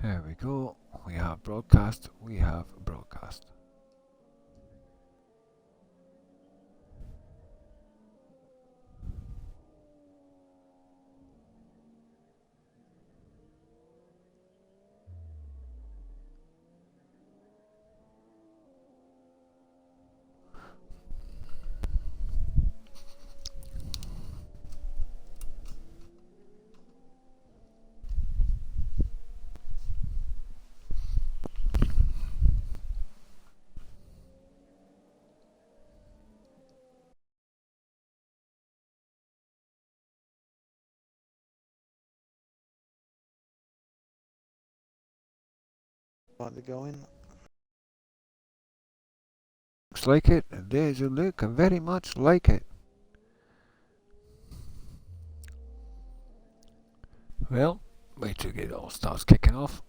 There we go. We have broadcast. We have broadcast. Like they're going. Looks like it. There's a look very much like it. Well, wait till it all starts kicking off.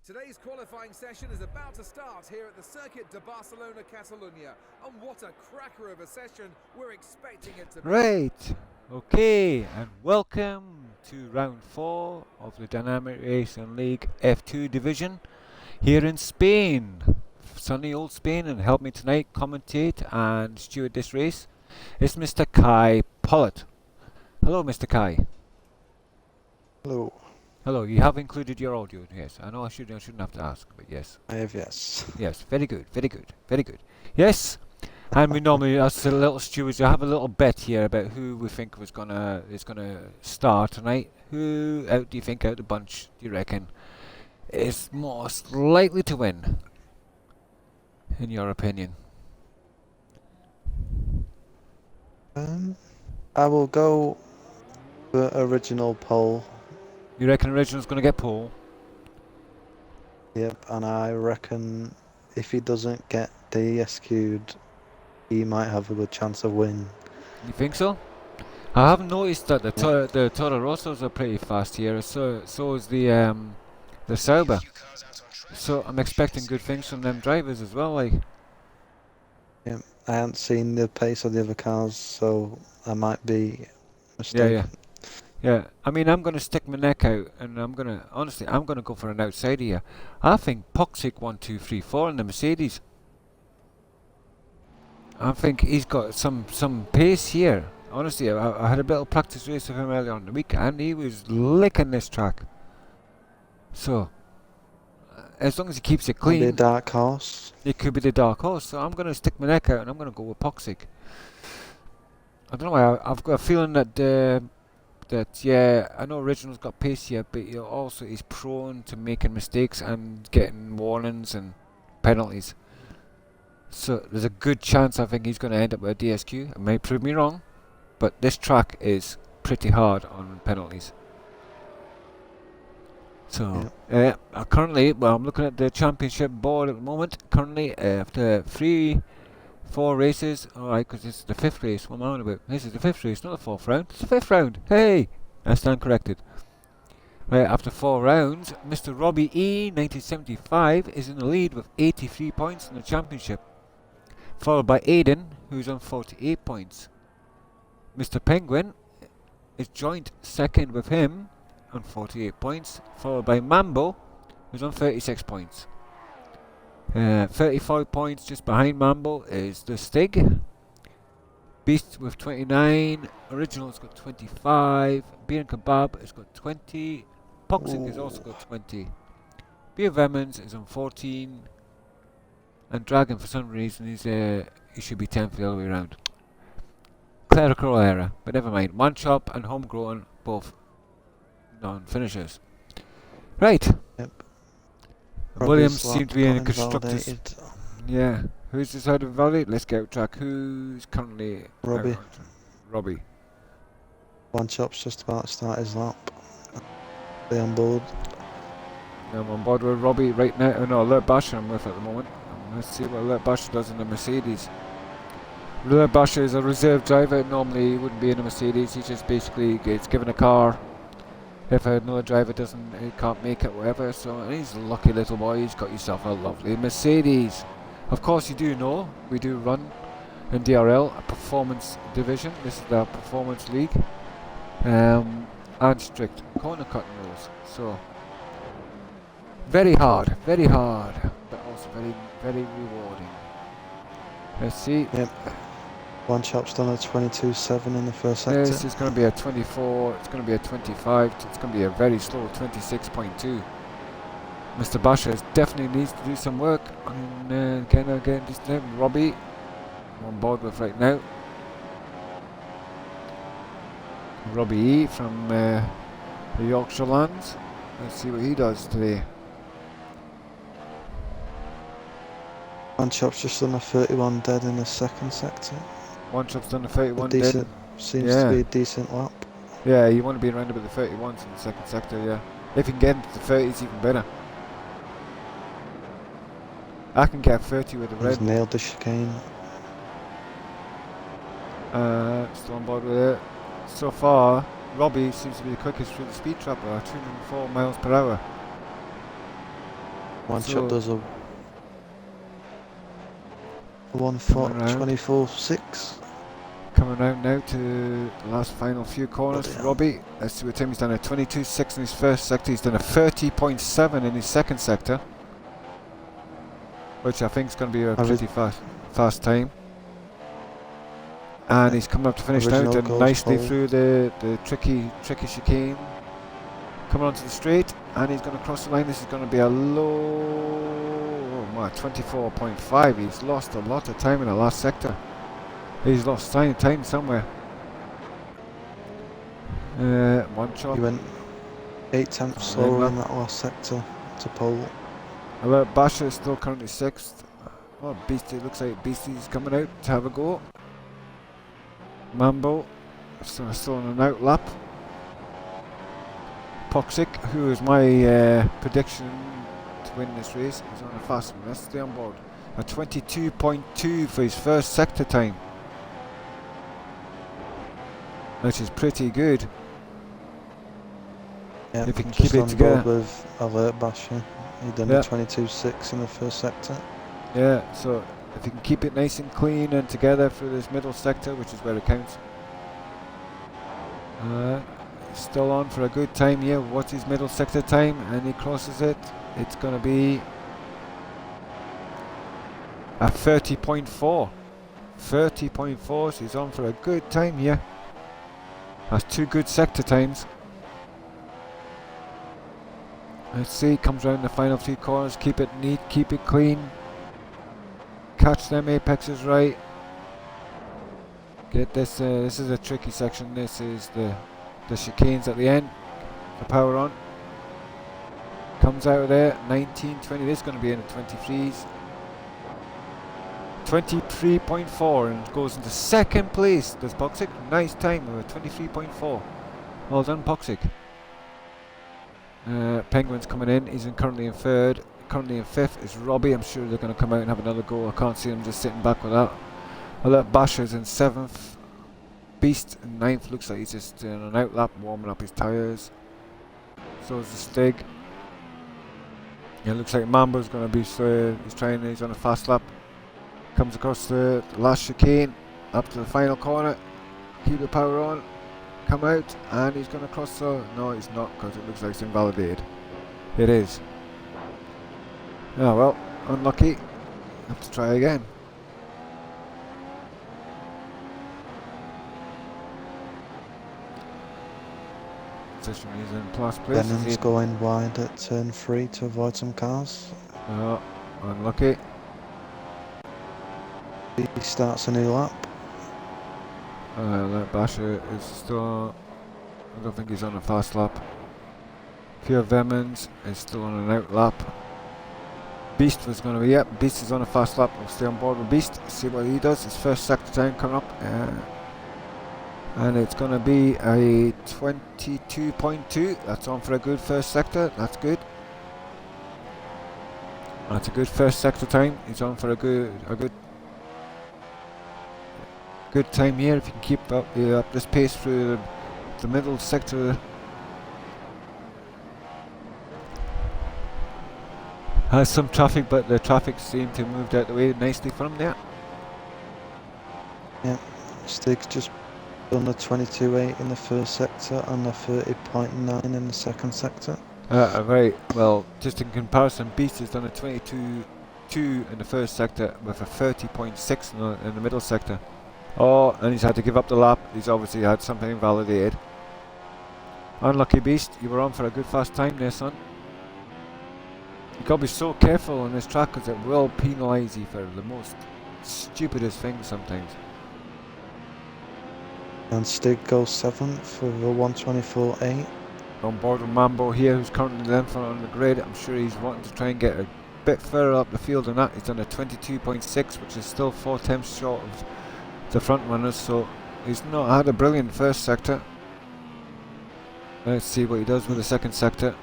Today's qualifying session is about to start here at the Circuit de Barcelona, Catalunya. And what a cracker of a session we're expecting it to be. Right. Okay, and welcome to round 4 of the Dynamic Racing League F2 division here in Spain. Sunny old Spain, and help me tonight commentate and steward this race is Mr. KyePollitt. Hello, Mr. Kye. Hello. Hello, you have included your audio, yes. I know I shouldn't have to ask, but yes. I have, yes. Yes, very good, very good, very good. Yes, and we normally, as the little stewards, we have a little bet here about who we think is gonna start tonight. Who out do you think out the bunch, do you reckon, is most likely to win, in your opinion? I will go the original poll. You reckon Original's gonna get pole? Yep, and I reckon if he doesn't get DSQ'd, he might have a good chance of winning. You think so? I haven't noticed that the Toro Rossos are pretty fast here. So is the Sauber. So I'm expecting good things from them drivers as well. Like, Yep, I haven't seen the pace of the other cars, so I might be mistaken. yeah. I mean, I'm gonna stick my neck out, and I'm gonna go for an outsider here. I think Poxic 1, 2, 3, 4 in the Mercedes. I think he's got some pace here. Honestly, I had a bit of practice race with him earlier on in the week, and he was licking this track. So, as long as he keeps it clean, Maybe a dark horse. it could be the dark horse. So I'm going to stick my neck out, and I'm going to go with Poxic. I don't know why. I've got a feeling that yeah, I know Original's got pace here, but he's prone to making mistakes and getting warnings and penalties. So there's a good chance I think he's going to end up with a DSQ. It may prove me wrong, but this track is pretty hard on penalties. So currently, I'm looking at the championship board at the moment. Currently, after 4 races, alright, because this is the 5th race. What am I on about? This is the 5th race, not the 4th round. It's the 5th round. Hey, I stand corrected. Right, after 4 rounds, Mr. Robbie E 1975 is in the lead with 83 points in the championship, followed by Aiden, who's on 48 points. Mr. Penguin is joint second with him on 48 points, followed by Mambo, who's on 36 points. 35 points just behind Mambo is the Stig. Beast with 29, Original's got 25, Beer and Kebab has got 20, Poxic has also got 20. Beer of Emmons is on 14, and Dragon for some reason he should be 10th the other way around. Clerical error, but never mind. One Shop and Homegrown both non-finishers. Right. Yep. Williams seemed to be in a constructors. invalidated. Yeah. Who's decided to validate? Let's get out track. Who's currently Robbie. out on track? Robbie. One chop's just about to start his lap. Stay on board. I'm on board with Robbie right now. Oh no, Alert Basher I'm with at the moment. Let's see what Alert Basher does in the Mercedes. Alert Basher is a reserve driver. Normally he wouldn't be in a Mercedes. He just basically gets given a car if another driver he can't make it, whatever. So he's a lucky little boy. He's got yourself a lovely Mercedes. Of course, you do know we do run in DRL a performance division. This is the performance league, and strict corner cutting rules. So very hard, but also very, very rewarding. Let's see. Yep. One chop's done a 22.7 in the first sector. This is going to be a 24. It's going to be a 25. It's going to be a very slow 26.2. Mr. Basher definitely needs to do some work on getting this name. Robbie, I'm on board with right now. Robbie E from the Yorkshire Lands. Let's see what he does today. One chop's just done a 31 dead in the second sector. One chop's done a 31 decent, dead. seems to be a decent lap. Yeah, you want to be around about the 31s in the second sector, yeah. If you can get into the 30s, even better. I can get 30 with the He's red. nailed the chicane. Still on board with it. So far, Robbie seems to be the quickest through the speed trap, 204 miles per hour. One chop does a 24.6. Coming out now to the last final few corners for Robbie. Let's see what time he's done. A 22.6 in his first sector. He's done a 30.7 in his second sector, which I think is going to be a pretty fast time. And he's coming up to finish now, done nicely through the tricky chicane. Coming onto the straight, and he's going to cross the line. This is going to be a low 24.5. He's lost a lot of time in the last sector. He's lost time somewhere. One chop. He went 8 tenths slower in that last sector to pole. Alert Basher is still currently 6th. Oh, Beastie, looks like Beastie's coming out to have a go. Mambo still on an out lap. Poxic, who is my prediction to win this race, is on a fast one. Let's stay on board. A 22.2 for his first sector time, which is pretty good. Yeah, if you can keep it on together. Board with Alert Basher. He done a 22.6 in the first sector. Yeah, so if you can keep it nice and clean and together through this middle sector, which is where it counts. Still on for a good time here. What's his middle sector time? And he crosses it. It's going to be a 30.4. 30.4, so he's on for a good time here. That's 2 good sector times. Let's see, comes around the final 3 corners. Keep it neat, keep it clean. Catch them apexes right. Get this. This is a tricky section. This is the chicanes at the end. The power on. Comes out of there. 19.20. This is going to be in the 23s. 23.4 and goes into second place. Does Poxic? Nice time with a 23.4. Well done, Poxic. Penguin's coming in. He's currently in 3rd. Currently in 5th is Robbie. I'm sure they're going to come out and have another go. I can't see them just sitting back with that. Alert Basher's in 7th. Beast in 9th. Looks like he's just doing an out lap, warming up his tyres. So is the Stig. Yeah, looks like Mambo's going to be. He's on a fast lap. Comes across the last chicane. Up to the final corner. Keep the power on. Come out. And he's going to cross the. No, he's not, because it looks like it's invalidated. It is. Oh well, unlucky. Have to try again. Position is in last place. Venom's going wide at turn 3 to avoid some cars. Oh, unlucky. He starts a new lap. That Basher is still. I don't think he's on a fast lap. Pure Vemans is still on an out lap. Beast was going to be, yep, Beast is on a fast lap. We'll stay on board with Beast, see what he does. His first sector time coming up. And it's going to be a 22.2. That's on for a good first sector. That's good. That's a good first sector time. He's on for a good time here. If you can keep up this pace through the middle sector. Has some traffic, but the traffic seemed to have moved out the way nicely for him there. Yeah, Stig's just done a 22.8 in the first sector and a 30.9 in the second sector. Right, well, just in comparison, Beast has done a 22.2 in the first sector with a 30.6 in the middle sector. Oh, and he's had to give up the lap. He's obviously had something invalidated. Unlucky Beast, you were on for a good fast time there, son. You've got to be so careful on this track because it will penalise you for the most stupidest things sometimes. And Stig goes 7th with a 124.8. On board with Mambo here, who's currently then on the grid. I'm sure he's wanting to try and get a bit further up the field than that. He's done a 22.6, which is still 4 tenths short of the front runners, so he's not had a brilliant first sector. Let's see what he does with the second sector.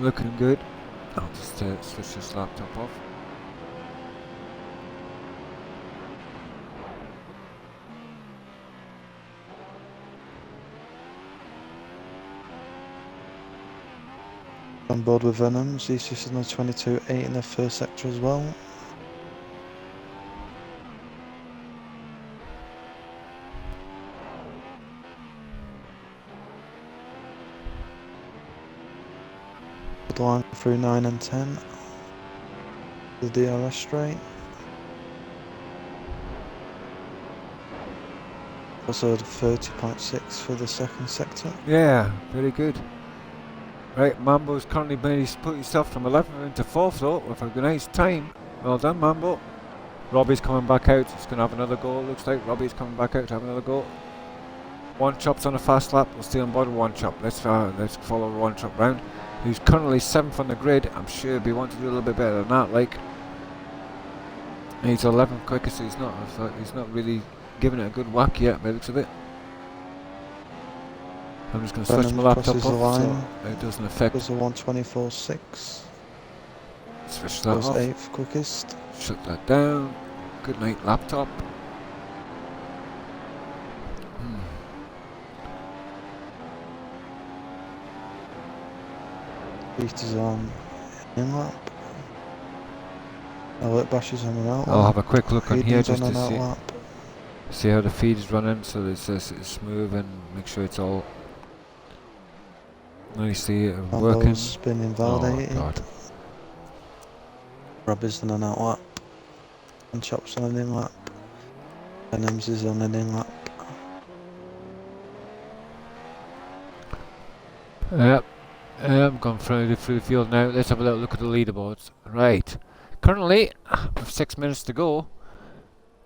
Looking good. I'll just switch this laptop off. On board with Venoms, he's just done a 22.8 in the first sector as well. Line through 9 and 10. The DRL straight. Also 30.6 for the second sector. Yeah, very good. Right, Mambo's currently put himself from 11th into 4th though, with a nice time. Well done, Mambo. Robbie's coming back out. He's going to have another go, looks like. Robbie's coming back out to have another go. One Chop's on a fast lap. We'll stay on board with One Chop. Let's follow One Chop round. Who's currently 7th on the grid. I'm sure he'll be wanting to do a little bit better than that, like. He's 11th quickest, so he's not really giving it a good whack yet by the looks of it. I'm just going to switch my laptop off so it doesn't affect. There's a 124.6. Switch that off. 8th quickest. Shut that down. Good night, laptop. Beast is on in lap. Alert Bash is on an out lap. I'll have a quick look on here just to see how the feed is running, so it's smooth and make sure it's all nicely working. Mambo's been invalidated. Oh, God. Robbie's on an out lap. And Chop's on an in lap. Venoms is on an in lap. Yep. I'm going through the field now. Let's have a little look at the leaderboards. Right. Currently, with 6 minutes to go,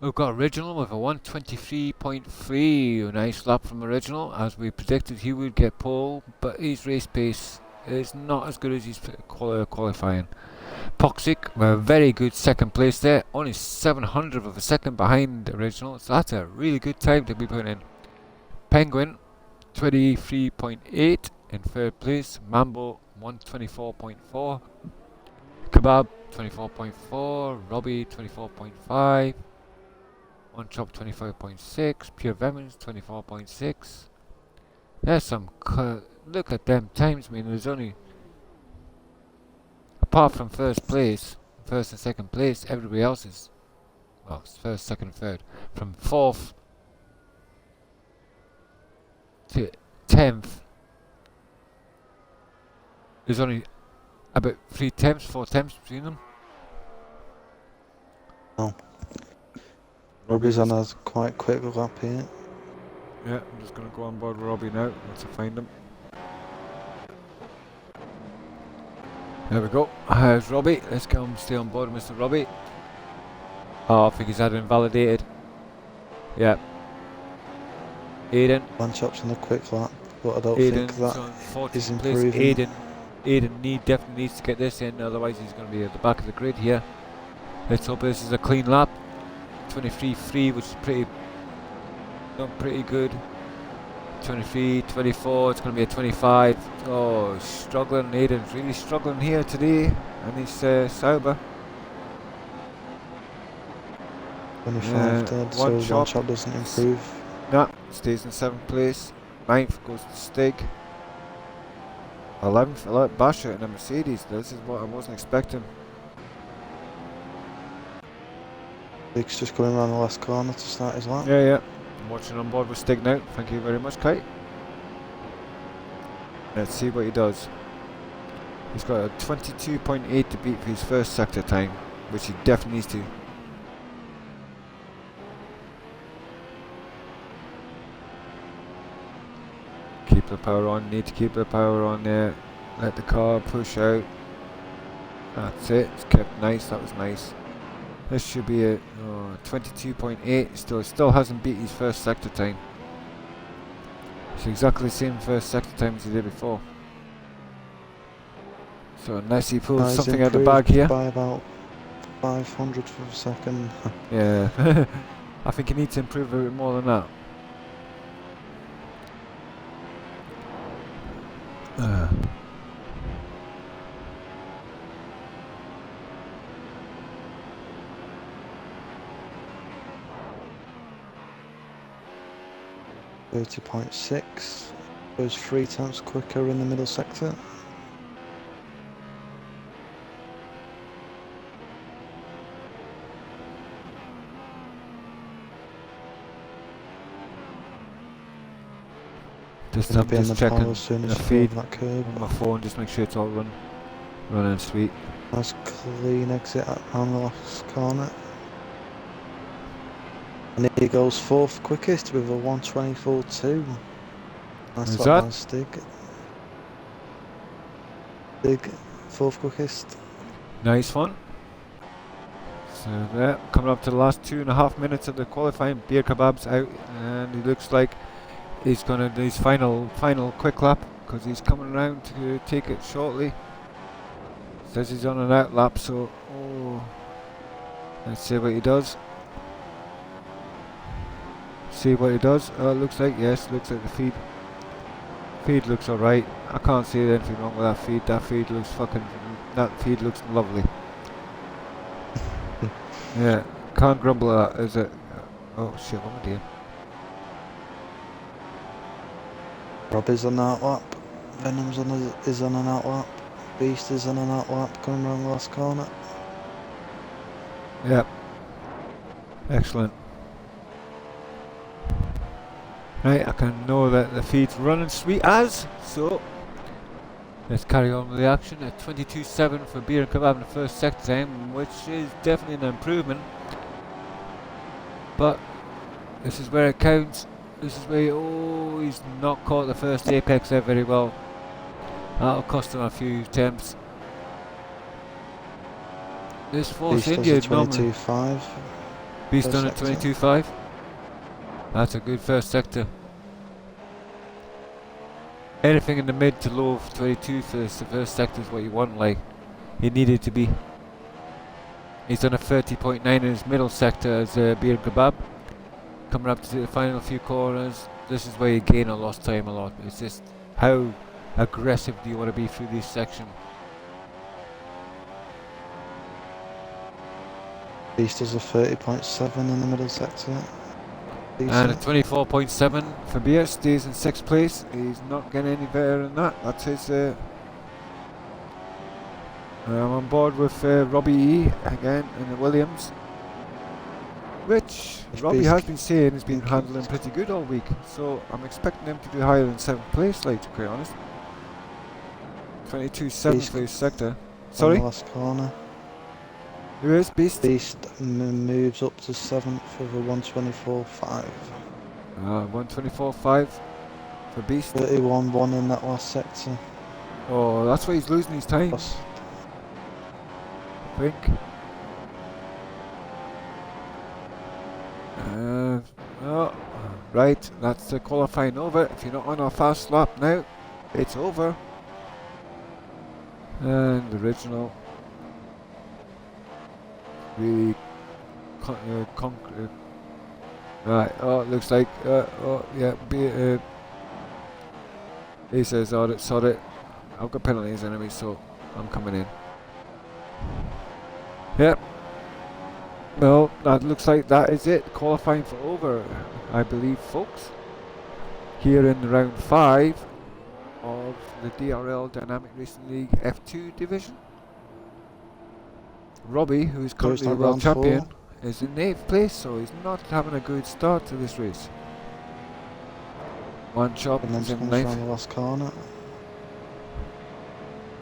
we've got Original with a 123.3. A nice lap from Original. As we predicted, he would get pole, but his race pace is not as good as his qualifying. Poxic with a very good second place there. Only 700th of a second behind Original, so that's a really good time to be putting in. Penguin, 23.8. In third place, Mambo 124.4, Kebab 24.4, Robbie 24.5, One Chop 25.6, Pure Vemons 24.6. There's some look at them times. I mean, there's only, apart from first and second place, everybody else is, well, it's first, second, third. From 4th to 10th. There's only about 4 tenths between them. Oh. Robbie's on a quite quick lap here. Yeah, I'm just going to go on board with Robbie now once I find him. There we go. Here's Robbie. Let's go and stay on board, Mr. Robbie. Oh, I think he's had it invalidated. Yeah. Aiden. One chops in a quick lap, but I don't Aiden's think that on 14th is place. improving. Aiden definitely needs to get this in, otherwise he's going to be at the back of the grid here. Let's hope this is a clean lap. 23.3, which is pretty good. 23, 24, it's going to be a 25. Oh, struggling. Aiden's really struggling here today, and he's sober. 25 dead, so one chop doesn't improve. Nah, stays in 7th place. 9th goes to Stig. 11th, Basher in a Mercedes. This is what I wasn't expecting. Stig's just going around the last corner to start his lap. Yeah. I'm watching on board with Stig now. Thank you very much, Kite. Let's see what he does. He's got a 22.8 to beat for his first sector time, which he definitely needs to. Keep the power on, need to keep the power on there. Let the car push out. That's it, it's kept nice, that was nice. This should be a 22.8, still hasn't beat his first sector time. It's exactly the same first sector time as he did before. So unless he pulls something out of the bag here. By about 500th of a second. Yeah, I think he needs to improve a bit more than that. 30.6, goes 3 times quicker in the middle sector. Just checking the feed that curve. on my phone, just make sure it's all running sweet. Nice clean exit on the last corner. And he goes 4th quickest with a 124.2. Nice Is lap that? by Stig. Stig, 4th quickest. Nice one. So there, coming up to the last 2.5 minutes of the qualifying. Beer Kebab's out, and he looks like he's gonna do his final quick lap, because he's coming around to take it shortly. Says he's on an out lap, so let's see what he does. See what he does. Oh, it looks like, yes, looks like the feed looks alright. I can't see anything wrong with that feed. That feed looks lovely. Yeah, can't grumble at that, is it? Oh shit, what am I doing? Rob is on an out lap. Venom's is on an out lap. Beast is on an out lap, coming around the last corner. Yep. Excellent. Right, I can know that the feed's running sweet as, so let's carry on with the action. At 22.7 for Beer and Kebab in the first sector time, which is definitely an improvement. But this is where it counts. This is where he's not caught the first apex there very well. That'll cost him a few attempts. This Force India normally. 22.5. Beast done at 22.5. That's a good first sector. Anything in the mid to low of 22 for the first sector is what you want, like he needed to be. He's done a 30.9 in his middle sector as Beer Kebab. Coming up to the final few corners, this is where you gain or lost time a lot. It's just how aggressive do you want to be through this section. Beast does a 30.7 in the middle sector. Decent. And a 24.7 for Beer, stays in 6th place. He's not getting any better than that. That's his. I'm on board with Robbie E again in the Williams, which Robbie has been saying has been handling pretty good all week. So I'm expecting him to do higher than 7th place, like, to be quite honest. 22.7 for his sector. Sorry? On the last corner. Who is Beast? Beast moves up to 7th with a 124.5. 124.5 for Beast. 31.1 in that last sector. Oh, that's why he's losing his time, I think. Right, that's the qualifying over. If you're not on a fast lap now, it's over. And the original really right, oh, it looks like, oh, yeah, he says, oh, sorry, I've got penalties anyway, so I'm coming in. Yep. Well, that looks like that is it. Qualifying for over, I believe, folks. Here in round 5 of the DRL Dynamic Racing League F2 division. Robbie, who is currently the world champion, is in 8th place, so he's not having a good start to this race. One chop is in 9th. The last corner.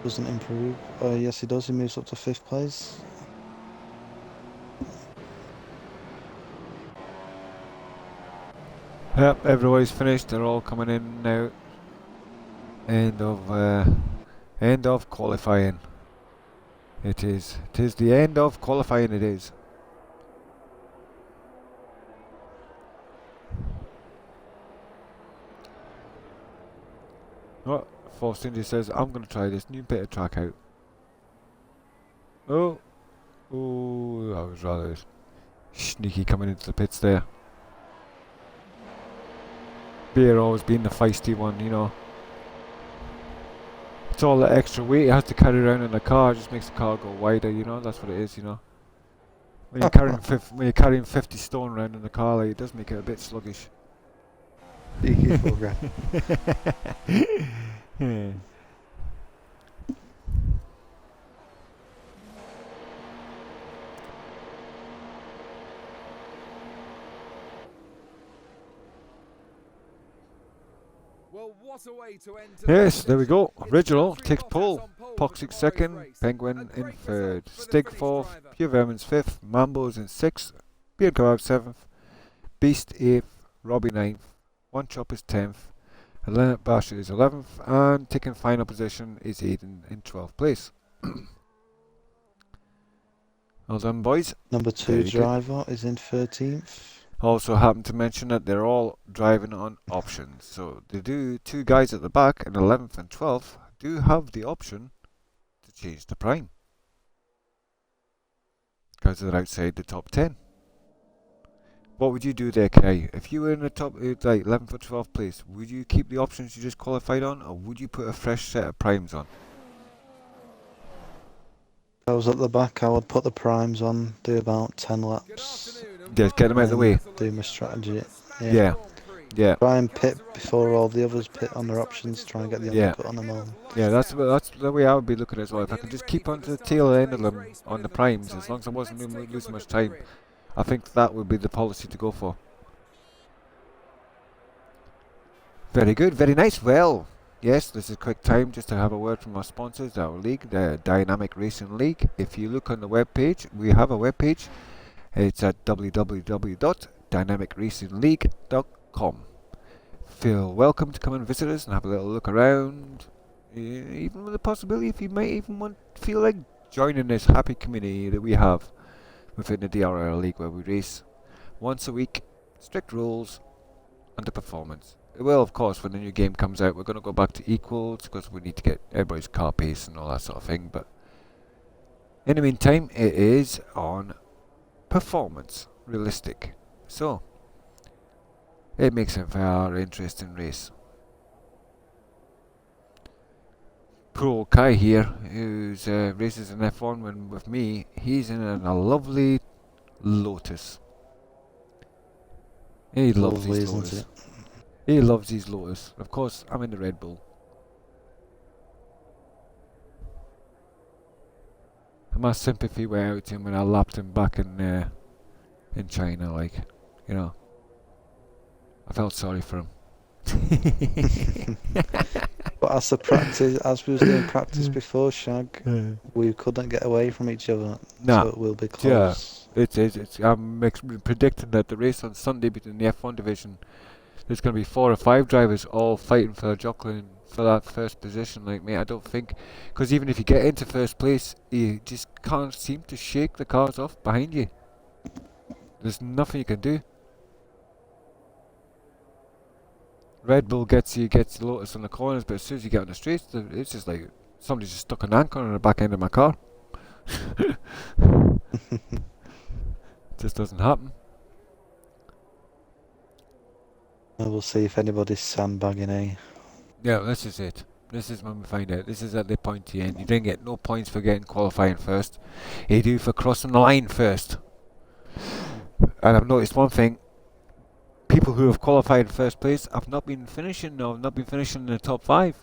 Doesn't improve. Yes, he does. He moves up to 5th place. Yep, everybody's finished. They're all coming in now. End of qualifying. It is the end of qualifying. It is. Oh, Force India says, I'm going to try this new bit of track out. Oh, that was rather sneaky coming into the pits there. Beer always being the feisty one, you know. It's all the extra weight it has to carry around in the car, just makes the car go wider, you know. That's what it is, you know. When you're carrying 50 stone around in the car, like, it does make it a bit sluggish. Cheeky program. Yeah. Well, what a way to end Yes, there we go. Original takes pole. Poxic second, Penguin in third, Stig fourth, Pure Vermin's fifth, Mambo's in sixth, Beard Kebab seventh, Beast eighth, Robbie ninth, One Chop is 10th, Leonard Basher is 11th, and taking final position is Aiden in 12th place. Well done, boys. Number 2 driver is in 13th. Also happen to mention that they're all driving on options. So they do, 2 guys at the back in 11th and 12th do have the option to change to prime. Because they're outside the top 10. What would you do there, Kai? If you were in the top, like 11th or 12th place, would you keep the options you just qualified on, or would you put a fresh set of primes on? If I was at the back, I would put the primes on, do about 10 laps. Just get them out of the way. Do my strategy. Yeah. Try and pit before all the others pit on their options, try and get the undercut on them all. Yeah, that's the way I would be looking at it as well. If I could just keep on to the tail end of them on the primes, as long as I wasn't losing much time, I think that would be the policy to go for. Very good, very nice. Well, yes, this is a quick time just to have a word from our sponsors, our league, the Dynamic Racing League. If you look on the web page, we have a web page. It's at www.dynamicracingleague.com. Feel welcome to come and visit us and have a little look around. Even with the possibility, if you might even feel like joining this happy community that we have within the DRL League, where we race once a week, strict rules, under performance. Well, of course, when the new game comes out, we're going to go back to equals because we need to get everybody's car pace and all that sort of thing. But in the meantime, it is on performance, realistic. So it makes a very interesting race. Poor old Kai here, who's races in F1 with me, he's in a lovely Lotus. He loves his Lotus. He loves his Lotus. Of course, I'm in the Red Bull. And my sympathy went out to him when I lapped him back in China, like, you know. I felt sorry for him. But as we was doing practice before, Shag, we couldn't get away from each other. Nah. So it will be close. Yeah, I'm predicting that the race on Sunday between the F1 division, there's going to be 4 or 5 drivers all fighting for Jocelyn for that first position. Like, mate, I don't think, because even if you get into first place, you just can't seem to shake the cars off behind you. There's nothing you can do. Red Bull gets you Lotus on the corners, but as soon as you get on the streets, it's just like somebody just stuck an anchor on the back end of my car. Just doesn't happen. We'll see if anybody's sandbagging, eh? Yeah, this is it. This is when we find out. This is at the pointy end. You didn't get no points for getting qualifying first. You do for crossing the line first. And I've noticed one thing. People who have qualified in first place have not been finishing in the top 5.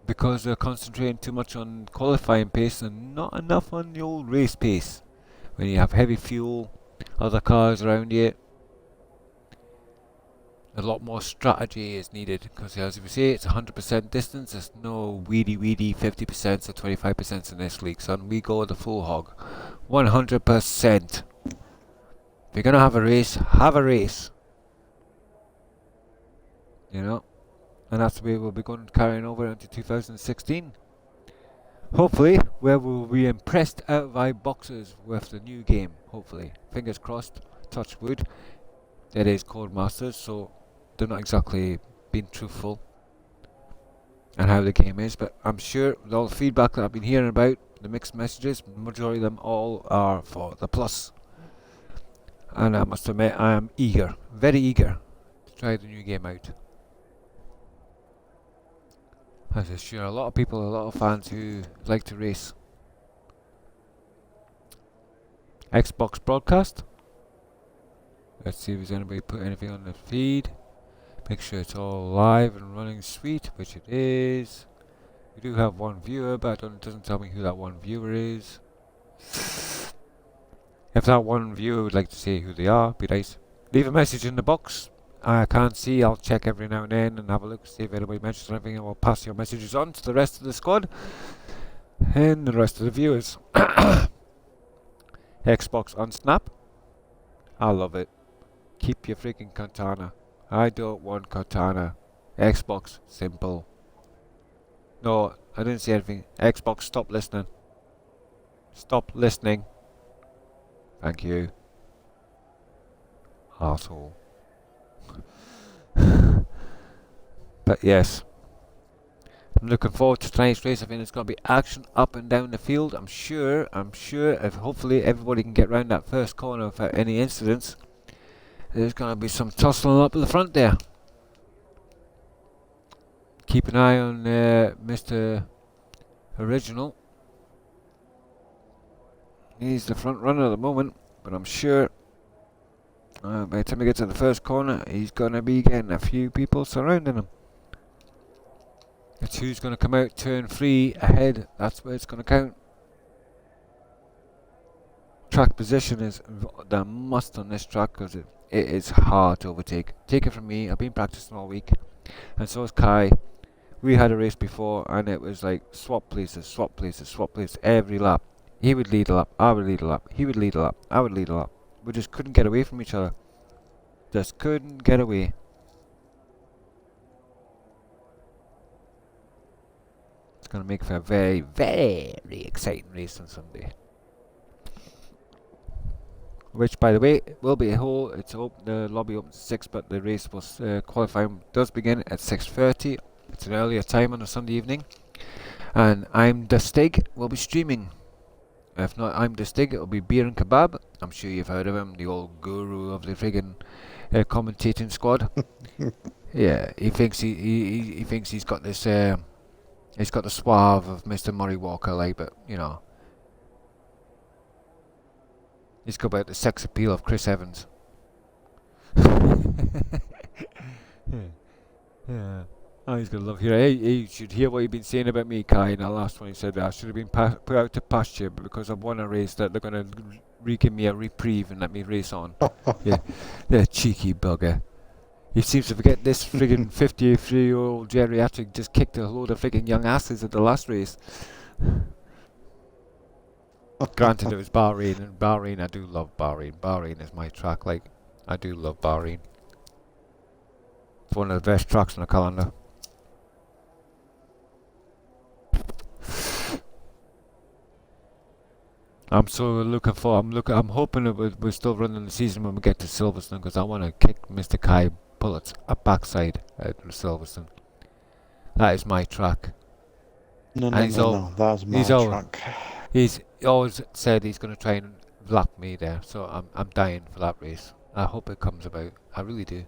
Because they're concentrating too much on qualifying pace and not enough on the old race pace. When you have heavy fuel, other cars around you, a lot more strategy is needed, because as we say, it's 100% distance. There's no weedy 50% or 25% in this league, son. We go the full hog, 100%. If you're gonna have a race, have a race. You know, and that's the way we'll be going carrying over into 2016. Hopefully, where we'll be impressed out of our boxes with the new game. Hopefully, fingers crossed. Touch wood. It is Codemasters, so they're not exactly being truthful and how the game is, but I'm sure with all the feedback that I've been hearing about, the mixed messages, the majority of them all are for the plus. And I must admit, I am eager, very eager, to try the new game out. As there's sure a lot of people, a lot of fans who like to race. Xbox broadcast. Let's see if there's anybody put anything on the feed. Make sure it's all live and running sweet, which it is. We do have one viewer, but it doesn't tell me who that one viewer is. If that one viewer would like to say who they are, be nice. Leave a message in the box. I can't see, I'll check every now and then and have a look, see if anybody mentions anything, and we'll pass your messages on to the rest of the squad and the rest of the viewers. Xbox on Snap. I love it. Keep your freaking katana. I don't want katana. Xbox, simple. No, I didn't say anything. Xbox, stop listening. Stop listening. Thank you. Arsehole. But yes, I'm looking forward to tonight's race. I think it's going to be action up and down the field. I'm sure if hopefully everybody can get round that first corner without any incidents, there's going to be some tussling up at the front there. Keep an eye on Mr. Original. He's the front runner at the moment, but I'm sure by the time he gets to the first corner, he's going to be getting a few people surrounding him. It's who's going to come out turn 3 ahead. That's where it's going to count. Track position is the must on this track, because it is hard to overtake. Take it from me, I've been practicing all week, and so has Kai. We had a race before and it was like swap places every lap. He would lead a lap, I would lead a lap, he would lead a lap, I would lead a lap. We just couldn't get away from each other. Just couldn't get away. It's going to make for a very, very exciting race on Sunday. Which, by the way, will be a whole. It's open. The lobby opens at 6, but the race was qualifying does begin at 6:30. It's an earlier time on a Sunday evening, and I'm the Stig will be streaming. If not, I'm the Stig. It'll be Beer and Kebab. I'm sure you've heard of him, the old guru of the friggin' commentating squad. Yeah, he thinks he thinks he's got this. He's got the suave of Mr. Murray Walker, like, but you know. He's got about the sex appeal of Chris Evans. Yeah. Oh, he's gonna love here. Hey, you should hear what you've been saying about me, Kai. In the last one, he said that I should have been put out to pasture, but because I've won a race, that they're gonna give me a reprieve and let me race on. Yeah, the cheeky bugger. He seems to forget this friggin' 53-year-old geriatric just kicked a load of friggin' young asses at the last race. Granted, it was Bahrain, and Bahrain, I do love Bahrain. Bahrain is my track, like, I do love Bahrain. It's one of the best tracks on the calendar. I'm so looking for. I'm hoping that we're still running the season when we get to Silverstone, because I want to kick Mr. KyePollitt a backside at Silverstone. That is my track. No, And no, he's no, all. no. That's my He's all. track. He's always said he's going to try and lap me there. So I'm dying for that race. I hope it comes about. I really do.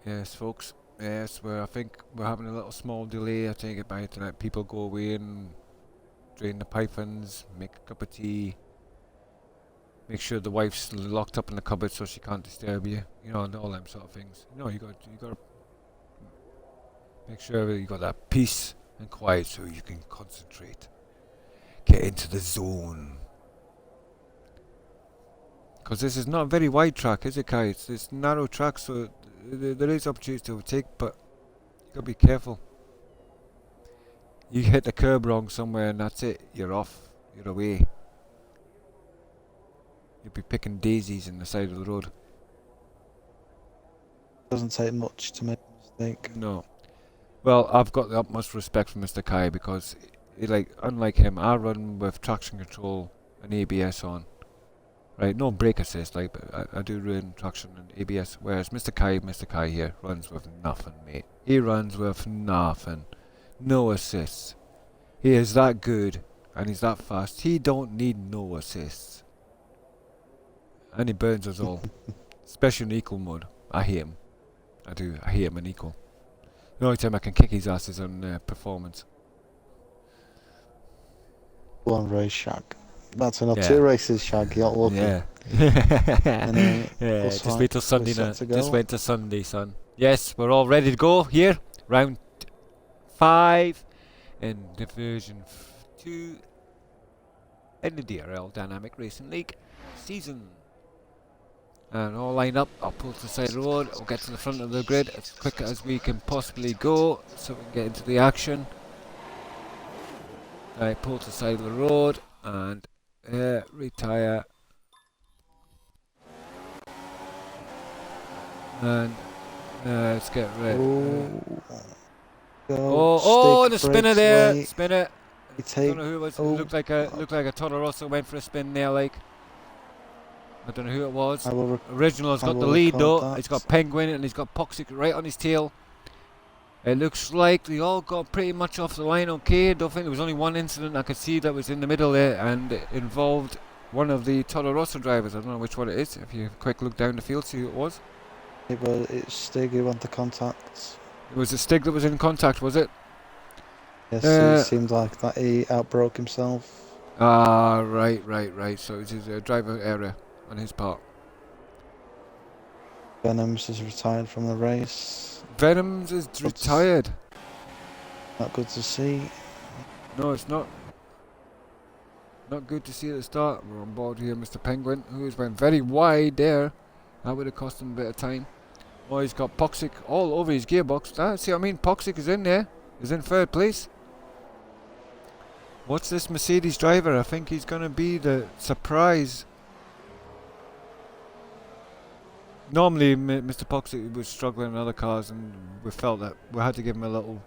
Yes, folks. Yes, I think we're having a little small delay. I think it by tonight people go away and drain the pythons, make a cup of tea, make sure the wife's locked up in the cupboard so she can't disturb you. You know, and all them sort of things. You know, you got to make sure you got that peace and quiet so you can concentrate, get into the zone. Because this is not a very wide track, is it, Kai? It's this narrow track, so there is opportunity to overtake, but you gotta be careful. You hit the curb wrong somewhere and that's it. You're off. You're away. You'll be picking daisies in the side of the road. Doesn't take much to make a mistake. No. Well, I've got the utmost respect for Mr. Kai because, unlike him, I run with traction control and ABS on. Right, no brake assist, but I do run traction and ABS. Whereas Mr. Kai here runs with nothing, mate. He runs with nothing. No assists. He is that good and he's that fast. He don't need no assists. And he burns us all. Especially in equal mode. I hate him. I do. I hate him in equal. The only time I can kick his ass is on performance. One race, Shag. That's enough. Yeah. 2 races, Shag. You're lucky. Yeah. Yeah, just wait till Sunday now. set to go. Just wait till Sunday, son. Yes, we're all ready to go here. Round 5 in Division 2 in the DRL Dynamic Racing League season. And all lined up. I'll pull to the side of the road. I'll get to the front of the grid as quick as we can possibly go so we can get into the action. I pull to the side of the road and retire. And let's get ready. Oh, the spinner there! Late. Spinner! You take, Don't know who it was. It looked like a Toro Rosso went for a spin there, I don't know who it was. Original's got the lead though. He's got Penguin and he's got Poxic right on his tail. It looks like they all got pretty much off the line okay. I don't think there was only one incident I could see that was in the middle there and it involved one of the Toro Rosso drivers. I don't know which one it is. If you have a quick look down the field, see who it was. It's Stig who went to contact. It was the Stig that was in contact, was it? Yes, it seemed like that he outbroke himself. Ah, right. So it is a driver error on his part. Venoms is retired from the race. Venoms is retired. Not good to see. No, it's not. Not good to see at the start. We're on board here, Mr. Penguin, who has went very wide there. That would have cost him a bit of time. Oh, he's got Poxic all over his gearbox. See what I mean? Poxic is in there. He's in 3rd place. What's this Mercedes driver? I think he's going to be the surprise. Normally, Mr. Poxic was struggling in other cars, and we felt that we had to give him a little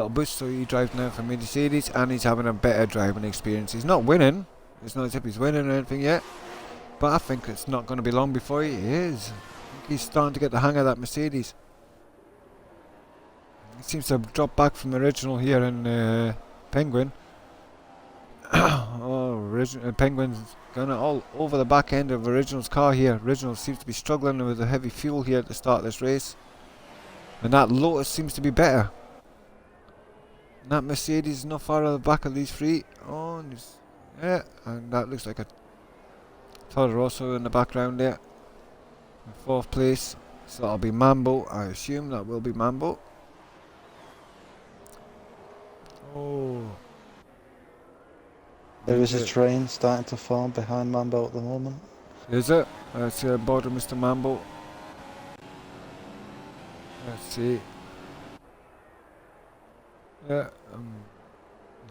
boost. So he drives now for Mercedes, and he's having a better driving experience. He's not winning. It's not as if he's winning or anything yet, but I think it's not going to be long before he is. I think he's starting to get the hang of that Mercedes. He seems to have dropped back from the original here in Penguin. Penguin's gonna all over the back end of Original's car here. Original seems to be struggling with the heavy fuel here at the start of this race. And that Lotus seems to be better. And that Mercedes is not far at the back of these 3. Oh, yeah, and that looks like a Toro Rosso in the background there. In 4th place. So that'll be Mambo. I assume that will be Mambo. Oh. There is a train starting to form behind Mambo at the moment. Is it? Let's see aboard of Mr. Mambo. Let's see. Yeah,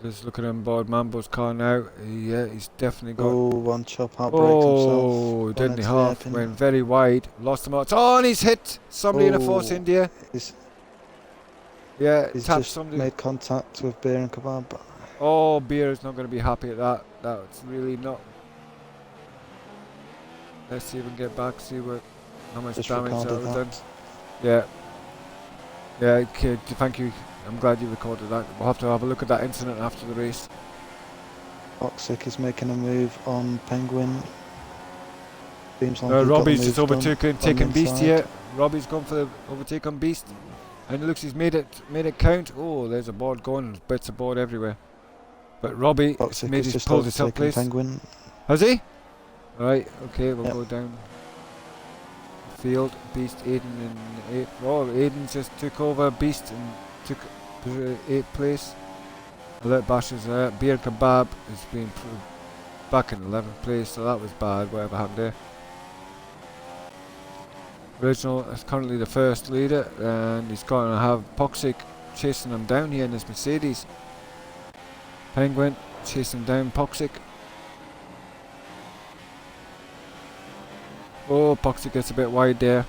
just looking on board Mambo's car now. Yeah, he's definitely got. Oh, one chop outbreak himself. Oh, didn't he half? Went very wide. Lost him out. Oh, and he's hit somebody in a Force India. Yeah, He's tapped just somebody. made contact with Beer and Kebab. Oh, Beer is not going to be happy at that. That's really not. Let's see if we can get back, see how much Just damage that recorded was done. that. Yeah. Yeah, okay, thank you. I'm glad you recorded that. We'll have to have a look at that incident after the race. Toxic is making a move on Penguin. Seems like he's got the Robbie's move just done overtaken on the Beast inside. here. Robbie's gone for the overtake on Beast. And it looks he's made it count. Oh, there's a board going, there's bits of board everywhere. But Robbie Toxic made has his just pulled himself overtaken place. Penguin. Has he? Right, okay, we'll Yep. go down field. Beast, Aiden in 8th. Oh, Aiden just took over Beast and took 8th place. Alert Bashes there. Beer Kebab has been back in 11th place, so that was bad, whatever happened there. Original is currently the first leader, and he's going to have Poxic chasing him down here in his Mercedes. Penguin chasing down Poxic. Oh, Poxic gets a bit wide there.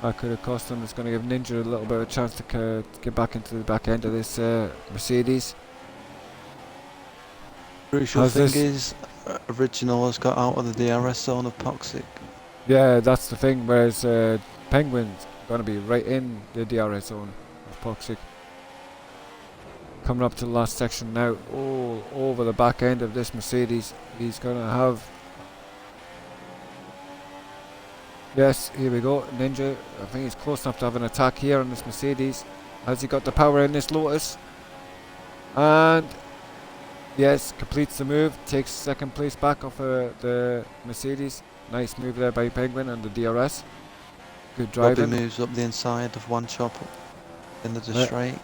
That could have cost him. It's going to give Ninja a little bit of a chance to get back into the back end of this Mercedes. Crucial How's thing this? is, Original has got out of the DRS zone of Toxic. Yeah, that's the thing. Whereas Penguin's going to be right in the DRS zone of Poxic. Coming up to the last section now. Oh, over the back end of this Mercedes. He's going to have... Yes, here we go. Ninja, I think he's close enough to have an attack here on this Mercedes. Has he got the power in this Lotus? And... yes, completes the move. Takes second place back off the Mercedes. Nice move there by Penguin and the DRS. Good Robbie driving. moves up the inside of One Chop into the straight.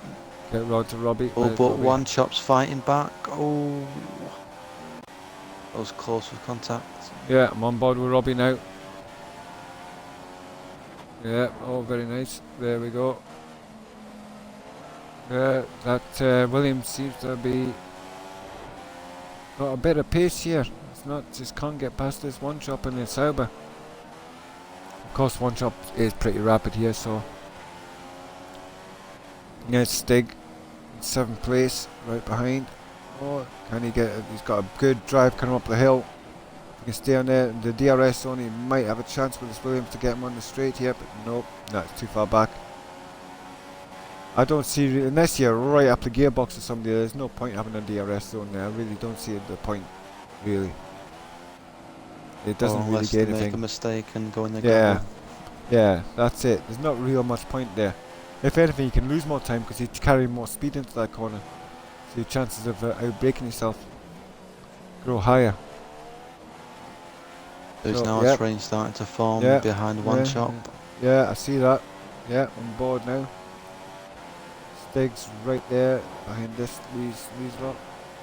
Get road to Robbie. Oh, but Robbie. One Chop's fighting back. Oh, that was close with contact. Yeah, I'm on board with Robbie now. Yeah, oh, very nice. There we go. Yeah, that Williams seems to be got a bit of pace here. It's not just can't get past this One Chop and the Sauber. Of course, One Chop is pretty rapid here, so. Yeah, Stig, 7th place, right behind. Oh, can he get it? He's got a good drive coming up the hill. He can stay on there. The DRS zone, he might have a chance with this Williams to get him on the straight here, but nope, that's too far back. I don't see, unless you're right up the gearbox or something, there's no point having a DRS zone there. I really don't see the point, really. It doesn't really unless get they make a anything. mistake and go in the Yeah, gravel. yeah, that's it. There's not real much point there. If anything, you can lose more time because you carry more speed into that corner. So your chances of outbraking yourself grow higher. There's So, now yep. a train starting to form Yeah, behind One yeah, Chop. Yeah, I see that. Yeah, on board now. Stig's right there behind this these lot.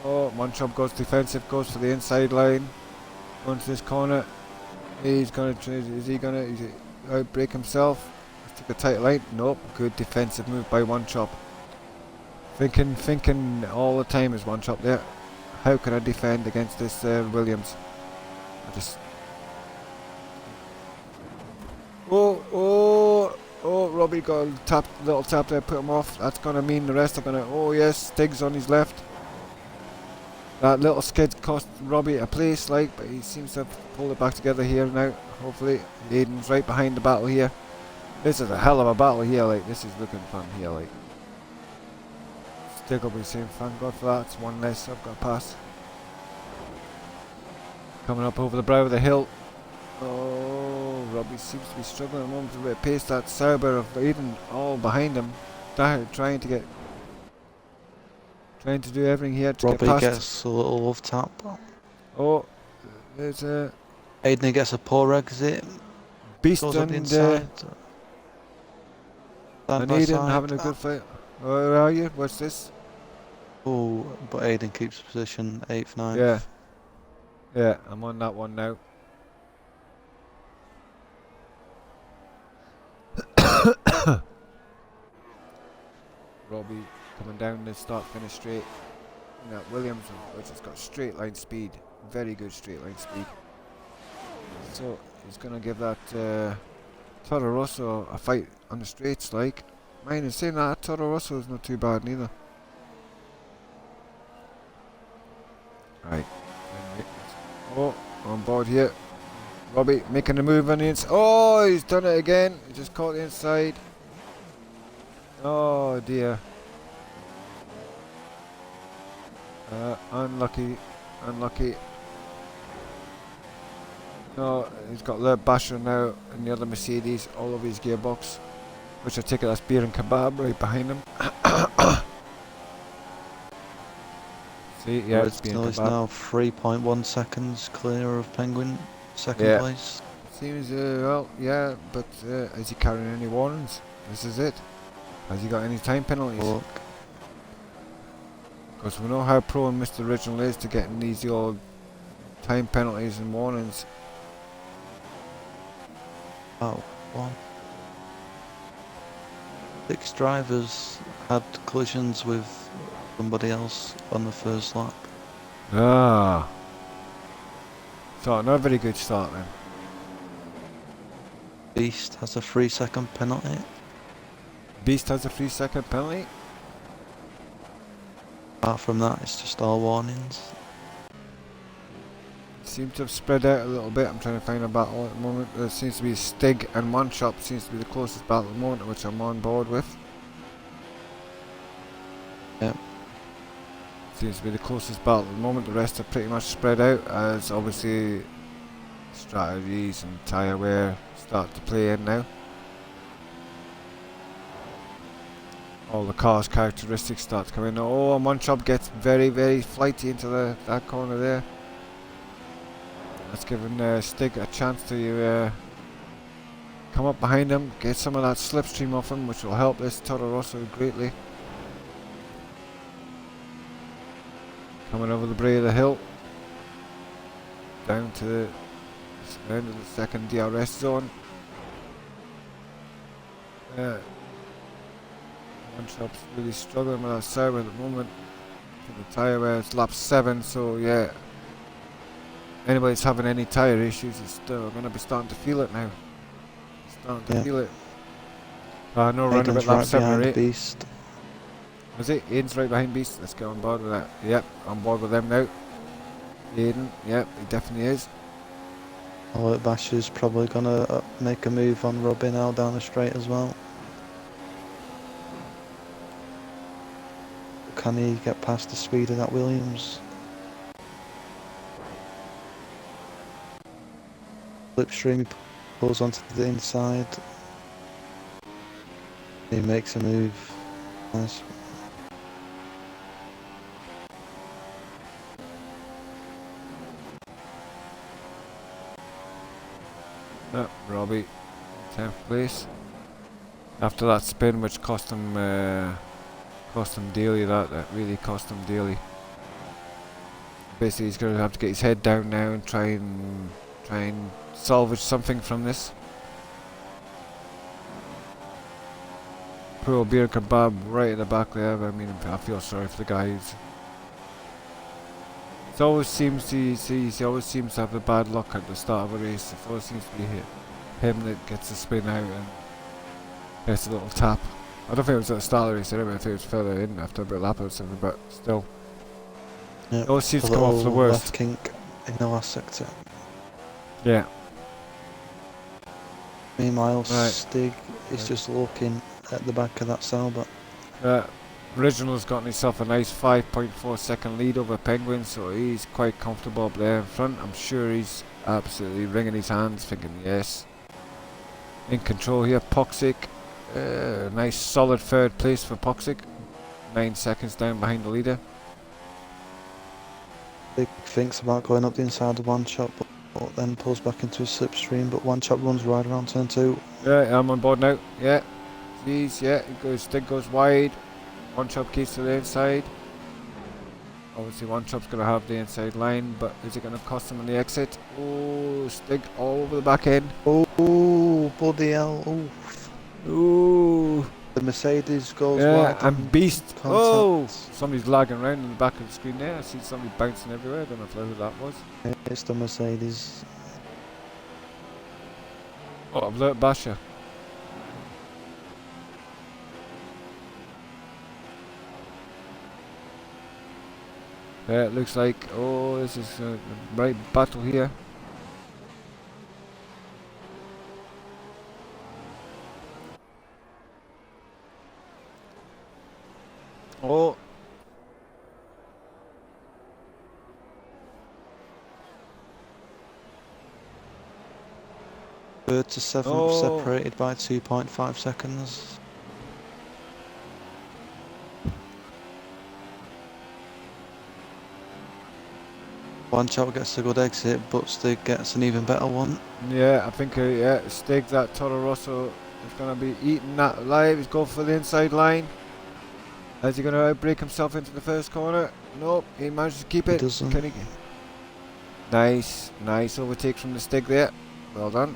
Oh, One Chop goes defensive, goes for the inside line. Going to this corner. He's gonna try. Is he gonna outbreak himself? Took a tight line. Nope. Good defensive move by One Chop. Thinking all the time is One Chop there. How can I defend against this Williams? I just. Oh, Robbie got a little tap there, put him off. That's going to mean the rest are going to... oh yes, Stig's on his left. That little skid cost Robbie a place, like, but he seems to have pulled it back together here now, hopefully. Aiden's right behind the battle here. This is a hell of a battle here, like, this is looking fun here, like. Stig will be saying, thank God for that, it's one less I've got to pass. Coming up over the brow of the hill. Oh, Robbie seems to be struggling at the moment with a bit of pace. That Sauber of Aiden all behind him, trying to do everything here to Robbie get past. gets a little love tap. Oh, there's a Aiden gets a poor exit. Beast Goes up the and inside. Side by Aiden side. having a good fight. Where are you? What's this? Oh, but Aiden keeps position 8th, 9th. Yeah. Yeah, I'm on that one now. Robbie coming down the start finish straight. Now Williams, which has got straight line speed, very good straight line speed. So he's gonna give that Toro Rosso a fight on the straights, like. Mine is saying that Toro Rosso is not too bad neither. Right. Oh, on board here. Robbie making a move on the inside. Oh, he's done it again. He just caught the inside. Oh dear. Unlucky. Unlucky. No, he's got the basher now and the other Mercedes all over his gearbox. Which I take it that's beer and kebab right behind him. See, yeah, it's beer and He's kebab. now 3.1 seconds clear of Penguin, second place. Seems, well, yeah, but is he carrying any warnings? This is it. Has he got any time penalties? Look, Because we know how prone Mr. Original is to getting these old time penalties and warnings. about one. 6 drivers had collisions with somebody else on the first lap. Ah. So, not a very good start then. Beast has a 3-second penalty. Beast has a 3-second penalty. Apart from that, it's just all warnings. Seem to have spread out a little bit. I'm trying to find a battle at the moment. There seems to be Stig and One Shop seems to be the closest battle at the moment, which I'm on board with. Yep. Seems to be the closest battle at the moment. The rest are pretty much spread out as obviously strategies and tyre wear start to play in now. All the car's characteristics start to come in. Oh, and One Shop gets very, very flighty into that corner there. That's giving Stig a chance to come up behind him, get some of that slipstream off him, which will help this Toro Rosso greatly. Coming over the Bray of the Hill, down to the end of the second DRS zone. One Shop's really struggling with that Sauber at the moment. The tyre wear is lap 7, so yeah. Anybody that's having any tyre issues is still going to be starting to feel it now. Starting to feel it. No, around about lap 7 or 8. Beast. Was it? Aiden's right behind Beast. Let's get on board with that. Yep, on board with them now. Aiden, yep, he definitely is. Alert Basher's probably going to make a move on Robbie now down the straight as well. Can he get past the speed of that Williams? Slipstream, he pulls onto the inside. He makes a move. Nice. Robbie, 10th place. After that spin, which cost him dearly. That really cost him dearly. Basically, he's going to have to get his head down now and try and salvage something from this. Poor beer kebab right at the back there. I mean, I feel sorry for the guy. It always seems he always seems to have the bad luck at the start of a race. It always seems to be him that gets the spin out and gets a little tap. I don't think it was at the start of the race anyway. I think it was further in after a bit of lap or something, but still. Yep. It always seems to come off the worst. Left kink in the last sector. Yeah. Meanwhile, Right. Stig is just looking at the back of that Sauber. Original's got himself a nice 5.4 second lead over Penguin, so he's quite comfortable up there in front. I'm sure he's absolutely wringing his hands, thinking yes. In control here, Poxic. Nice solid 3rd place for Poxic. 9 seconds down behind the leader. Stig thinks about going up the inside of One Shop, but then pulls back into his slipstream. But One Shop runs right around turn 2. Yeah, I'm on board now. Yeah. Jeez, yeah, Stig goes wide. One Shop keeps to the inside. Obviously One Shop's going to have the inside line, but is it going to cost him on the exit? Oh, Stig all over the back end. Oh, bloody hell. Oh. Ooh. The Mercedes goes Yeah, wide. and Beast. Contact. Oh, somebody's lagging around in the back of the screen there. I see somebody bouncing everywhere. I don't know who that was. It's the Mercedes. Oh, Alert Basher. It looks like, oh, this is a right battle here. Oh, Third to seventh, Oh. separated by 2.5 seconds. One chap gets a good exit, but Stig gets an even better one. yeah, I think, yeah, Stig, that Toro Rosso is going to be eating that alive. He's going for the inside line. Is he going to outbreak himself into the first corner? Nope, he managed to keep He it. doesn't. Can he? Nice, nice overtake from the Stig there. Well done.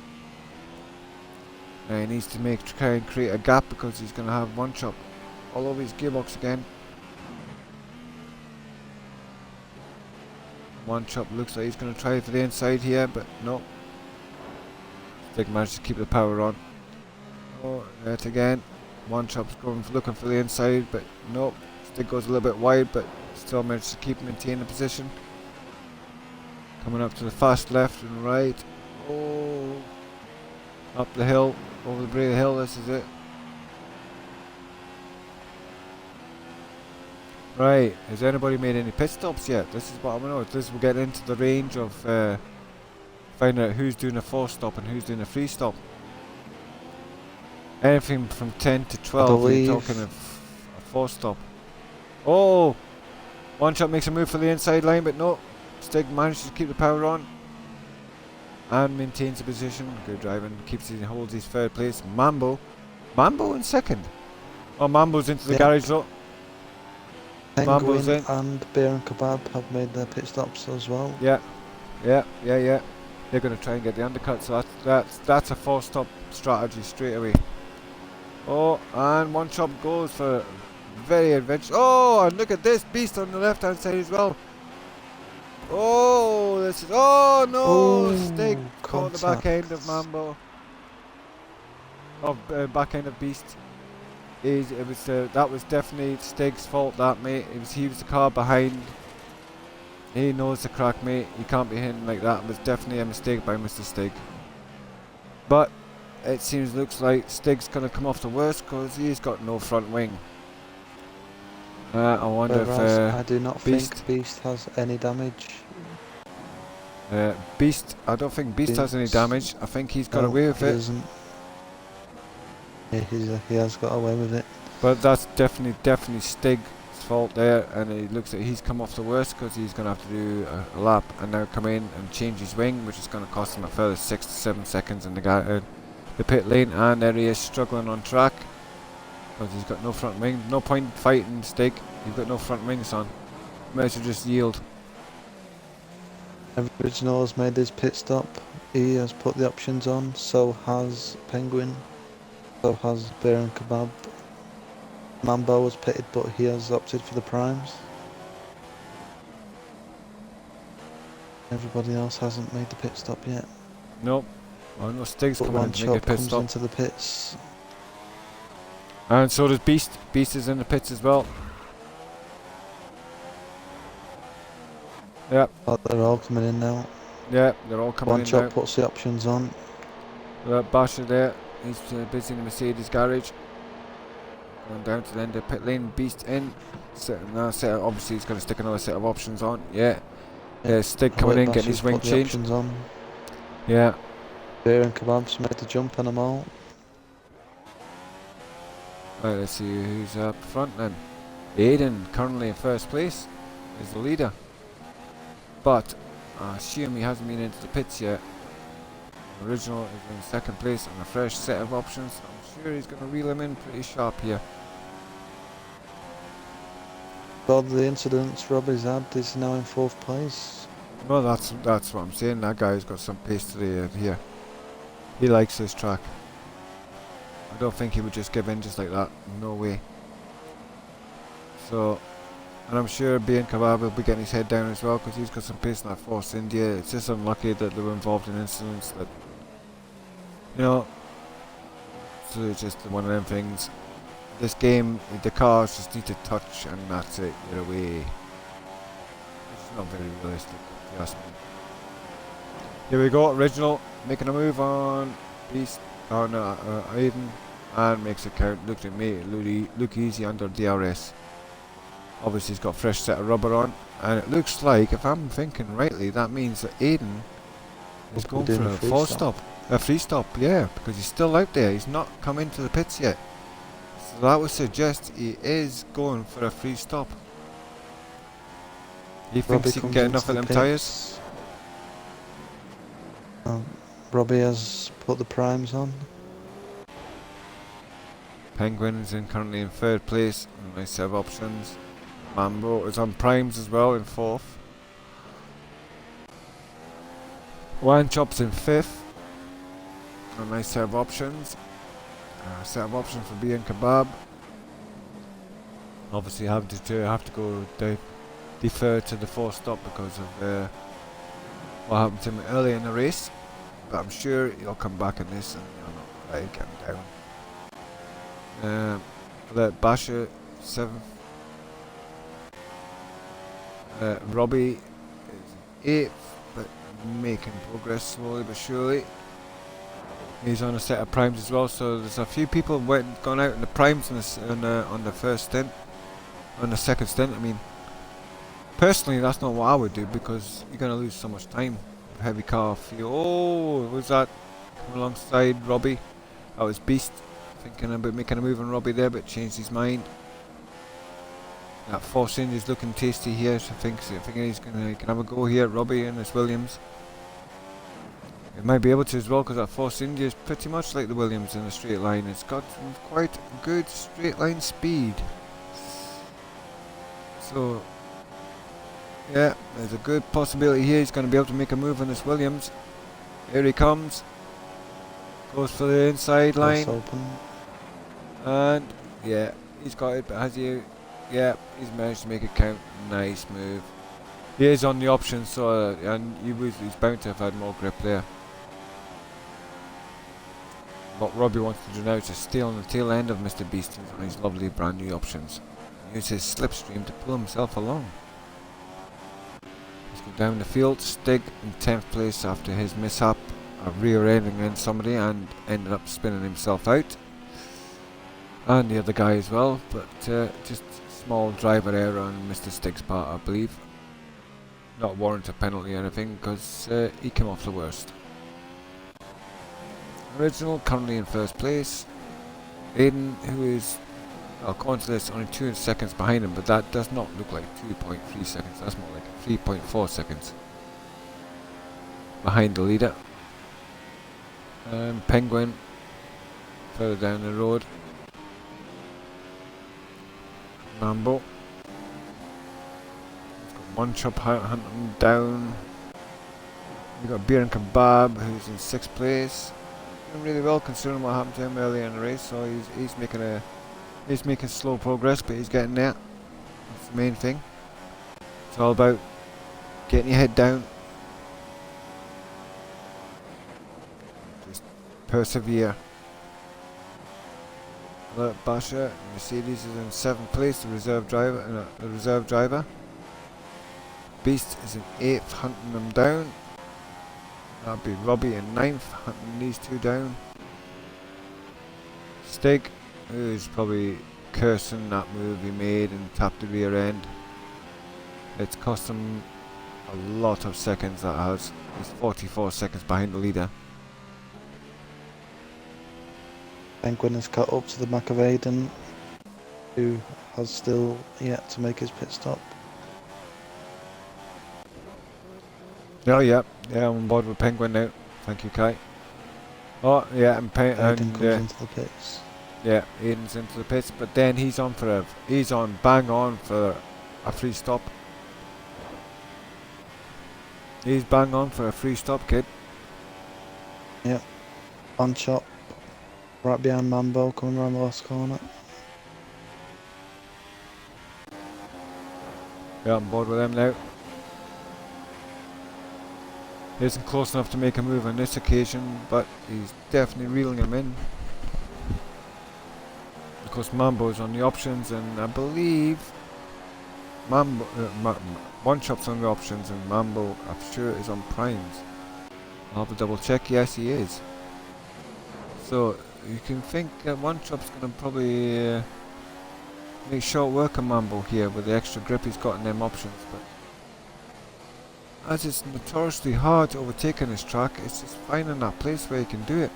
Now he needs to try and create a gap because he's going to have one chop all over his gearbox again. One chop looks like he's going to try for the inside here, but no. Stig managed to keep the power on. Oh, that again. One chop's going looking for the inside, but nope. Stig goes a little bit wide, but still managed to maintain the position. Coming up to the fast left and right. Oh, up the hill, over the Bray Hill. This is it. Right, has anybody made any pit stops yet? This is what I want to know. This will get into the range of finding out who's doing a 4-stop and who's doing a 3-stop. Anything from 10 to 12, we're talking of a 4-stop. Oh! One shot makes a move for the inside line, but no. Stig manages to keep the power on. And maintains the position. Good driving. Holds his third place. Mambo in second. Oh, Mambo's into the garage though. Mambo's in. And Beer and Kebab have made their pit stops as well. Yeah. They're going to try and get the undercut, so that's a 4-stop strategy straight away. Oh, and one chop goes for very adventurous. Oh, and look at this beast on the left hand side as well. Oh, this is, oh no, Stig caught the back end of Mambo. Back end of Beast. That was definitely Stig's fault, that, mate. He was the car behind. He knows the crack, mate. You can't be hitting like that. It was definitely a mistake by Mr. Stig. But it looks like Stig's going to come off the worst because he's got no front wing. I wonder if I do not think Beast has any damage. Beast, I don't think Beast has any damage. I think he's got away with it. Doesn't. Yeah, he has got away with it. But that's definitely Stig's fault there, and it looks like he's come off the worst because he's going to have to do a lap and now come in and change his wing, which is going to cost him a further 6 to 7 seconds in the pit lane, and there he is struggling on track because he's got no front wing. No point fighting Stig. He's got no front wings on. Might as well just yield. Original has made his pit stop. He has put the options on. So has Penguin. So has Beer and Kebab. Mambo was pitted, but he has opted for the primes. Everybody else hasn't made the pit stop yet. Nope. Oh no, Stig's coming in to make a pit comes stop. into the pits. And so does Beast. Beast is in the pits as well. Yep. But they're all coming in now. Yeah, they're all coming in now. One shot puts the options on. Basher there. He's busy in the Mercedes garage. Going down to the end of the pit lane. Beast in. Obviously he's going to stick another set of options on. Yeah. Stig coming in, getting his wing changed. On. Yeah. Beer and Kebab's made the jump on them all. Right, let's see who's up front then. Aiden, currently in first place, is the leader. But I assume he hasn't been into the pits yet. Original is in second place on a fresh set of options. I'm sure he's going to reel him in pretty sharp here. Well, the incidents Robbie's had is now in fourth place. Well, that's what I'm saying. That guy's got some pace to the here. He likes this track. I don't think he would just give in just like that. No way. So, and I'm sure B and Kebab will be getting his head down as well because he's got some pace in that Force India. It's just unlucky that they were involved in incidents that, you know, so it's just one of them things. This game, the cars just need to touch and that's it, you're away. It's not very realistic, if you ask me. Here we go, Original making a move on Beast, on Aiden, and makes a count. Look at me, look easy under DRS. Obviously he's got a fresh set of rubber on, and it looks like, if I'm thinking rightly, that means that Aiden is going for a full stop. A free stop, yeah, because he's still out there. He's not come into the pits yet. So that would suggest he is going for a free stop. He thinks he can get enough of them tyres. Robbie has put the primes on. Penguin is currently in third place. Nice set of options. Mambo is on primes as well in fourth. Wine Chop's in fifth. A nice set of options. Set of options for B and Kebab. Obviously have to go defer to the fourth stop because of what happened to him early in the race. But I'm sure he'll come back in this and he'll not get him down. Let Basher 7th. Robbie is 8th, but making progress slowly but surely. He's on a set of primes as well, so there's a few people gone out in the primes on the first stint, on the second stint. I mean, personally, that's not what I would do because you're going to lose so much time. Heavy car fuel. Oh, was that coming alongside Robbie? That was Beast. Thinking about making a move on Robbie there, but changed his mind. That Force India's looking tasty here, so I think he's can have a go here at Robbie and his Williams. He might be able to as well because that Force India is pretty much like the Williams in a straight line. It's got quite good straight line speed. So, yeah, there's a good possibility here he's going to be able to make a move on this Williams. Here he comes. Goes for the inside line. Open. And, yeah, he's got it, but has he... Yeah, he's managed to make it count. Nice move. He is on the option, so and he's bound to have had more grip there. What Robbie wants to do now is to stay on the tail end of Mr. Beast on his lovely brand new options. Use his slipstream to pull himself along. Let's go down the field. Stig in 10th place after his mishap of rear-ending in somebody and ended up spinning himself out. And the other guy as well, but just small driver error on Mr. Stig's part, I believe. Not warrant a penalty or anything because he came off the worst. Original currently in first place. Aiden, who is, according to this, only 2 seconds behind him, but that does not look like 2.3 seconds. That's more like 3.4 seconds behind the leader. And Penguin further down the road. Mambo. He's got one chop hunting down. We've got Beer and Kebab, who's in 6th place. Doing really well considering what happened to him earlier in the race, so he's making slow progress, but he's getting there. That's the main thing. It's all about getting your head down. Just persevere. Basher, Mercedes is in 7th place, the reserve driver. Beast is in 8th, hunting them down. That'd be Robbie in 9th, hunting these two down. Stig, who's probably cursing that move he made and tapped the rear end. It's cost him a lot of seconds, that has. He's 44 seconds behind the leader. Penguin has cut up to the back of Aiden, who has still yet to make his pit stop. Oh yeah, I'm on board with Penguin now. Thank you, Kai. Oh yeah, and Aiden comes into the pits. Yeah, Aiden's into the pits, but then he's bang on for a free stop. He's bang on for a free stop, kid. Yep. On chop. Right behind Mambo, coming around the last corner. Yeah, I'm on board with them now. He isn't close enough to make a move on this occasion, but he's definitely reeling him in. Of course, Mambo's on the options, and I believe One Shop's on the options and Mambo, I'm sure, is on primes. I'll have to double check. Yes, he is. So you can think that One Shop's going to probably make short work of Mambo here with the extra grip he's got in them options. But as it's notoriously hard to overtake on this track, it's just finding that place where you can do it.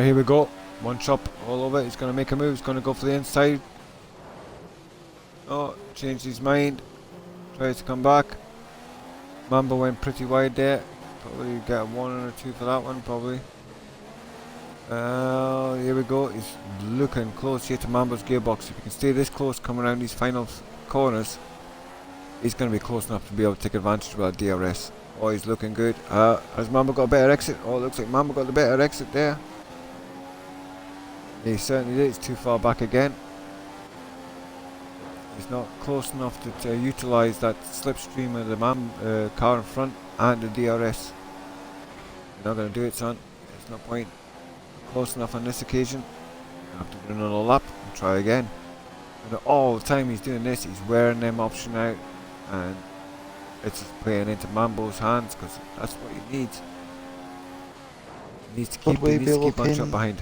Here we go. One Shop all over. He's going to make a move. He's going to go for the inside. Oh, changed his mind. Tries to come back. Mambo went pretty wide there. Probably get a 1 or 2 for that one, probably. Here we go. He's looking close here to Mambo's gearbox. If he can stay this close, come around these final corners, he's going to be close enough to be able to take advantage of that DRS. Oh, he's looking good. Has Mambo got a better exit? Oh, it looks like Mambo got the better exit there. He certainly did. He's too far back again. He's not close enough to utilise that slipstream of the car in front and the DRS. You're not going to do it, son. There's no point. Close enough on this occasion. You have to do another lap and try again. And all the time he's doing this, he's wearing them option out, and it's just playing into Mambo's hands because that's what he needs. He needs to keep One Shop behind.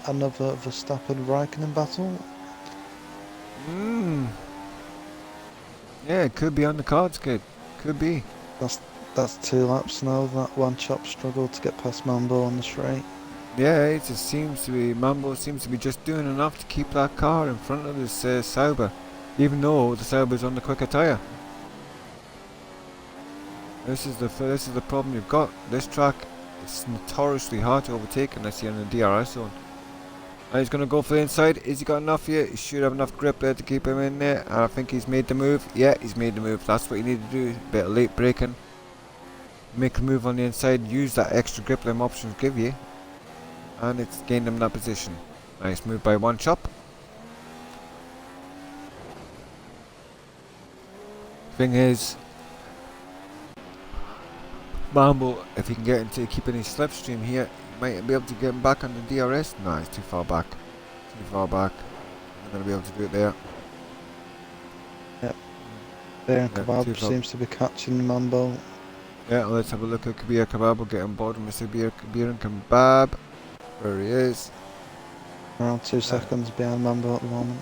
Another Verstappen Raikkonen battle? Yeah, it could be on the cards, kid. Could be. That's 2 laps now. That One Shop struggled to get past Mambo on the straight. Yeah, it just seems to be, Mambo seems to be just doing enough to keep that car in front of this Sauber, even though the Sauber's on the quicker tyre. This is the problem you've got. This track is notoriously hard to overtake unless you're in the DRS zone. And he's going to go for the inside. Is he got enough here? He should have enough grip there to keep him in there. And I think he's made the move. Yeah, he's made the move. That's what you need to do. A bit of late braking. Make a move on the inside. Use that extra grip them options give you. And it's gained him that position. Nice move by One Shop. Thing is, Mambo, if he can get into keeping his slipstream here, he might be able to get him back on the DRS. No, he's too far back. Too far back. Not going to be able to do it there. Yep. There, Kebab seems to be catching Mambo. Yeah, let's have a look at Kabir Kebab. We'll get on board with Mr. Kabir and Kebab. There he is. Around 2 seconds behind Mambo at the moment.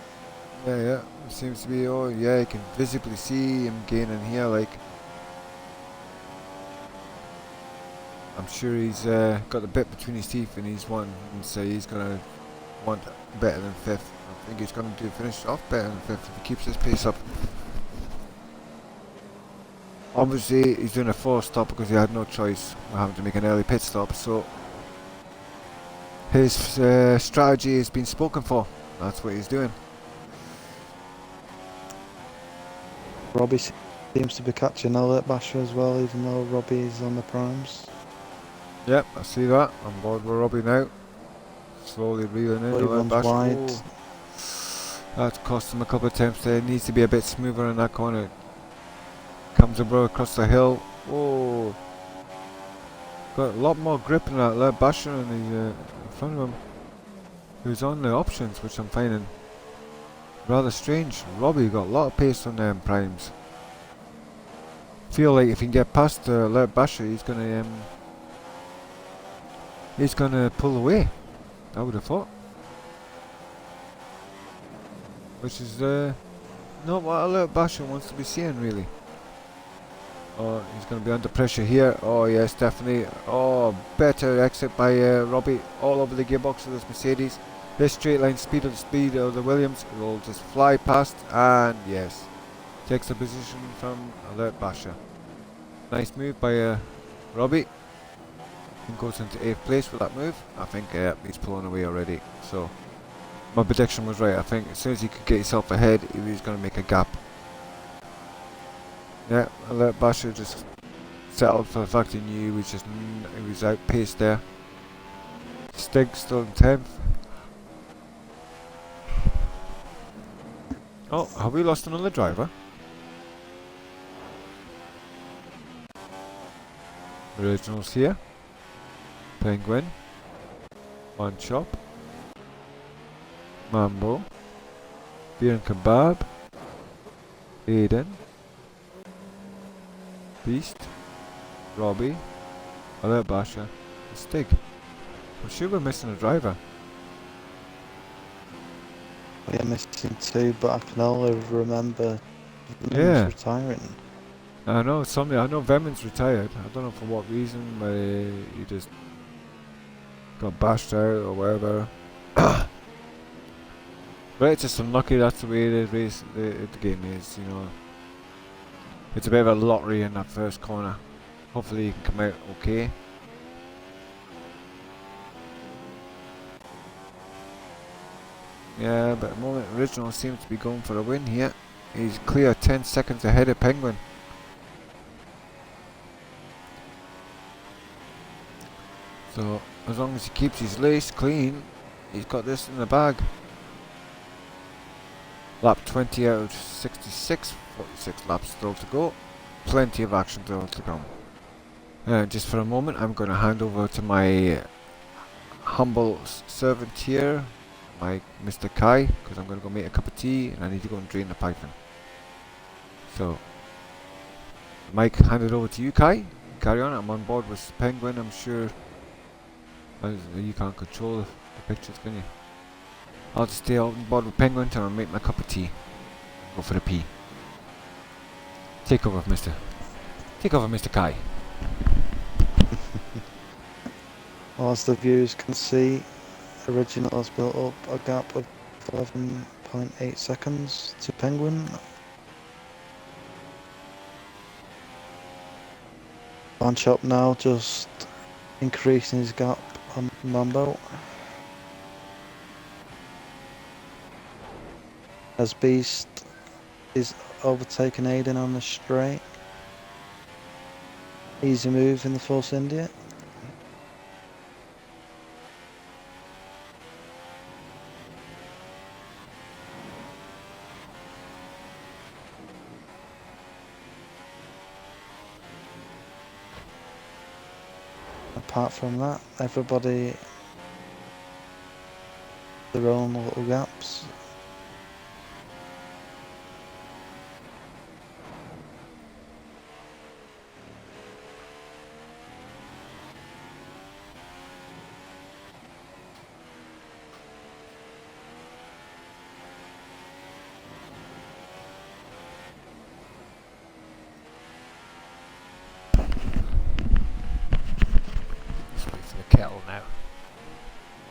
Yeah. It seems to be, oh yeah, you can visibly see him gaining here, like. I'm sure he's got the bit between his teeth and he's won, and so he's going to want better than 5th. I think he's going to finish off better than 5th if he keeps his pace up. Obviously he's doing a forced stop because he had no choice. We're having to make an early pit stop, so his strategy has been spoken for. That's what he's doing. Robbie seems to be catching Alert Basher as well, even though Robbie's on the primes. Yep, I see that. On board with Robbie now. Slowly reeling in. One's wide. Oh. That's cost him a couple of attempts there. Needs to be a bit smoother in that corner. Comes across the hill. Whoa. Got a lot more grip in that Alert Basher in front of him. Who's on the options, which I'm finding rather strange. Robbie got a lot of pace on them primes. Feel like if he can get past the Alert Basher, he's gonna pull away. I would have thought. Which is not what Alert Basher wants to be seeing, really. Oh, he's going to be under pressure here. Oh yes, definitely. Oh, better exit by Robbie. All over the gearbox of this Mercedes. This straight line speed of the Williams will just fly past, and yes, takes the position from Alert Basher. Nice move by Robbie. And goes into 8th place with that move. I think he's pulling away already. So my prediction was right. I think as soon as he could get himself ahead, he was going to make a gap. Yeah, Alert Basher just settled for the fact he knew he was outpaced there. Stig still in 10th. Oh, have we lost another driver? Originals here. Penguin. One Chop. Mambo. Beer and Kebab. Aiden. Beast. Robbie. Alert Basha. Stig. I'm sure we're missing a driver. We're missing two, but I can only remember Yeah. retiring. I know Vemin's retired. I don't know for what reason. He just got bashed out or whatever. But it's just unlucky. That's the way the game is. You know, it's a bit of a lottery in that first corner. Hopefully, he can come out okay. Yeah, but at the moment, Original seems to be going for a win here. He's clear 10 seconds ahead of Penguin. So, as long as he keeps his lace clean, he's got this in the bag. Lap 20 out of 66, 46 laps still to go. Plenty of action still to come. Just for a moment, I'm going to hand over to my humble servant here, my Mr. Kai, because I'm going to go make a cup of tea and I need to go and drain the piping. So, Mike, hand it over to you, Kai. Carry on. I'm on board with Penguin. I'm sure you can't control the pictures, can you? I'll just stay on board with Penguin till I make my cup of tea. Go for a pee. Take over, Mr. Kai. Well, as the viewers can see, Original has built up a gap of 11.8 seconds to Penguin. On Chop now just increasing his gap on Mambo. As Beast is overtaking Aiden on the straight. Easy move in the Force India. Apart from that, everybody their own little gaps. Kettle now.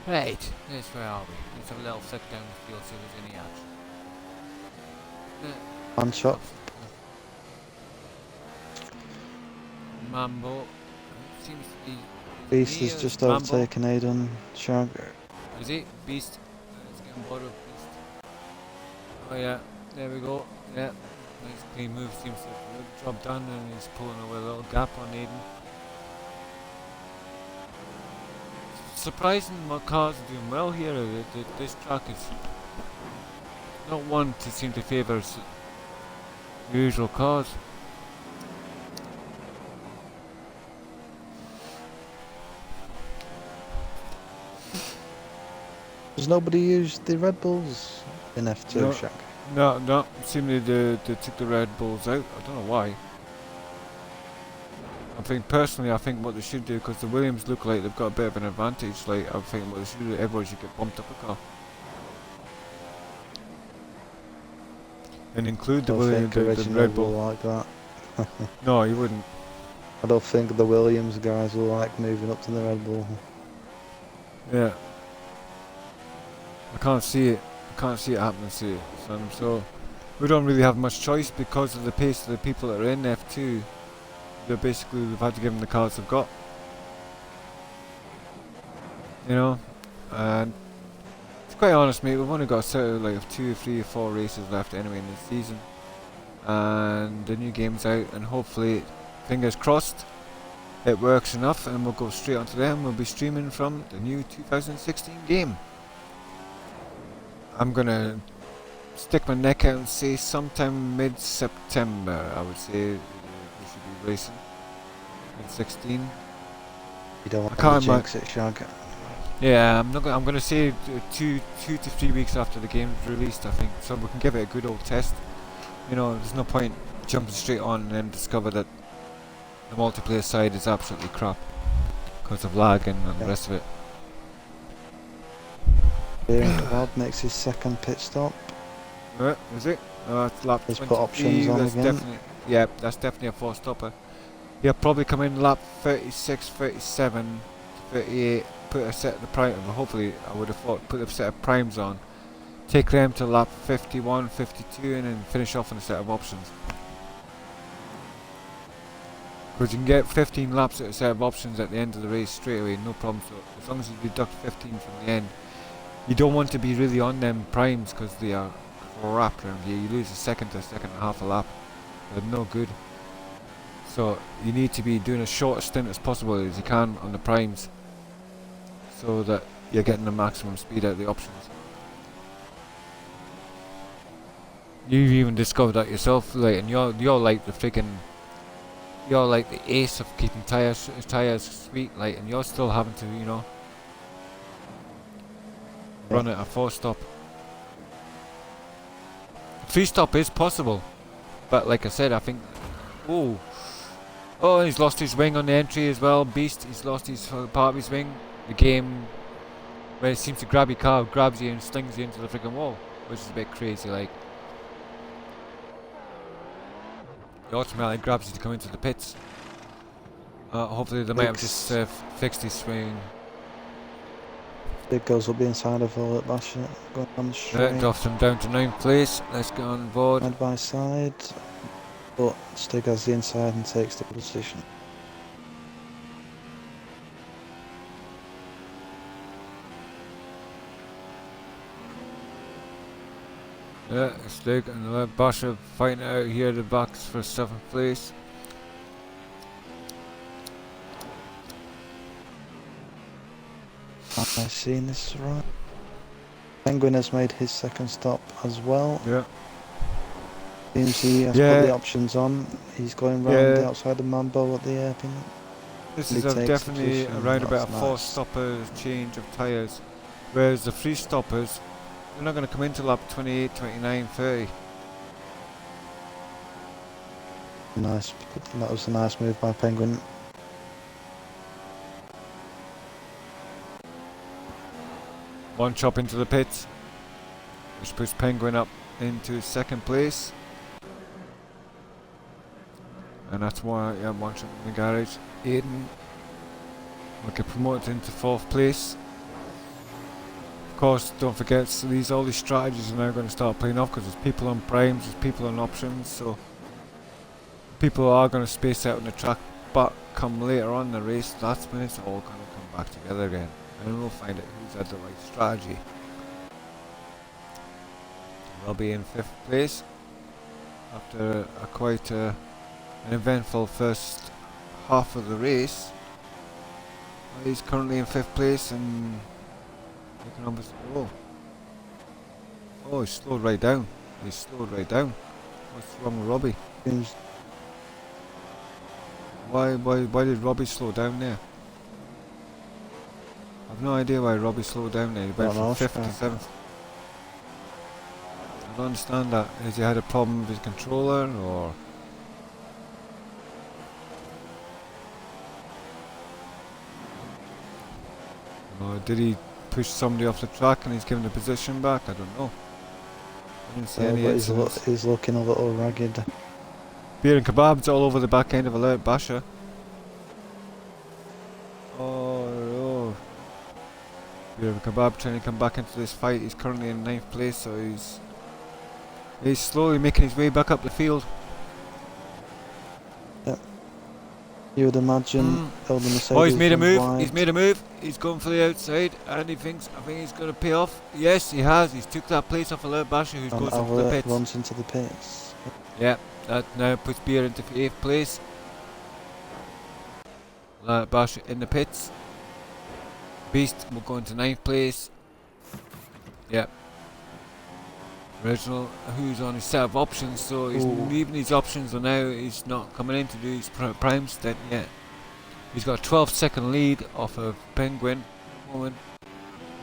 Right, this where are we? Let's have a little flick down the field, see if there's any action. On Chop. Mambo seems to be. Beast is just overtaken Aiden Shark. Is he? Beast. Let's get on board with Beast. Oh yeah, there we go. Yeah, nice clean move. Seems to have the job done, and he's pulling away a little gap on Aiden. Surprising what cars are doing well here. This track is not one to seem to favour usual cars. Does nobody use the Red Bulls in F2, No. Shaq? No, seemingly they took the Red Bulls out. I don't know why. I think what they should do, because the Williams look like they've got a bit of an advantage, like I'm thinking what they should do, everyone should get bumped up a car. And include the Williams, the Red Bull. Like that. No, you wouldn't. I don't think the Williams guys will like moving up to the Red Bull. Yeah. I can't see it happening, so we don't really have much choice because of the pace of the people that are in F2. We've had to give them the cars they've got. You know, and to be quite honest, mate, we've only got a set of like 2, 3, or 4 races left anyway in this season, and the new game's out, and hopefully, fingers crossed, it works enough, and we'll go straight onto them. We'll be streaming from the new 2016 game. I'm gonna stick my neck out and say sometime mid-September, I would say we should be racing. in 16. You don't want I can't to jinx it, Shag. Yeah, I'm not. I'm gonna say 2 to 3 weeks after the game's released, I think, so we can give it a good old test. You know, there's no point jumping straight on and then discover that the multiplayer side is absolutely crap because of lag and the rest of it. Bearing Kebab makes his second pit stop. Is it? It's lap He's put 23. options on That's again. definitely, yeah, that's definitely a 4-stopper. He'll probably come in lap 36, 37, 38, put a set of the prime. Hopefully, I would have thought, put a set of primes on, take them to lap 51, 52, and then finish off on a set of options. Because you can get 15 laps at a set of options at the end of the race straight away, no problem. So as long as you deduct 15 from the end, you don't want to be really on them primes because they are crap around here. You lose a second to a second and a half a lap. They're no good. So you need to be doing as short a stint as possible as you can on the primes, so that you're getting the maximum speed out of the options. You've even discovered that yourself, like, and you're like the freaking, you're like the ace of keeping tires sweet, like, and you're still having to, you know, run at a 4-stop. 3-stop is possible, but like I said, I think, oh, he's lost his wing on the entry as well. Beast, he's lost his part of his wing. The game where it seems to grab your car, grabs you and slings you into the freaking wall, which is a bit crazy. Like, it automatically grabs you to come into the pits. Hopefully they might have just fixed his swing. It goes up the inside of Violet Basher, going on the straight. Drops him down to 9th place. Let's get on board. Side by side, but Stig has the inside and takes the position. Stig and Basher fighting out here at the backs for 7th place. I've seen this right. Penguin has made his second stop as well. Yeah. Seems he has put the options on. He's going round the outside of Mambo at the airpin. This is definitely around about a 4-stopper change of tyres. Whereas the 3-stoppers, they're not going to come into lap 28, 29, 30. Nice. That was a nice move by Penguin. One chop into the pits, which puts Penguin up into 2nd place. And that's why, yeah, one chop in the garage. Aiden will get promoted into 4th place. Of course, don't forget, so all these strategies are now going to start playing off because there's people on primes, there's people on options, so people are going to space out on the track, but come later on in the race, that's when it's all going to come back together again. And we'll find out who's had the right strategy. We'll be in 5th place after quite an eventful first half of the race. He's currently in 5th place and you can almost, oh, he's slowed right down. What's wrong with Robbie? Why did Robbie slow down there? I've no idea why Robbie slowed down there. He went from 5th to 7th. I don't understand that. Has he had a problem with his controller, or? Or did he push somebody off the track and he's given the position back? I don't know. I didn't see any incidents. He's looking a little ragged. Beer and kebabs all over the back end of Alert Basher. Oh. Beer and kebab trying to come back into this fight. He's currently in 9th place, so he's slowly making his way back up the field. Yep. You would imagine Elder Mercedes. Oh, he's made a move. Wide. He's made a move. He's going for the outside, and I think he's going to pay off. Yes, he has. He's took that place off Alert Basher, who goes into the pits. Runs into the pits. Yeah, that now puts Beer into 8th place. Alert Basher in the pits. Beast will go into 9th place. Yeah. Original, who's on his set of options, so he's leaving his options, and now he's not coming in to do his prime stint yet. He's got a 12-second lead off of Penguin. Moment.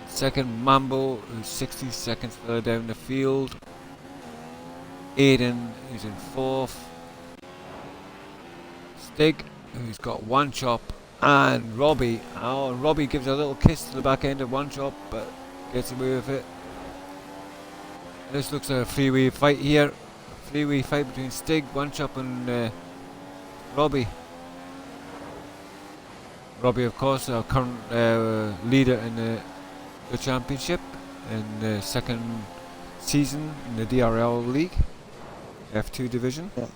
Second, Mambo, who's 60 seconds further down the field. Aiden is in fourth. Stig, who's got one chop, and Robbie. Oh, Robbie gives a little kiss to the back end of one chop, but gets away with it. This looks like a three-way fight here. Three-way fight between Stig, one chop, and Robbie. Robbie, of course, our current leader in the championship in the second season in the DRL league, F2 division. Yeah.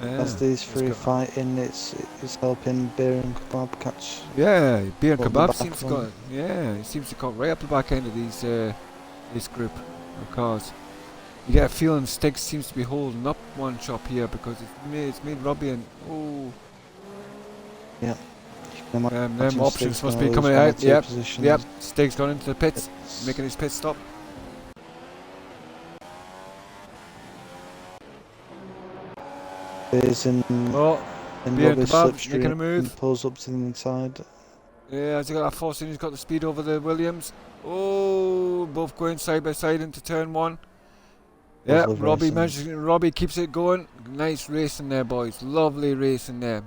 As these three fighting, it's helping Beer and Kebab catch. Yeah, Beer and Up the Kebab back seems to one. got, yeah, it seems to got right up the back end of these this group of cars. You get a feeling Stig seems to be holding up one chop here because it's made Robbie and Yeah. them options must be coming out. Yep, yep. Stig's gone into the pits, making his pit stop. Is in Oh, Beer and Robbie's Kebab making a slipstream move. and pulls up to the inside. Yeah, has he got that force in? He's got the speed over the Williams. Oh, both going side by side into turn one. Yeah, Lovely Robbie keeps it going. Nice racing there, boys. Lovely racing there.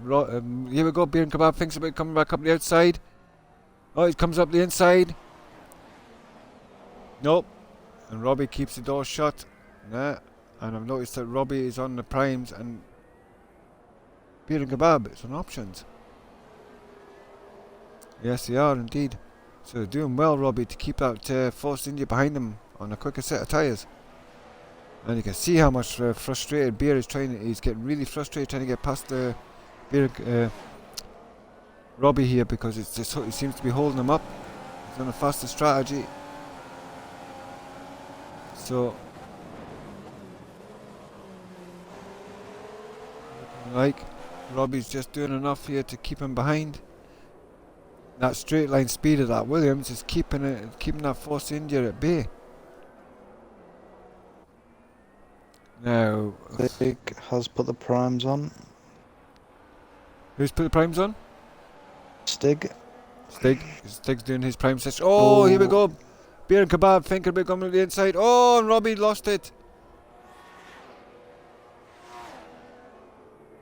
Here we go. Beer and Kebab thinks about coming back up the outside. Oh, he comes up the inside. Nope. And Robbie keeps the door shut. Nah. And I've noticed that Robbie is on the primes and Beer and Kebab is on options. Yes, they are indeed. So they're doing well, Robbie, to keep that Force India behind them on a quicker set of tyres. And you can see how much frustrated Beer is trying. He's getting really frustrated trying to get past the Robbie here because it's just he seems to be holding him up. He's on a faster strategy. So, like, Robbie's just doing enough here to keep him behind. That straight line speed of that Williams is keeping that Force India at bay. Now, Stig has put the primes on. who's put the primes on? Stig. Stig's doing his prime session. Oh, here we go. Beer and Kebab thinking about coming to the inside. Oh, and Robbie lost it.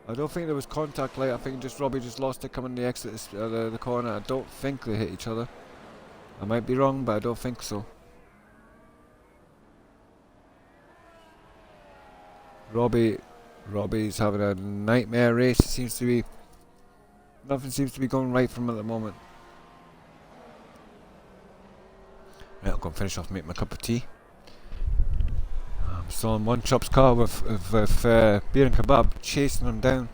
I don't think there was contact light. I think just Robbie just lost it coming the exit the corner. I don't think they hit each other. I might be wrong, but I don't think so. Robbie's having a nightmare race. Nothing seems to be going right for him at the moment. Right, I'll go and finish off, make my cup of tea. I'm still on one chop's car with Beer and Kebab chasing him down.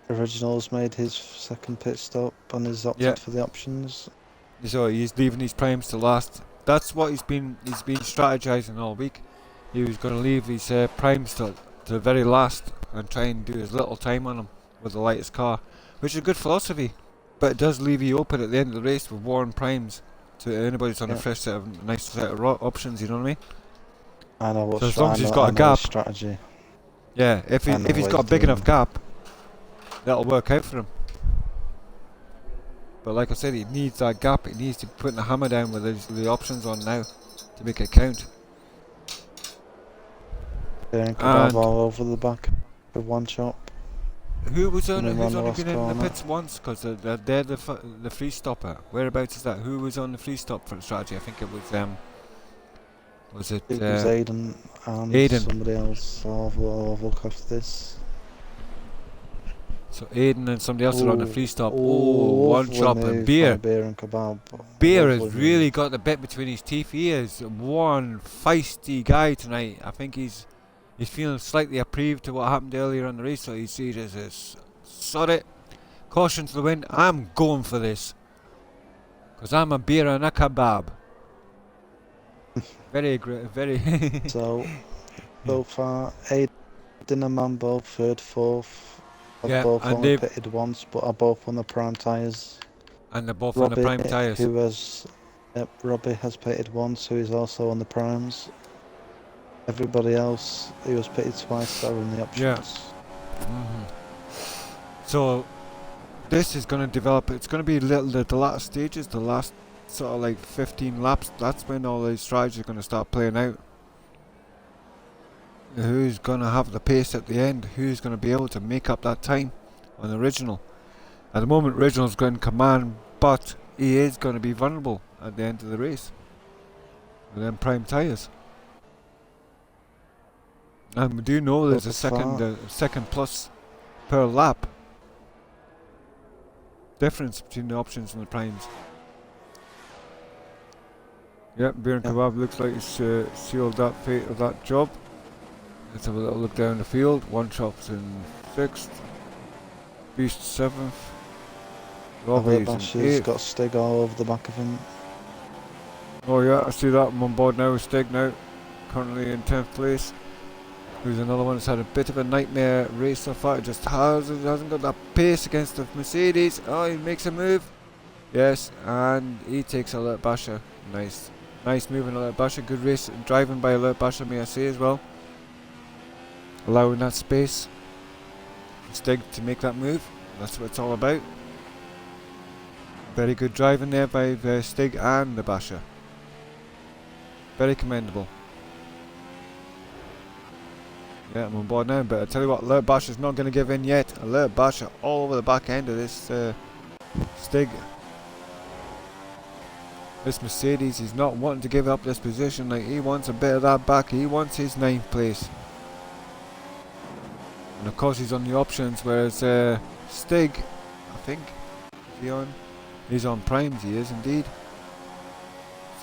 Original's made his second pit stop and is opted for the options. So he's leaving his primes to last. That's what he's been strategizing all week. He was going to leave his primes to the very last and try and do as little time on them with the lightest car, which is a good philosophy. But it does leave you open at the end of the race with worn primes to anybody who's on a fresh set of nice set of options. You know what I mean? I know what. So as long as he's got a gap, strategy. Yeah, if he's got a big enough gap, that'll work out for him. But like I said, he needs that gap. He needs to put the hammer down with the options on now to make it count. Beer and Kebab all over the back with one chop. Who's only been in the pits once? Because they're the free stopper. Whereabouts is that? Who was on the free stop for the strategy? I think it was it was Aiden and somebody else. I'll look after this. So Aiden and somebody else are on the free stop. Oh, one chop and Beer. Beer and Kebab. Beer has really got the bit between his teeth. He is one feisty guy tonight. I think he's feeling slightly aggrieved to what happened earlier on the race, so he's just sod it. Caution to the wind. I'm going for this. Because I'm a Beer and a Kebab. Very very. So far, Aiden and Mambo, third, fourth. Both only pitted once, but are both on the prime tyres. And they're both on the prime tyres. Robbie has pitted once, who is also on the primes. Everybody else who was pitted twice are in the options. Yeah. So this is going to develop. It's going to be the last stages, the last sort of like 15 laps. That's when all these strategies are going to start playing out. Who's going to have the pace at the end? Who's going to be able to make up that time on the original? At the moment, original's going command, but he is going to be vulnerable at the end of the race with them prime tyres. And we do know there's a second plus per lap difference between the options and the primes. Yep, Beer and Kebab looks like he's sealed that fate of that job. Let's have a little look down the field. One Shop's in 6th, Beast 7th, Robbie's in 8th. Got Stig all over the back of him. Oh yeah, I see that. I'm on board now with Stig now, currently in 10th place. Who's another one that's had a bit of a nightmare race so far. Just hasn't got that pace against the Mercedes. Oh, he makes a move. Yes, and he takes Alert Basher. Nice move in Alert Basher. Good race driving by Alert Basher, may I say as well. Allowing that space for Stig to make that move. That's what it's all about. Very good driving there by Stig and the Basher. Very commendable. Yeah, I'm on board now, but I tell you what, Alert Basher's not going to give in yet. Alert Basher all over the back end of this Stig. This Mercedes, he's not wanting to give up this position. Like, he wants a bit of that back. He wants his 9th place. And of course he's on the options, whereas Stig, I think, he's on primes, he is indeed.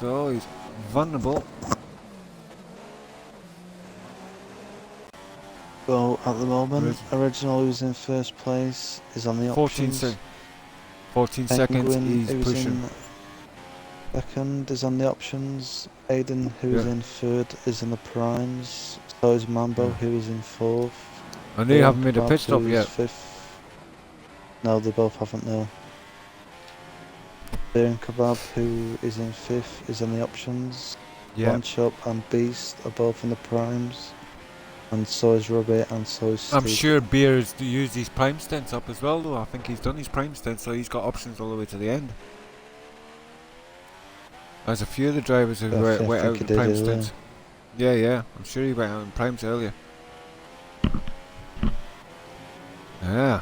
So he's vulnerable. Well, at the moment, Original, who's in first place, is on the options. 14 seconds, he's pushing. Second is on the options. Aiden, who's in third, is in the primes. So is Mambo, who is in fourth. And they haven't made a pit stop yet. Fifth. No, they both haven't, no. Beer and Kebab, who is in fifth, is in the options. One Shop and Beast are both in the primes. And so is Robbie, and so is Steve. I'm sure Beer's used his prime stints up as well, though. I think he's done his prime stints, so he's got options all the way to the end. There's a few of the drivers who went out in prime stints. Yeah, I'm sure he went out in primes earlier. Yeah.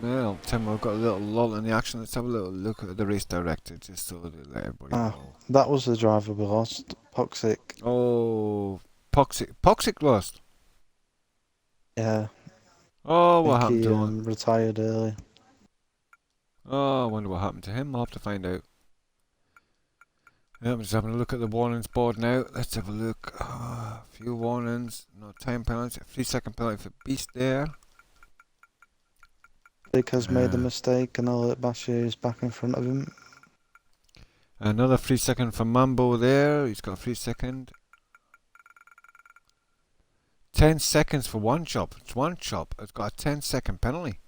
Well, Tim, we've got a little lull in the action. Let's have a little look at the race director, just so that let everybody know. That was the driver we lost, Poxic. Oh, Poxic lost? Yeah. Oh, what happened to him? Retired early. Oh, I wonder what happened to him. I'll have to find out. Yeah, I'm just having a look at the warnings board now. Let's have a look. A few warnings. No time penalty. 3-second penalty for Beast there. Dick has made a mistake and Alert Basher is back in front of him. Another 3-second for Mambo there. He's got a 3-second. 10 seconds for One Shop. It's One Shop. It's got a 10-second penalty.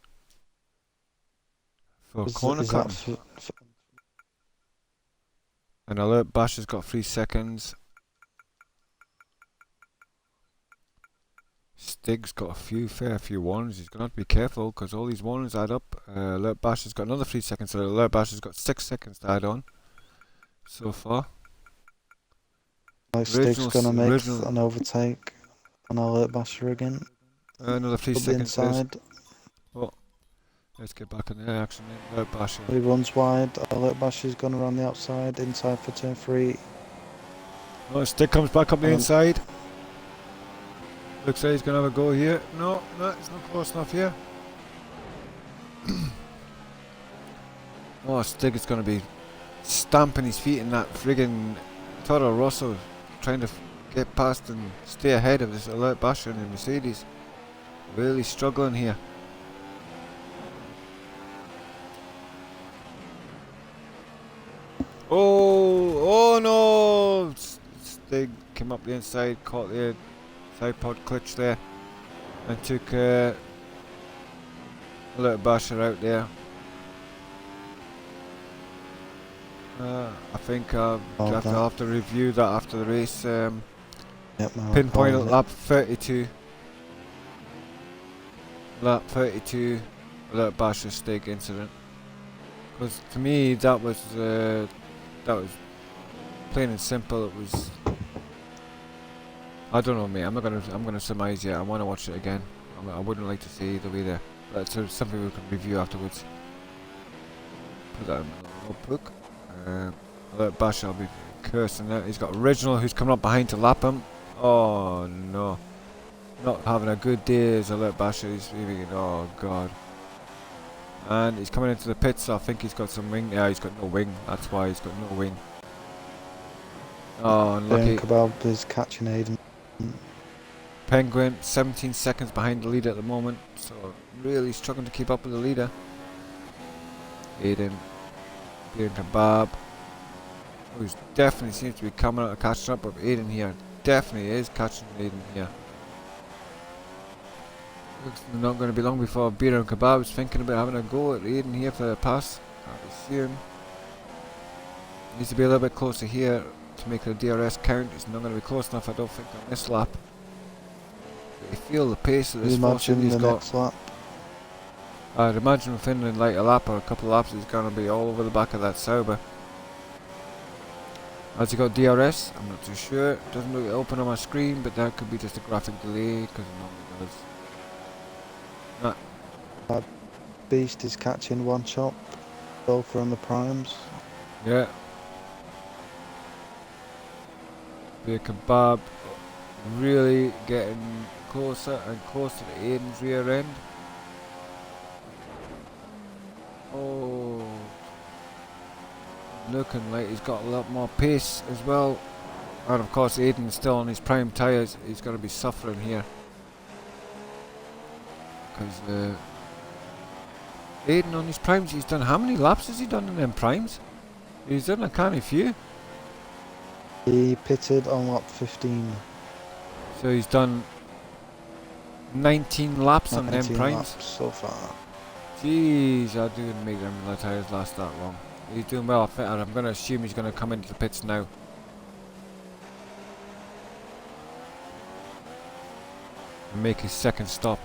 For corner cutting. And Alert Bash has got 3 seconds. Stig's got a fair few warnings. He's going to have to be careful because all these warnings add up. Alert Bash has got another 3 seconds. So Alert Bash has got 6 seconds to add on so far. Stig's going to make an overtake on Alert Basher again. Another 3 seconds. Inside. Oh, let's get back in the action then. Alert Basher. He runs wide. Alert Basher's going around the outside. Inside for turn 3. Oh, Stig comes back up the inside. Looks like he's going to have a go here. No, it's not close enough here. Oh, Stig is going to be stamping his feet in that friggin' Toro Rosso, trying to get past and stay ahead of this Alert Basher and the Mercedes. Really struggling here. Oh no! Stig came up the inside, caught the side pod clutch there, and took a little basher out there. I think I'll have to review that after the race. Pinpoint at lap 32. lap 32, alert basher stake incident. Because to me that was plain and simple. It was, I don't know, mate. I'm gonna surmise yet. I want to watch it again. I wouldn't like to see the way there. That's something we can review afterwards. Put that in the notebook. Alert basher, I'll be cursing that. He's got Original who's coming up behind to lap him. Oh no. Not having a good day as Alert basher. He's leaving it. Oh god. And he's coming into the pits, so I think he's got some wing. Yeah, he's got no wing. That's why he's got no wing. Oh, unlucky. Kebab is catching Aiden. Penguin, 17 seconds behind the leader at the moment, so really struggling to keep up with the leader. Aiden, Beer Kebab, who's definitely seems to be coming out of catching up with Aiden here. Definitely is catching Aiden here. Looks not going to be long before Beer and Kebab is thinking about having a go at Aiden here for the pass. Can't see him. Needs to be a little bit closer here to make the DRS count. He's not going to be close enough, I don't think, on this lap. But you feel the pace of this fortune he's got. Next lap. I'd imagine within like a lap or a couple of laps he's going to be all over the back of that Sauber. Has he got DRS? I'm not too sure. It doesn't look open on my screen, but that could be just a graphic delay because it normally does. Beast is catching one chop. Both are on the primes. Yeah. Beer Kebab really getting closer and closer to Aiden's rear end. Oh, looking like he's got a lot more pace as well. And of course Aiden's still on his prime tyres. He's going to be suffering here. Because Aiden on his primes, he's done, how many laps has he done in them primes? He's done a canny few. He pitted on lap 15. So he's done 19 laps on them 19 primes. laps so far. Jeez, I didn't make them tyres last that long. He's doing well, and I'm going to assume he's going to come into the pits now. And make his second stop.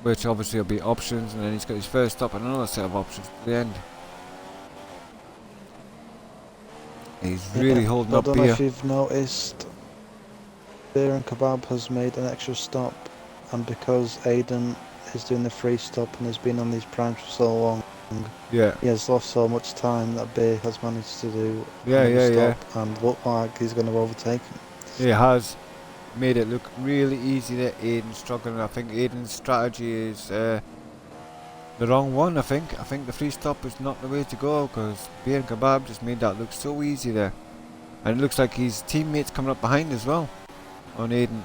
Which obviously will be options, and then he's got his first stop and another set of options at the end. He's really holding up I don't know here. if you've noticed, Beer and Kebab has made an extra stop, and because Aiden is doing the free stop and has been on these primes for so long, Yeah. he has lost so much time that Beer has managed to do Yeah, another stop and look like he's going to overtake him. He has made it look really easy there. Aiden's struggling. I think Aiden's strategy is the wrong one. I think the free stop is not the way to go, because Beer and Kebab just made that look so easy there. And it looks like his teammates coming up behind as well on Aiden.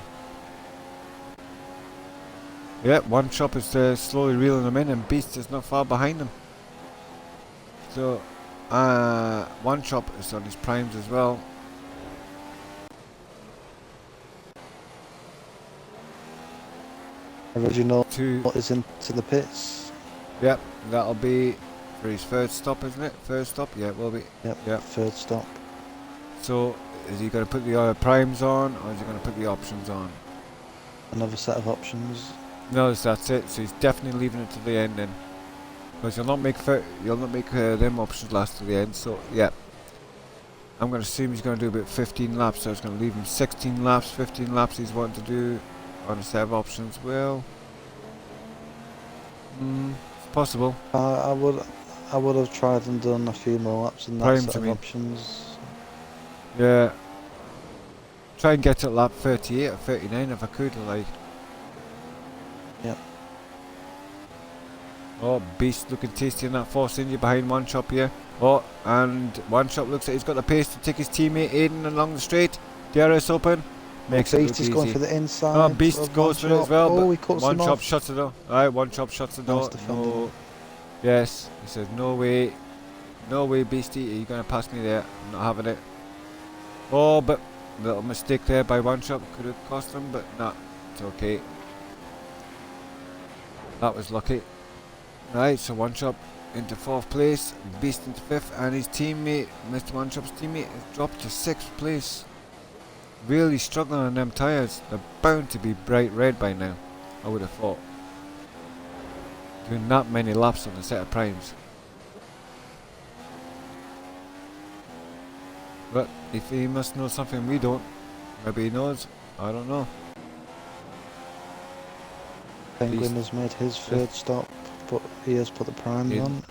Yeah, One Chop is slowly reeling him in, and Beast is not far behind him. So One Chop is on his primes as well. Original Two. is into the pits. Yep, that'll be for his third stop, isn't it? First stop? Yeah, it will be. Yep. Third stop. So, is he going to put the primes on, or is he going to put the options on? Another set of options. No, that's it. So he's definitely leaving it to the end then, because you'll not make them options last to the end. So yeah, I'm going to assume he's going to do about 15 laps. So it's going to leave him 16 laps, 15 laps. He's wanting to do on a set of options. Well, it's possible. I would have tried and done a few more laps in that Primes, set I of mean. options. Yeah. Try and get to lap 38 or 39 if I could, like. Yep. Oh, Beast looking tasty in that Force India behind One Chop here. Oh, and One Chop looks like he's got the pace to take his teammate Aiden along the straight. DRS open. Makes it look Beast is easy. going for the inside. Oh, Beast of goes One for it as Chop. well, Oh, he but cuts One him Chop off. shuts the door. Alright, One Chop shuts the door. Nice defending. No. Yes, he says, no way. No way, Beastie, are you going to pass me there? I'm not having it. Oh, but little mistake there by One Chop. Could have cost him, but nah, it's okay. That was lucky. Right, so One Chop into 4th place, Beast into 5th, and his teammate, Mr. One Chop's teammate, has dropped to 6th place. Really struggling on them tyres. They're bound to be bright red by now. I would have thought. Doing that many laps on a set of primes. But if he must know something we don't, maybe he knows, I don't know. Penguin has made his third stop, but he has put the primes on.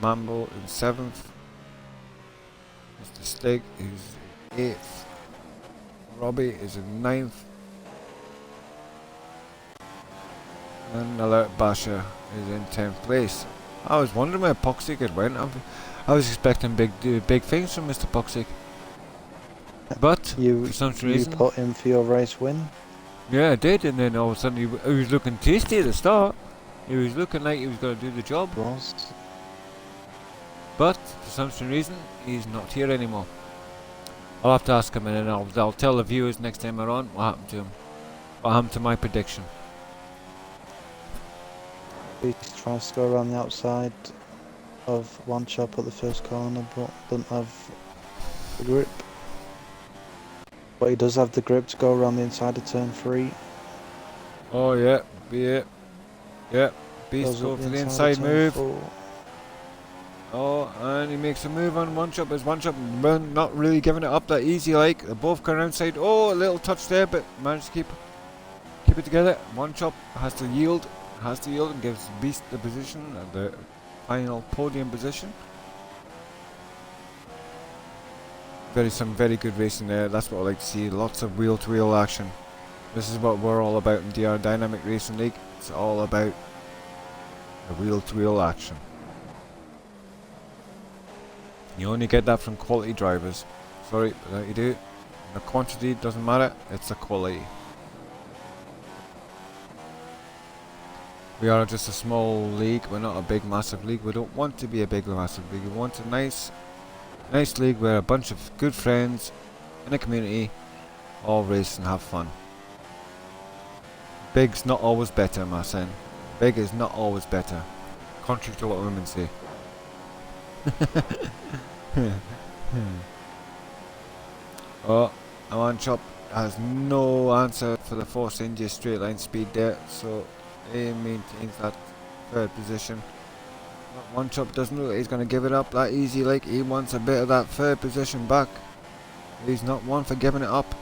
Mambo in 7th. Mr. Stig is 8th. Robbie is in 9th. And Alert Basher is in 10th place. I was wondering where Poxic had went. I was expecting big things from Mr. Poxic. But for some reason, you put him for your race win. Yeah, I did, and then all of a sudden he was looking tasty at the start. He was looking like he was going to do the job. But for some reason, he's not here anymore. I'll have to ask him, and then I'll tell the viewers next time we're on what happened to him. What happened to my prediction. He tries to go around the outside of one shot at the first corner, but doesn't have the grip. But he does have the grip to go around the inside of turn 3. Oh yeah, yeah. Beast go for the inside move. 4. Oh, and he makes a move on one shot. His one shot not really giving it up that easy. Like they're both going outside. Oh, a little touch there, but managed to keep it together. One chop has to yield and gives Beast the position, the final podium position. Some very good racing there. That's what I like to see. Lots of wheel-to-wheel action. This is what we're all about in DR Dynamic Racing League. It's all about the wheel-to-wheel action. You only get that from quality drivers. Sorry, but you do. The quantity doesn't matter. It's the quality. We are just a small league. We're not a big, massive league. We don't want to be a big, massive league. We want a nice league where a bunch of good friends in a community all race and have fun. Big's not always better, my son. Big is not always better. Contrary to what women say. Oh, Aman Chop has no answer for the Force India straight line speed there, so he maintains that 3rd position. One Chop doesn't look like he's going to give it up that easy, like he wants a bit of that 3rd position back. He's not one for giving it up.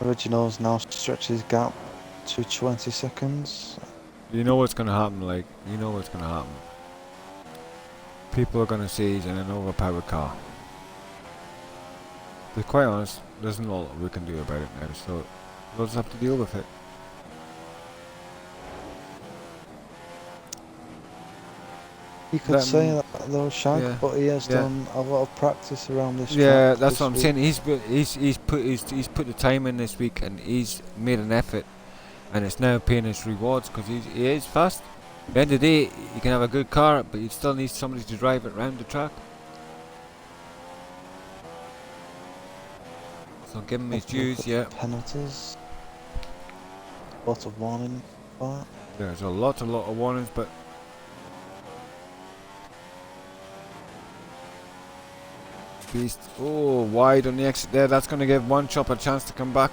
Originals now stretch his gap to 20 seconds. You know what's going to happen, like, you know what's going to happen. People are going to say he's in an overpowered car. To be quite honest, there's not a lot we can do about it now, so we'll just have to deal with it. You could say that though, Shag, yeah, but he has done a lot of practice around this. Yeah, that's what I'm saying. He's put the time in this week, and he's made an effort, and it's now paying his rewards because he is fast. At the end of the day, you can have a good car, but you still need somebody to drive it around the track. So give him his dues, yeah. Penalties. A lot of warning for that. There's a lot of warnings, but Beast, oh, wide on the exit there. That's going to give One Chop a chance to come back.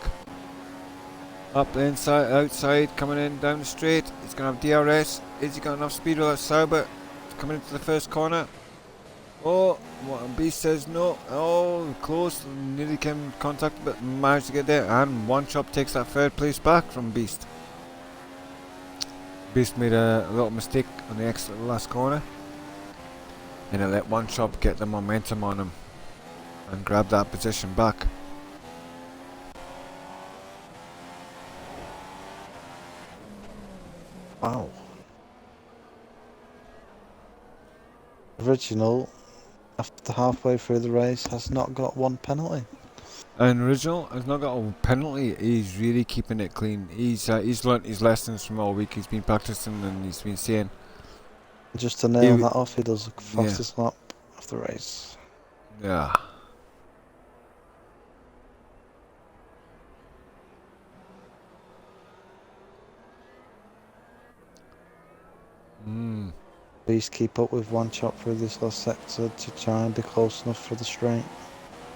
Up the inside, outside, coming in down the straight. He's going to have DRS. Is he got enough speed with that Sauber? Coming into the first corner. Oh, what Beast says no. Oh, close, nearly came in contact, but managed to get there. And One Chop takes that 3rd place back from Beast. Beast made a little mistake on the exit of the last corner, and it let One Chop get the momentum on him and grab that position back. Wow. Original, after halfway through the race, has not got one penalty. And Original has not got a penalty. He's really keeping it clean. He's learnt his lessons from all week. He's been practicing and he's been saying. Just to nail that off, he does the fastest lap of the race. Yeah. Please keep up with one shot through this last sector to try and be close enough for the straight.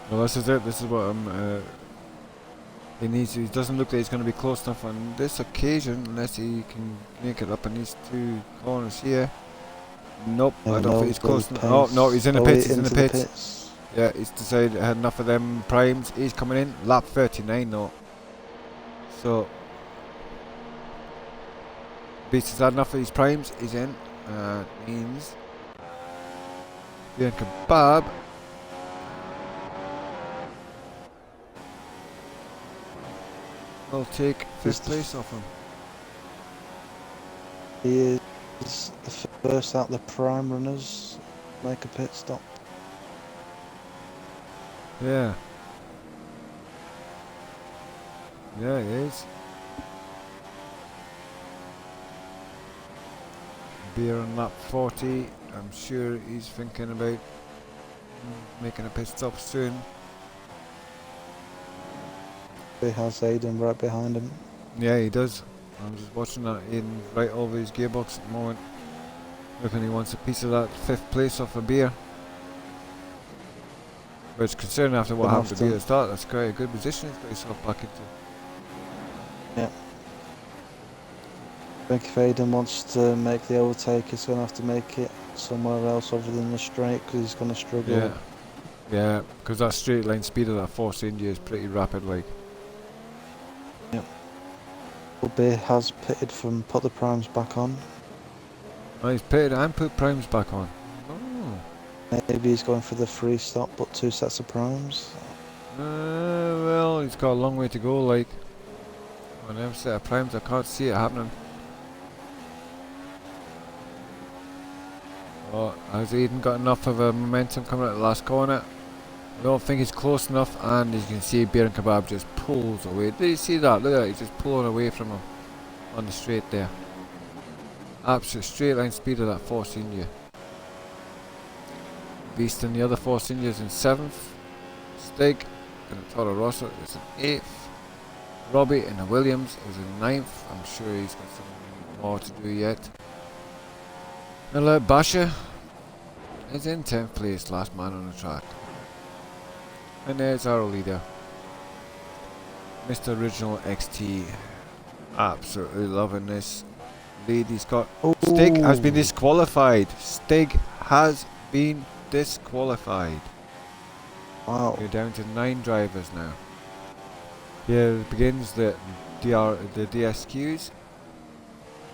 Well, this is it. This is what I'm. He needs. He doesn't look like he's going to be close enough on this occasion, unless he can make it up in these two corners here. Nope, I don't think he's close enough. Oh no, he's in the pits. He's in the pits. Yeah, he's decided had enough of them primes. He's coming in. Lap 39 though. So Beast has had enough of these primes. He's in. Means the kebab. Will take fifth place off him. He is the first out of the prime runners make a pit stop. Yeah. Yeah, he is. Beer on lap 40. I'm sure he's thinking about making a pit stop soon. He has Aiden right behind him. Yeah, he does. I'm just watching that Aiden right over his gearbox at the moment. Looking, he wants a piece of that fifth place off of Beer. Which, considering after what happened to Beer at the start, that's quite a good position he's got himself back into. Yeah. I think if Aiden wants to make the overtake, he's going to have to make it somewhere else other than the straight, because he's going to struggle. Yeah. Yeah, because that straight line speed of that force India is pretty rapid, like. Beer has pitted from put the primes back on. Oh, he's pitted and put primes back on. Oh. Maybe he's going for the free stop, but 2 sets of primes. Well, he's got a long way to go, like. On every set of primes, I can't see it happening. Oh, has Aiden got enough of a momentum coming out the last corner? I don't think he's close enough, and as you can see, Beer and Kebab just pulls away. Did you see that? Look at that, he's just pulling away from him on the straight there. Absolute straight line speed of that Force India. Beast and the other Force India is in 7th. Stig and the Toro Rosso is in 8th. Robbie and the Williams is in 9th. I'm sure he's got some more to do yet. Basha is in 10th place, last man on the track. And there's our leader, Mr. Original XT. Absolutely loving this lead he's got. Stig has been disqualified. Stig has been disqualified. Wow. We're down to 9 drivers now. Here begins the DSQs.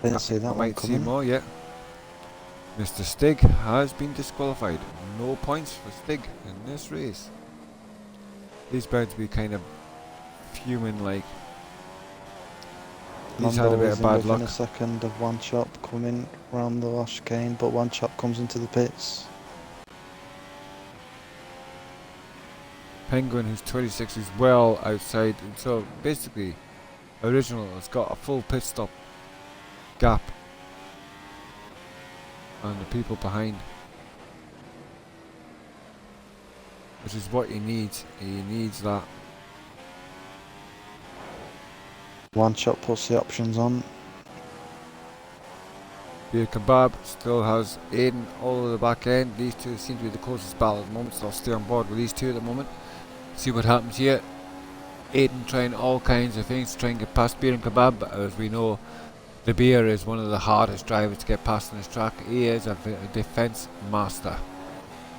Didn't see that one Might see coming. more yet. Mr. Stig has been disqualified. No points for Stig in this race. He's bound to be kind of fuming, like. He's had a bit of bad luck. In a second of One Chop coming round the last chicane, but One Chop comes into the pits. Penguin, who's 26, is well outside, and so basically, Original has got a full pit stop gap on the people behind, which is what he needs. He needs that. One Chop puts the options on. Beer Kebab still has Aiden all over the back end. These two seem to be the closest battle at the moment, so I'll stay on board with these two at the moment. See what happens here. Aiden trying all kinds of things to try and get past Beer and Kebab, but as we know, the Beer is one of the hardest drivers to get past on this track. He is a defense master.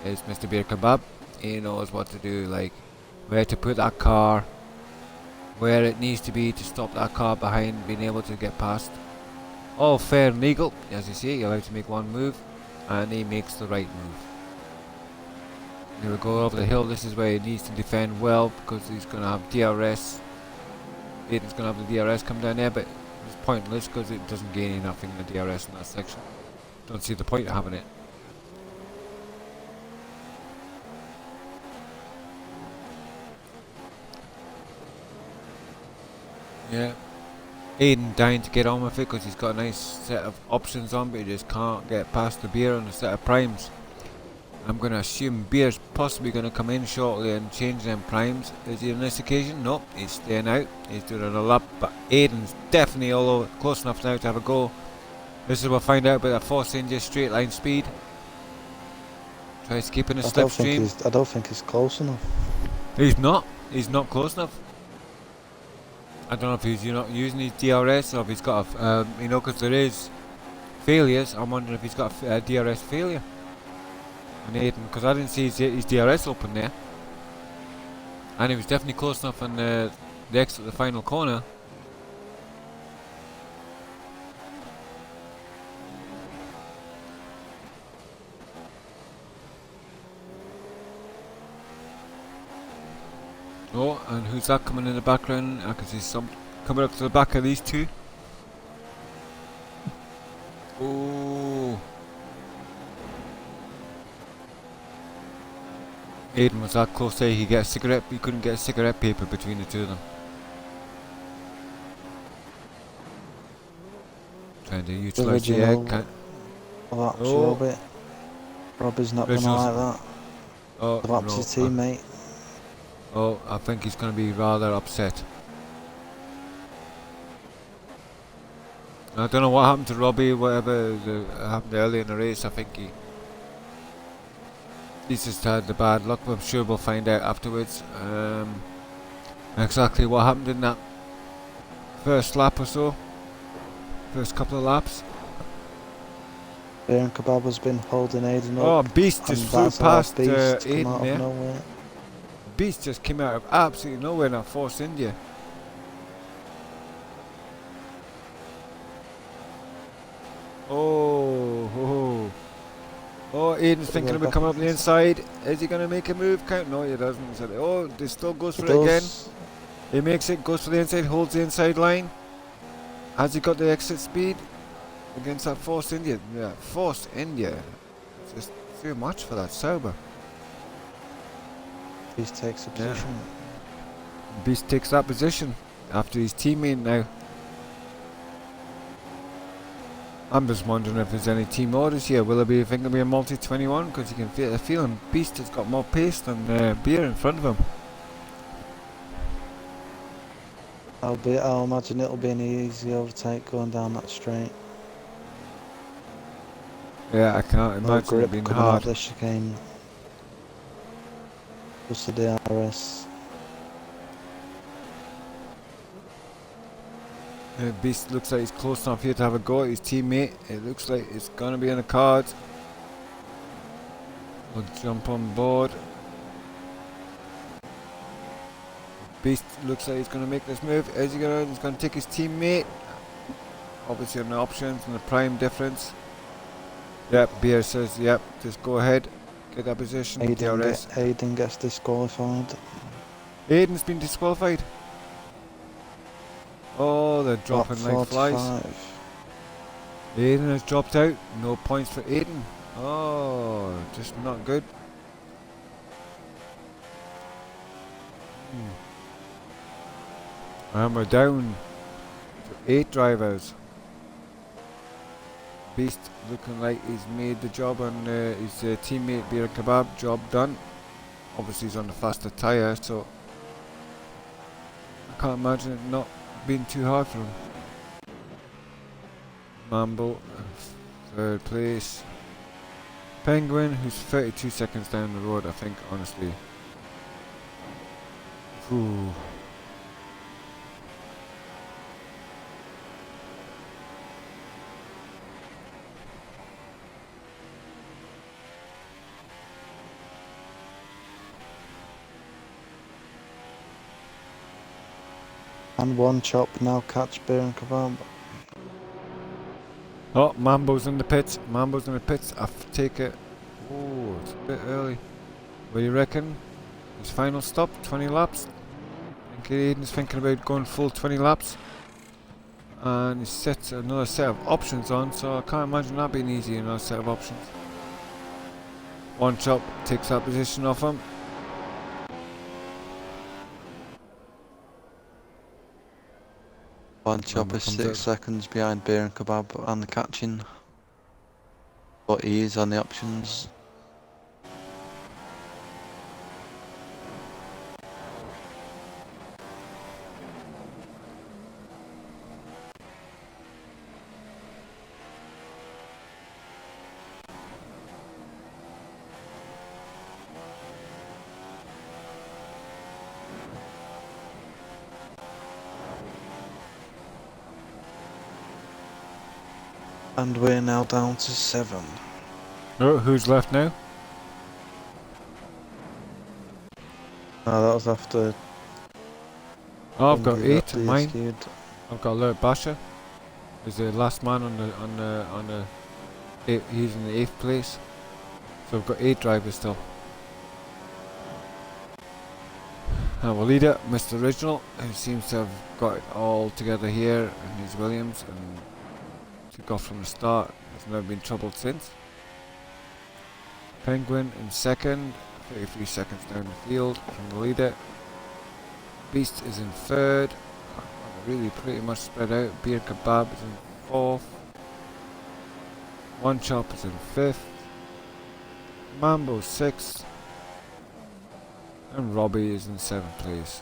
Is Mr. Beer Kebab. He knows what to do, like where to put that car, where it needs to be to stop that car behind being able to get past. All fair and legal, as you see. You're allowed to make one move, and he makes the right move. Here we go over the hill. This is where he needs to defend well, because he's going to have DRS. Aiden's going to have the DRS come down there, but it's pointless because it doesn't gain nothing in the DRS in that section. Don't see the point of having it. Yeah. Aiden dying to get on with it because he's got a nice set of options on, but he just can't get past the Beer on a set of primes. I'm going to assume Beer's possibly going to come in shortly and change them primes. Is he on this occasion? No, he's staying out. He's doing another lap, but Aiden's definitely all over, close enough now to have a go. This is we'll find out about that Force India straight line speed. Tries keeping a slipstream. I don't think he's close enough. He's not. He's not close enough. I don't know if he's using his DRS or if he's got a, because there is failures. I'm wondering if he's got a DRS failure. And Aiden, because I didn't see his DRS open there. And he was definitely close enough on the exit of the final corner. Oh, and who's that coming in the background? I can see some coming up to the back of these two. Oh. Aiden was that close there, he couldn't get a cigarette paper between the two of them. Trying to utilise the air. Robbie's not going to like that. Oh, That's his teammate. Oh, I think he's going to be rather upset. I don't know what happened to Robbie, whatever happened earlier in the race. I think he's just had the bad luck, but I'm sure we'll find out afterwards exactly what happened in that first lap or so. First couple of laps. Baron Kebab has been holding Aiden up. Oh, Beast just flew past Aiden there. Nowhere. Beast just came out of absolutely nowhere in that Force India. Oh, Aiden's thinking about coming up the inside. Is he going to make a move? No, he doesn't. Oh, he still goes for it again. He makes it, goes for the inside, holds the inside line. Has he got the exit speed against that Force India? Yeah, Force India. It's just too much for that Sauber. Beast takes a position. Yeah. Beast takes that position after his teammate now. I'm just wondering if there's any team orders here. Will there be, think it'll be a multi-21? Because you can feel the feeling Beast has got more pace than Beer in front of him. I'll imagine it'll be an easy overtake going down that straight. Yeah, I can't imagine it being hard. The chicane. Just the DRS. Beast looks like he's close enough here to have a go at his teammate. It looks like it's going to be in the cards. We'll jump on board. Beast looks like he's going to make this move. He's going to take his teammate. Obviously on the options and the prime difference. Yep, Beer says, yep, just go ahead. Get that position. Aiden gets disqualified. Aiden's been disqualified. Oh, they're dropping like flies. Aiden has dropped out. No points for Aiden. Oh, just not good. And we're down to 8 drivers. Beast looking like he's made the job on his teammate Beer Kebab. Job done. Obviously he's on the faster tyre, so I can't imagine it not being too hard for him. Mambo, 3rd place. Penguin, who's 32 seconds down the road, I think, honestly. Ooh. And one chop now catch Beer and Kebab. Oh, Mambo's in the pits. Mambo's in the pits. I take it. Oh, it's a bit early. What do you reckon? His final stop, 20 laps. I think Aiden's thinking about going full 20 laps. And he sets another set of options on, so I can't imagine that being easy, another set of options. One chop takes that position off him. One chop is 6 seconds behind Beer and Kebab and the catching. But he is on the options. And we're now down to 7. Oh, who's left now? That was after. Oh, I've got Hungary 8 in mine. DSQ'd. I've got Alert Basha. He's the last man on the he's in the 8th place. So I've got 8 drivers still. Our leader, Mr. Original, who seems to have got it all together here in his Williams and took off from the start. There's never been troubled since. Penguin in 2nd, 33 seconds down the field from the leader. Beast is in 3rd. Really pretty much spread out. Beer Kebab is in 4th. One Chop is in 5th. Mambo 6th. And Robbie is in 7th place.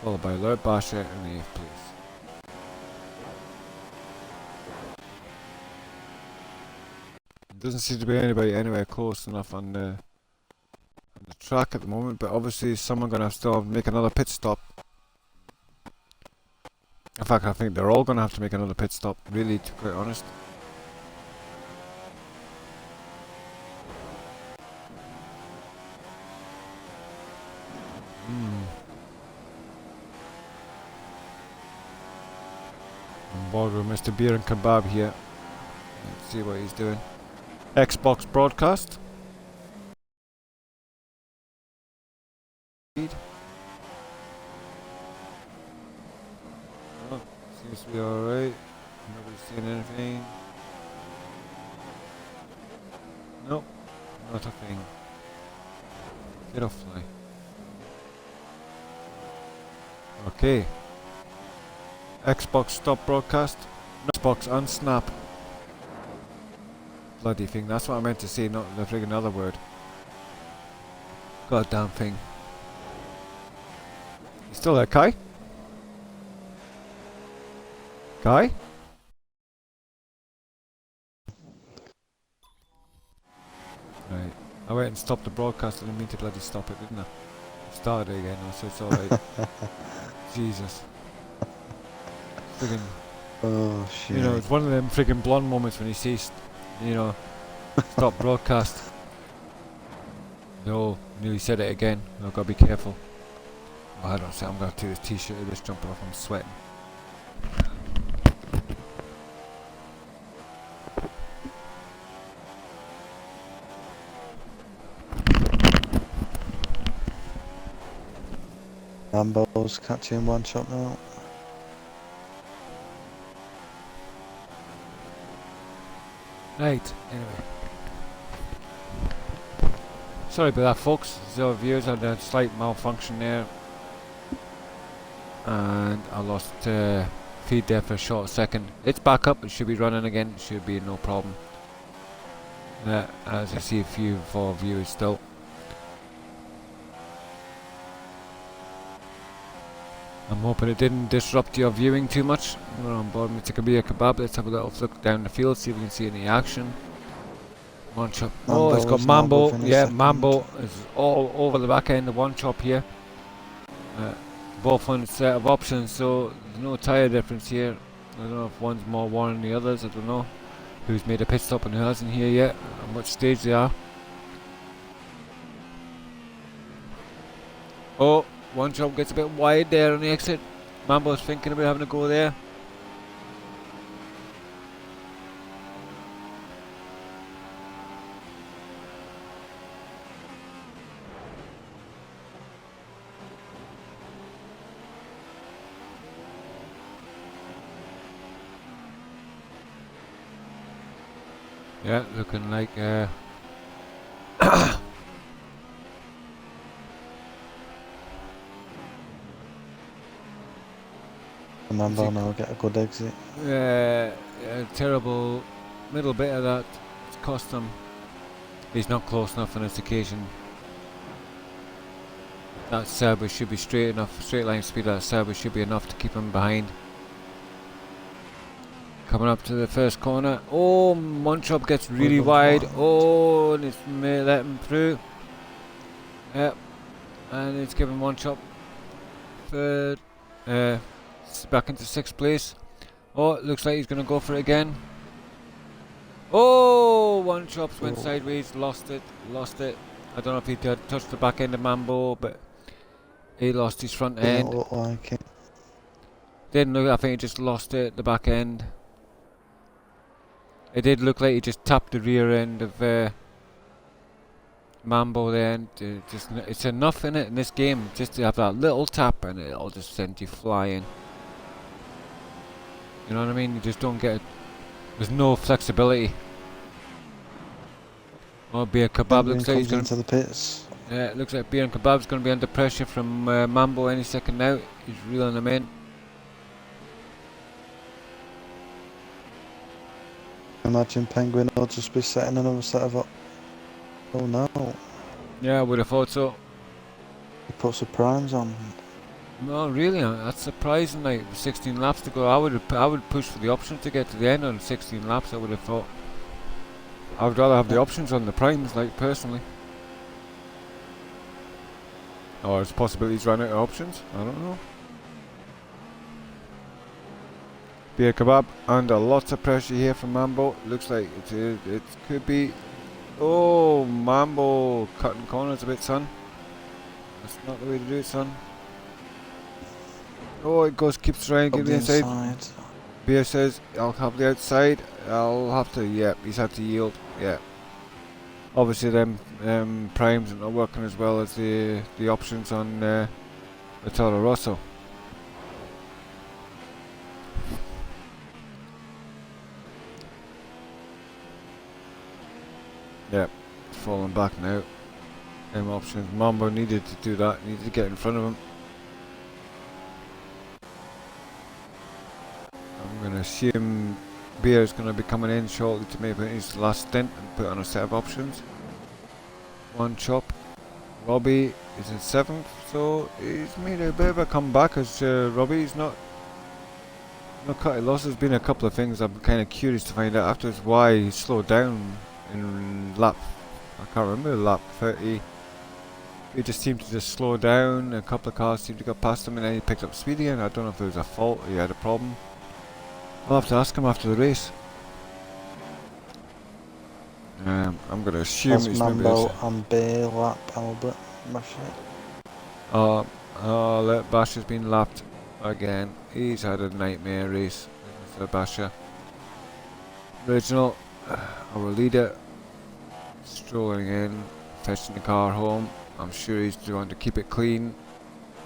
Followed by Lord Basha in the 8th place. Doesn't seem to be anybody anywhere close enough on the track at the moment, but obviously someone gonna still have to make another pit stop. In fact, I think they're all gonna have to make another pit stop, really, to be quite honest. On board with Mr. Beer and Kebab here. Let's see what he's doing. Xbox broadcast. Oh, seems to be alright. Nobody's seen anything. Nope, not a thing. Get off fly. Okay. Xbox stop broadcast. Xbox unsnap. Bloody thing, that's what I meant to say, not the friggin' other word. Goddamn thing. You still there, Kai? Kai? Right. I went and stopped the broadcast, I didn't mean to bloody stop it, didn't I? I started it again, so it's alright. Jesus. Friggin'. Oh shit. You know, it's one of them friggin' blonde moments when he says, you know, stop broadcast. No, nearly said it again. I've got to be careful. Oh, I don't say, I'm going to take this t-shirt or this jumper off, I'm sweating. Mambo's catching one shot now. Right, anyway. Sorry about that, folks. So viewers had a slight malfunction there. And I lost feed there for a short second. It's back up, it should be running again, it should be no problem. As I see a few of our viewers still. I'm hoping it didn't disrupt your viewing too much. We're on board Mr. Kabir Kebab. Let's have a little look down the field, see if we can see any action. One chop. Oh, it's got Mambo. Yeah, Mambo is all over the back end of one chop here. Both on a set of options, so there's no tyre difference here. I don't know if one's more worn than the others. I don't know who's made a pit stop and who hasn't here yet, and what stage they are. Oh. One chop gets a bit wide there on the exit. Mambo's thinking about having to go there. Yeah, looking like Mambo now get a good exit. Terrible middle bit of that. It's cost him. He's not close enough on this occasion. That service should be straight enough. Straight line speed of that service should be enough to keep him behind. Coming up to the first corner. Oh, one chop gets really wide. Oh, and it's let him through. Yep. And it's given one chop third. Back into 6th place. Oh, it looks like he's going to go for it again. Oh, one chops went Oh. sideways, lost it. I don't know if he did touch the back end of Mambo, but he lost his front Didn't end. look like it. Didn't look, I think he just lost it at the back end. It did look like he just tapped the rear end of Mambo there, and it's enough in it in this game just to have that little tap and it'll just send you flying. You know what I mean? You just don't get it. There's no flexibility. Oh, Beer Kebab looks like he's comes going into the pits. Yeah, it looks like Beer and Kebab's going to be under pressure from Mambo any second now. He's reeling him in. Imagine Penguin will just be setting another set of up. Oh no. Yeah, I would have thought so. He puts the primes on. No, really, that's surprising. Like 16 laps to go, I would push for the options to get to the end on 16 laps. I would have thought. I would rather have the options on the primes, like personally. Or it's possible he's run out of options. I don't know. Beer Kebab under lots of pressure here from Mambo. Looks like it could be. Oh, Mambo cutting corners a bit, son. That's not the way to do it, son. Oh, it keeps trying to get the inside. Beer says, I'll have the outside. I'll have to, yeah, he's had to yield, yeah. Obviously, them primes are not working as well as the options on the Toro Rosso. Yep, falling back now. Options. Mambo needed to do that, needed to get in front of him. I'm going to assume Beer is going to be coming in shortly to maybe his last stint and put on a set of options. One chop. Robbie is in 7th, so he's made a bit of a comeback as Robbie's not cut. Loss has been a couple of things I'm kind of curious to find out afterwards why he slowed down in lap, I can't remember, lap 30. He just seemed to just slow down, a couple of cars seemed to go past him and then he picked up speed again. I don't know if it was a fault or he had a problem. I'll have to ask him after the race. I'm going to assume it's Mambo and Bear lap Albert Basher. Bash has been lapped again. He's had a nightmare race, Mr. Basher. Original, our leader, strolling in, fetching the car home. I'm sure he's trying to keep it clean.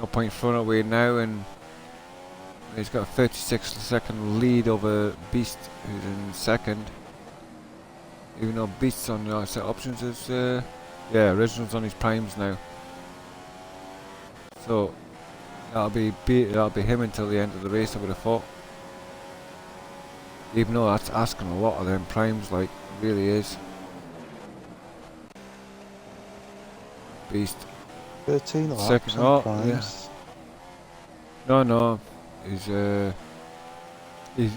No point throwing it away now, and he's got a 36-second lead over Beast, who's in 2nd. Even though Beast's on the set options is, yeah, Original's on his primes now. So that'll be him until the end of the race, I would have thought. Even though that's asking a lot of them primes, like, it really is. Beast. 13 laps. Second, primes. Yeah. No, he's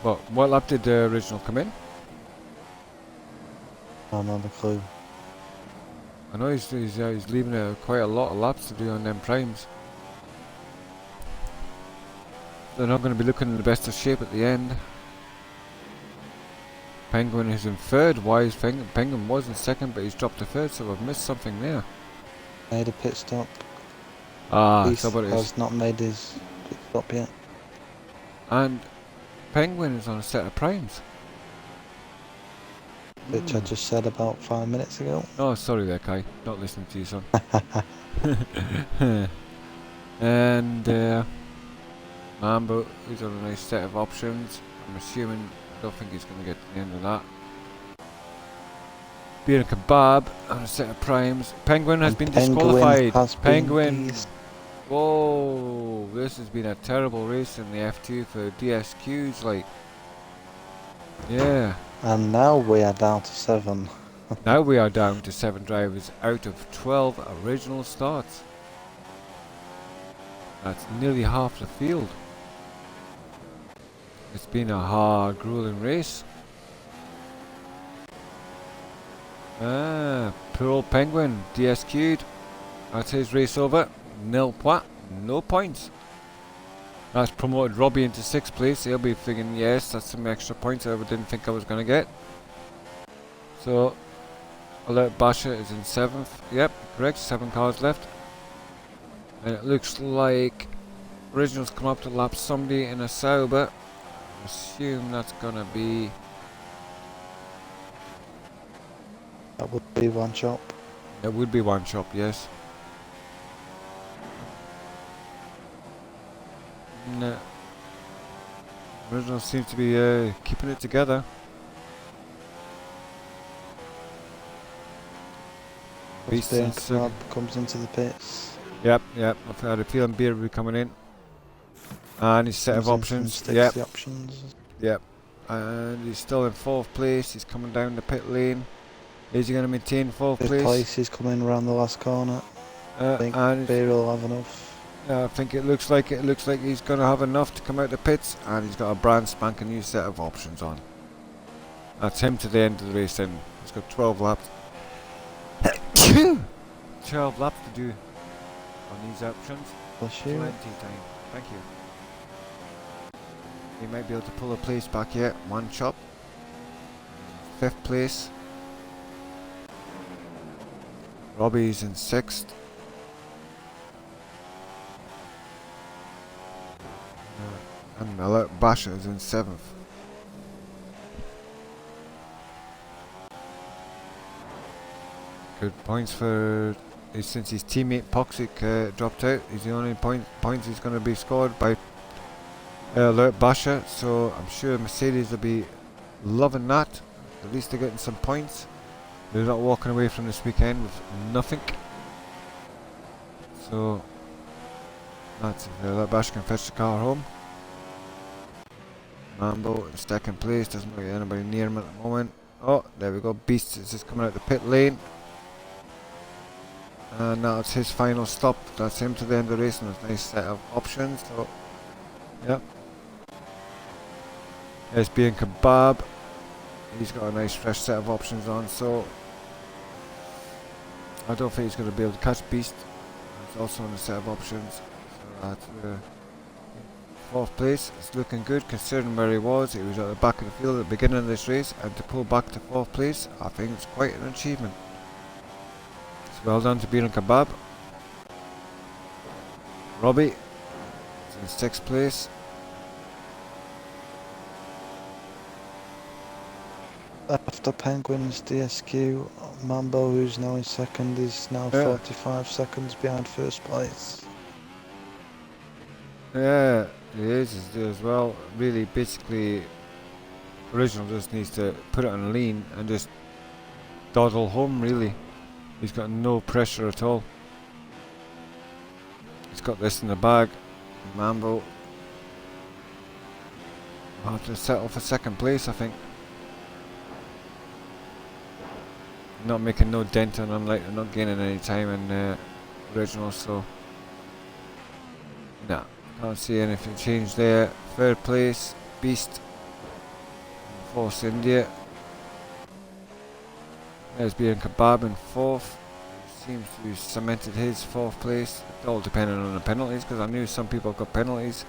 what lap did the Original come in? Another clue. I know he's leaving quite a lot of laps to do on them primes. They're not going to be looking in the best of shape at the end. Penguin is in 3rd. Why is Penguin was in 2nd, but he's dropped to 3rd, so I've missed something there. Made a pit stop. That's what it is. Has not made his pit stop yet. And Penguin is on a set of primes. Which I just said about 5 minutes ago. Oh, sorry there, Kai. Not listening to you, son. And Mambo is on a nice set of options. I'm assuming, I don't think he's going to get to the end of that. Beer and Kebab on a set of primes. Penguin has been disqualified. Penguin. Whoa, this has been a terrible race in the F2 for DSQs, like. Yeah. And now we are down to 7. Now we are down to 7 drivers out of 12 original starts. That's nearly half the field. It's been a hard, grueling race. Poor old Penguin, DSQ'd. That's his race over. Nil points. That's promoted Robbie into 6th place. He'll be thinking, yes, that's some extra points I didn't think I was going to get. So, Alert Basha is in 7th. Yep, correct. 7 cars left. And it looks like Original's come up to lap somebody in a Sauber. I assume that's going to be... That would be one shop. It would be one shop, yes. No. Original seems to be keeping it together. Beast in Club comes into the pits. Yep, I've had a feeling Beer will be coming in. And his set of options. Yep. The options. Yep. And he's still in 4th place. He's coming down the pit lane. Is he going to maintain 4th place? He's coming around the last corner. I think and Beer will have enough. I think it looks like he's going to have enough to come out the pits, and he's got a brand spanking new set of options on. That's him to the end of the race. Then he's got 12 laps. 12 laps to do on these options. Bless you. Plenty of time. Thank you. He might be able to pull a place back yet. One chop. 5th place. Robbie's in 6th. And Alert Basha is in 7th. Good points for... Since his teammate Poxic dropped out, he's the only points he's going to be scored by Alert Basha. So I'm sure Mercedes will be loving that. At least they're getting some points. They're not walking away from this weekend with nothing. So that's Alert Basha can fetch the car home. Mambo in 2nd place, doesn't look like anybody near him at the moment. Oh, there we go, Beast is just coming out the pit lane. And now it's his final stop. That's him to the end of the race, and a nice set of options. So, yep. SB and Kebab. He's got a nice fresh set of options on, so I don't think he's going to be able to catch Beast. He's also on a set of options. So that's 4th place. It's looking good considering where he was. He was at the back of the field at the beginning of this race, and to pull back to 4th place, I think it's quite an achievement. So well done to Beer and Kebab. Robbie is in 6th place. After Penguins, DSQ, Mambo, who's now in 2nd, is now 45 seconds behind 1st place. Yeah, he is as well. Really, basically, Original just needs to put it on lean and just dawdle home, really. He's got no pressure at all. He's got this in the bag. Mambo will have to settle for 2nd place, I think. Not making no dent on him, like they're not gaining any time in Original, so no, can't see anything change there. 3rd place, Beast. 4th, India. There's Beer and Kebab in 4th. Seems to have cemented his 4th place. It's all depending on the penalties, because I knew some people got penalties.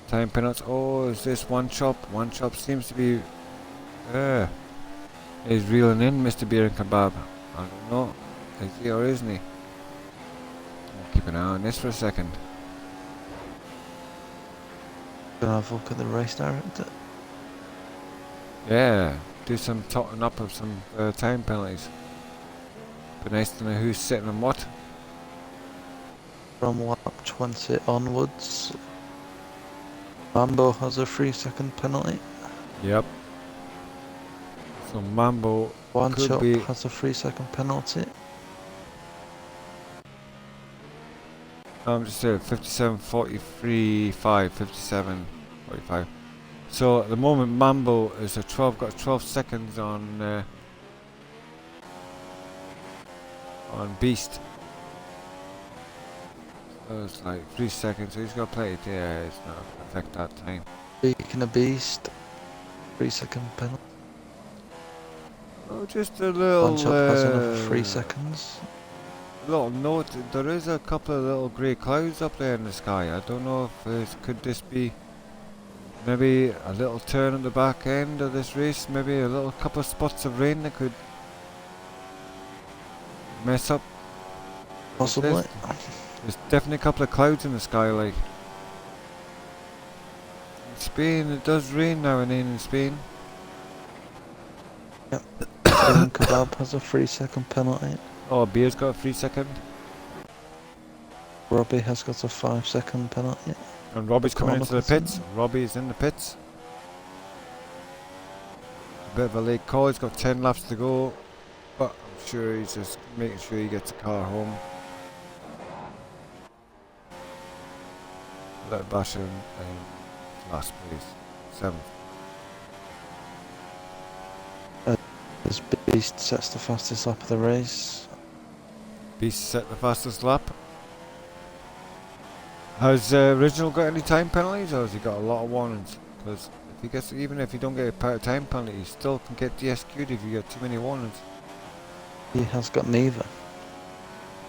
Time penalties. Oh, is this one chop? One chop seems to be he's reeling in, Mr. Beer and Kebab. I don't know. Is he or isn't he? I'll keep an eye on this for a second. Gonna have a look at the race director. Yeah, do some totting up of some time penalties. Be nice to know who's sitting on what. From lap 20 onwards, Mambo has a 3-second penalty. Yep. So Mambo One could chop be has a 3-second penalty. I'm just saying 57, 43, 5, 57, 45. So at the moment Mambo is a 12, got 12 seconds on Beast. So it's like 3 seconds, so he's got plenty. Yeah, it's not going to affect that time. Speaking of Beast, 3-second penalty. Oh, just a little. One chop has another 3 seconds. little note, there is a couple of little grey clouds up there in the sky. I don't know if could this be maybe a little turn at the back end of this race, maybe a little couple of spots of rain that could mess up. Possibly. There's definitely a couple of clouds in the sky, like. In Spain, it does rain now and then in Spain. Yep. Beer Kebab has a 3-second penalty. Oh, Beer's got a 3-second. Robbie has got a 5-second penalty. And Robbie's coming into the Corner pits. Robbie's in the pits. A bit of a late call, he's got 10 laps to go. But I'm sure he's just making sure he gets the car home. Let Basher in last place, 7th. As Beast sets the fastest lap of the race. Beast set the fastest lap. Has Original got any time penalties, or has he got a lot of warnings? Because if he gets, even if you don't get a time penalty, you still can get DSQ'd if you get too many warnings. He has got neither.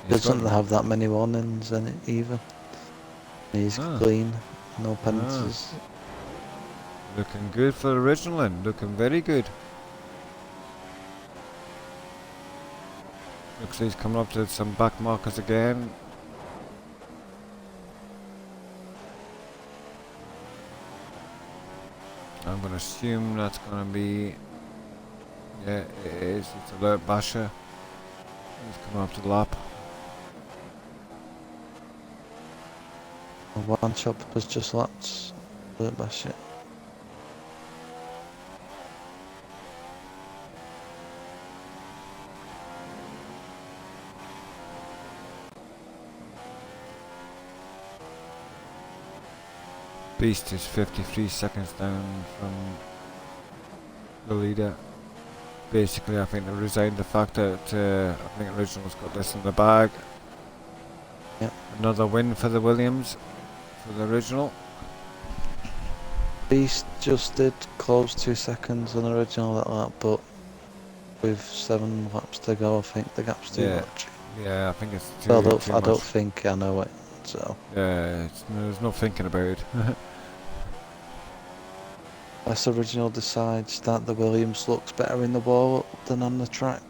He doesn't have that many warnings in it either. He's clean, no penalties. Looking good for Original then, looking very good. Looks like he's coming up to some back markers again. I'm going to assume that's going to be, yeah, it is, it's Alert Basher. He's coming up to the lap. One chop has just lapped Alert Basher. Beast is 53 seconds down from the leader. Basically, I think they resigned the fact that I think Original's got this in the bag. Yep. Another win for the Williams, for the Original. Beast just did close 2 seconds on Original that lap, but with 7 laps to go, I think the gap's too much. Yeah, I think it's too, Well, too I much. don't think I know it, so. Yeah, there's no thinking about it. Unless Original decides that the Williams looks better in the wall than on the track.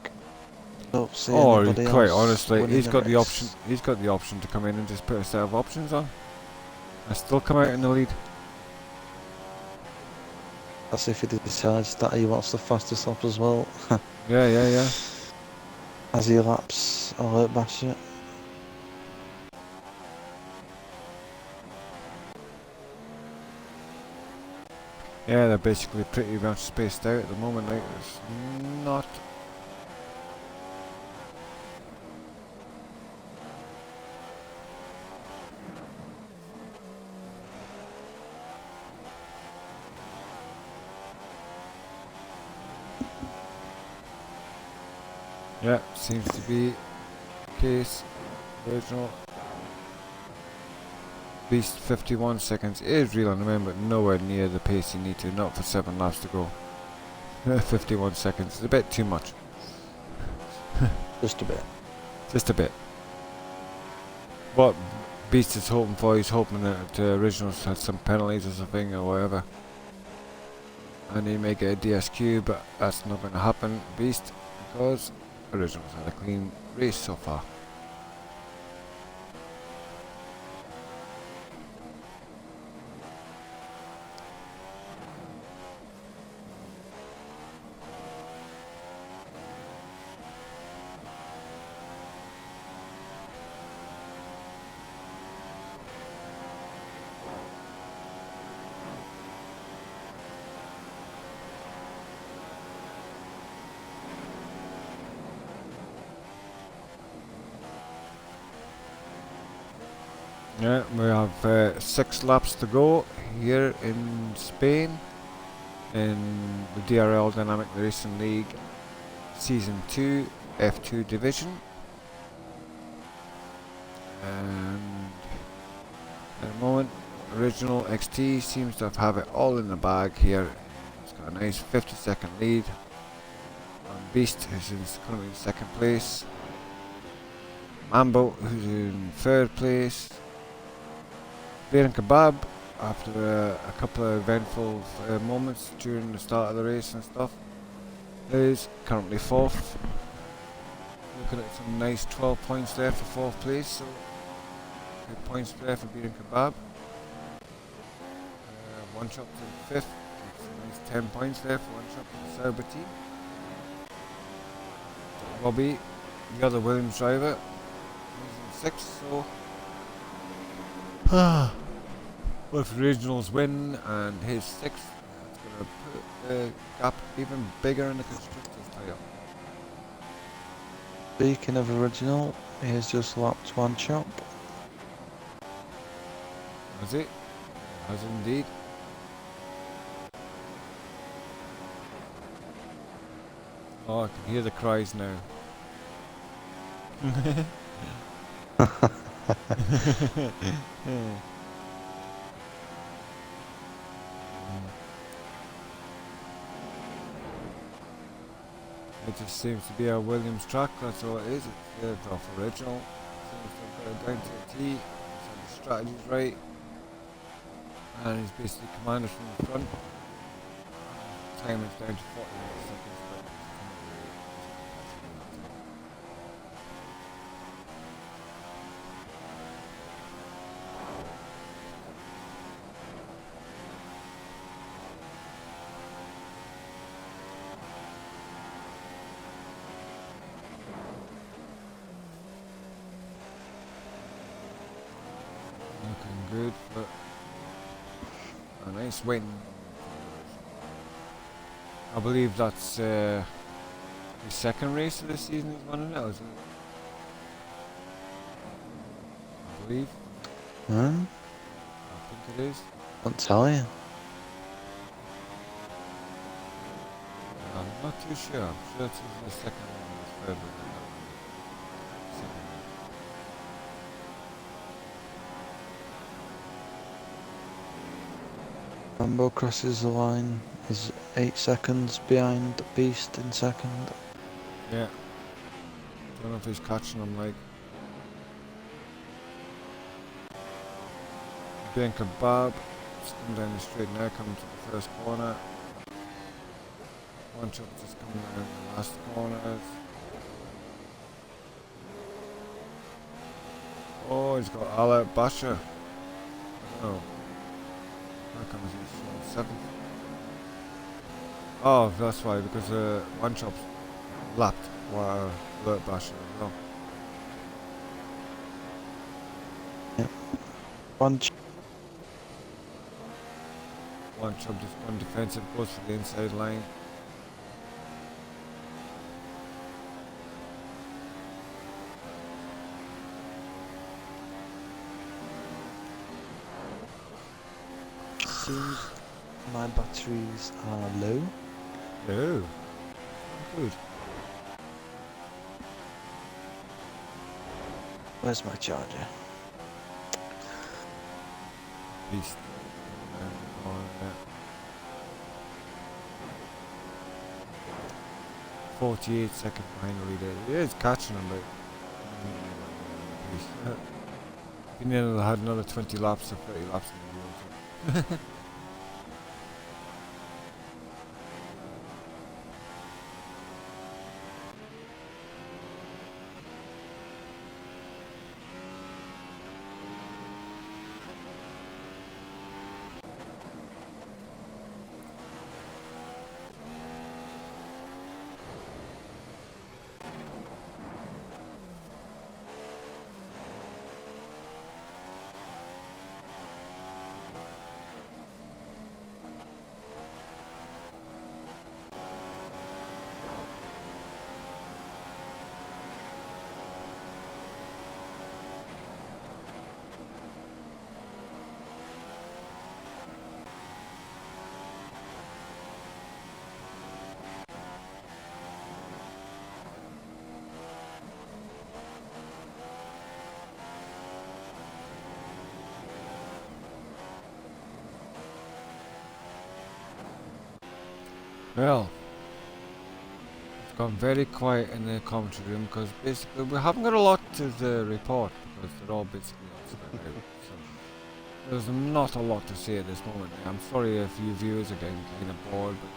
Don't see anybody quite else honestly, winning he's got the race. option. He's got the option to come in and just put a set of options on, and still come out in the lead. That's if he decides that he wants the fastest lap as well. Yeah. As he laps Alert Basher. Yeah, they're basically pretty much spaced out at the moment. Like, it's not. Yeah, seems to be the case. Original. Beast 51 seconds is real on the moment, but nowhere near the pace you need to, not for 7 laps to go. 51 seconds is a bit too much. Just a bit. Just a bit. What Beast is hoping for, he's hoping that the Originals had some penalties or something or whatever. And he may get a DSQ, but that's not going to happen, Beast, because Originals had a clean race so far. Yeah, we have 6 laps to go here in Spain in the DRL Dynamic Racing League Season 2 F2 Division. And at the moment, Original XT seems to have it all in the bag here. It's got a nice 50-second lead on Beast, who's currently in 2nd place. Mambo, who's in 3rd place. Beer and Kebab, after a couple of eventful moments during the start of the race and stuff, is currently 4th. Looking at some nice 12 points there for 4th place, so good points there for Beer and Kebab. One Shop's in 5th, nice 10 points there for One Shop in the Sauber team. Robbie, the other Williams driver, he's in 6th, so with regionals win and his 6th, that's going to put the gap even bigger in the constructors title. Speaking of original, he's just lapped One Shop. Has it? Has indeed. Oh, I can hear the cries now. It just seems to be a Williams track, that's all it is. It's off original. Seems to have got it down to a T. So the strategy's right. And he's basically commanded from the front. Time is down to 40 seconds. Looking good, but a nice win. I believe that's the 2nd race of the season he's won it now, isn't it? I believe. Hmm? I think it is. Can't tell you. I'm not too sure. I'm sure it's the 2nd one is further than that one. Mambo crosses the line, is 8 seconds behind Beast in 2nd. Yeah. Don't know if he's catching him like. Being Kebab, just coming down the straight now, coming to the first corner. One Shot just coming down the last corners. Oh, he's got Ala Basha. Oh. How come he's 7th? Oh, that's why, because One Shop's lapped while Alert Basha as well. One One Shop just gone defensive, goes for the inside line. Seems my batteries are low. Oh, good. Where's my charger? Beast. On 48 seconds behind the leader. He is catching him, but he nearly had another 20 laps or 30 laps in the wheel. Well, it's gone very quiet in the commentary room because basically we haven't got a lot is the report, because they're all basically all spread out. So there's not a lot to say at this moment. I'm sorry if you viewers are getting kind of bored, but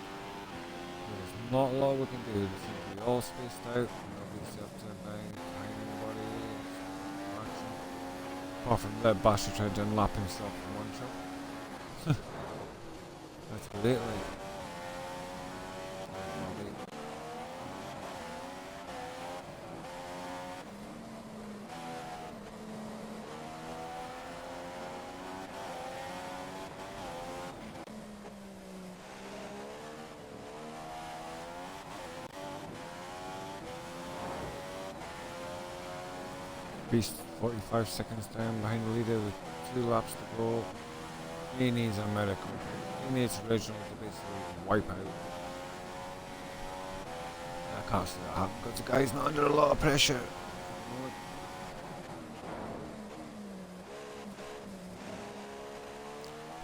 there's not a lot we can do. They seem to be all spaced out. Nobody's up to behind anybody. Apart from that bastard trying to unlap himself in one shot. That's great, like. Beast 45 seconds down behind the leader with 2 laps to go. He needs a miracle. He needs original to basically wipe out. I can't see that happen because the guy's not under a lot of pressure.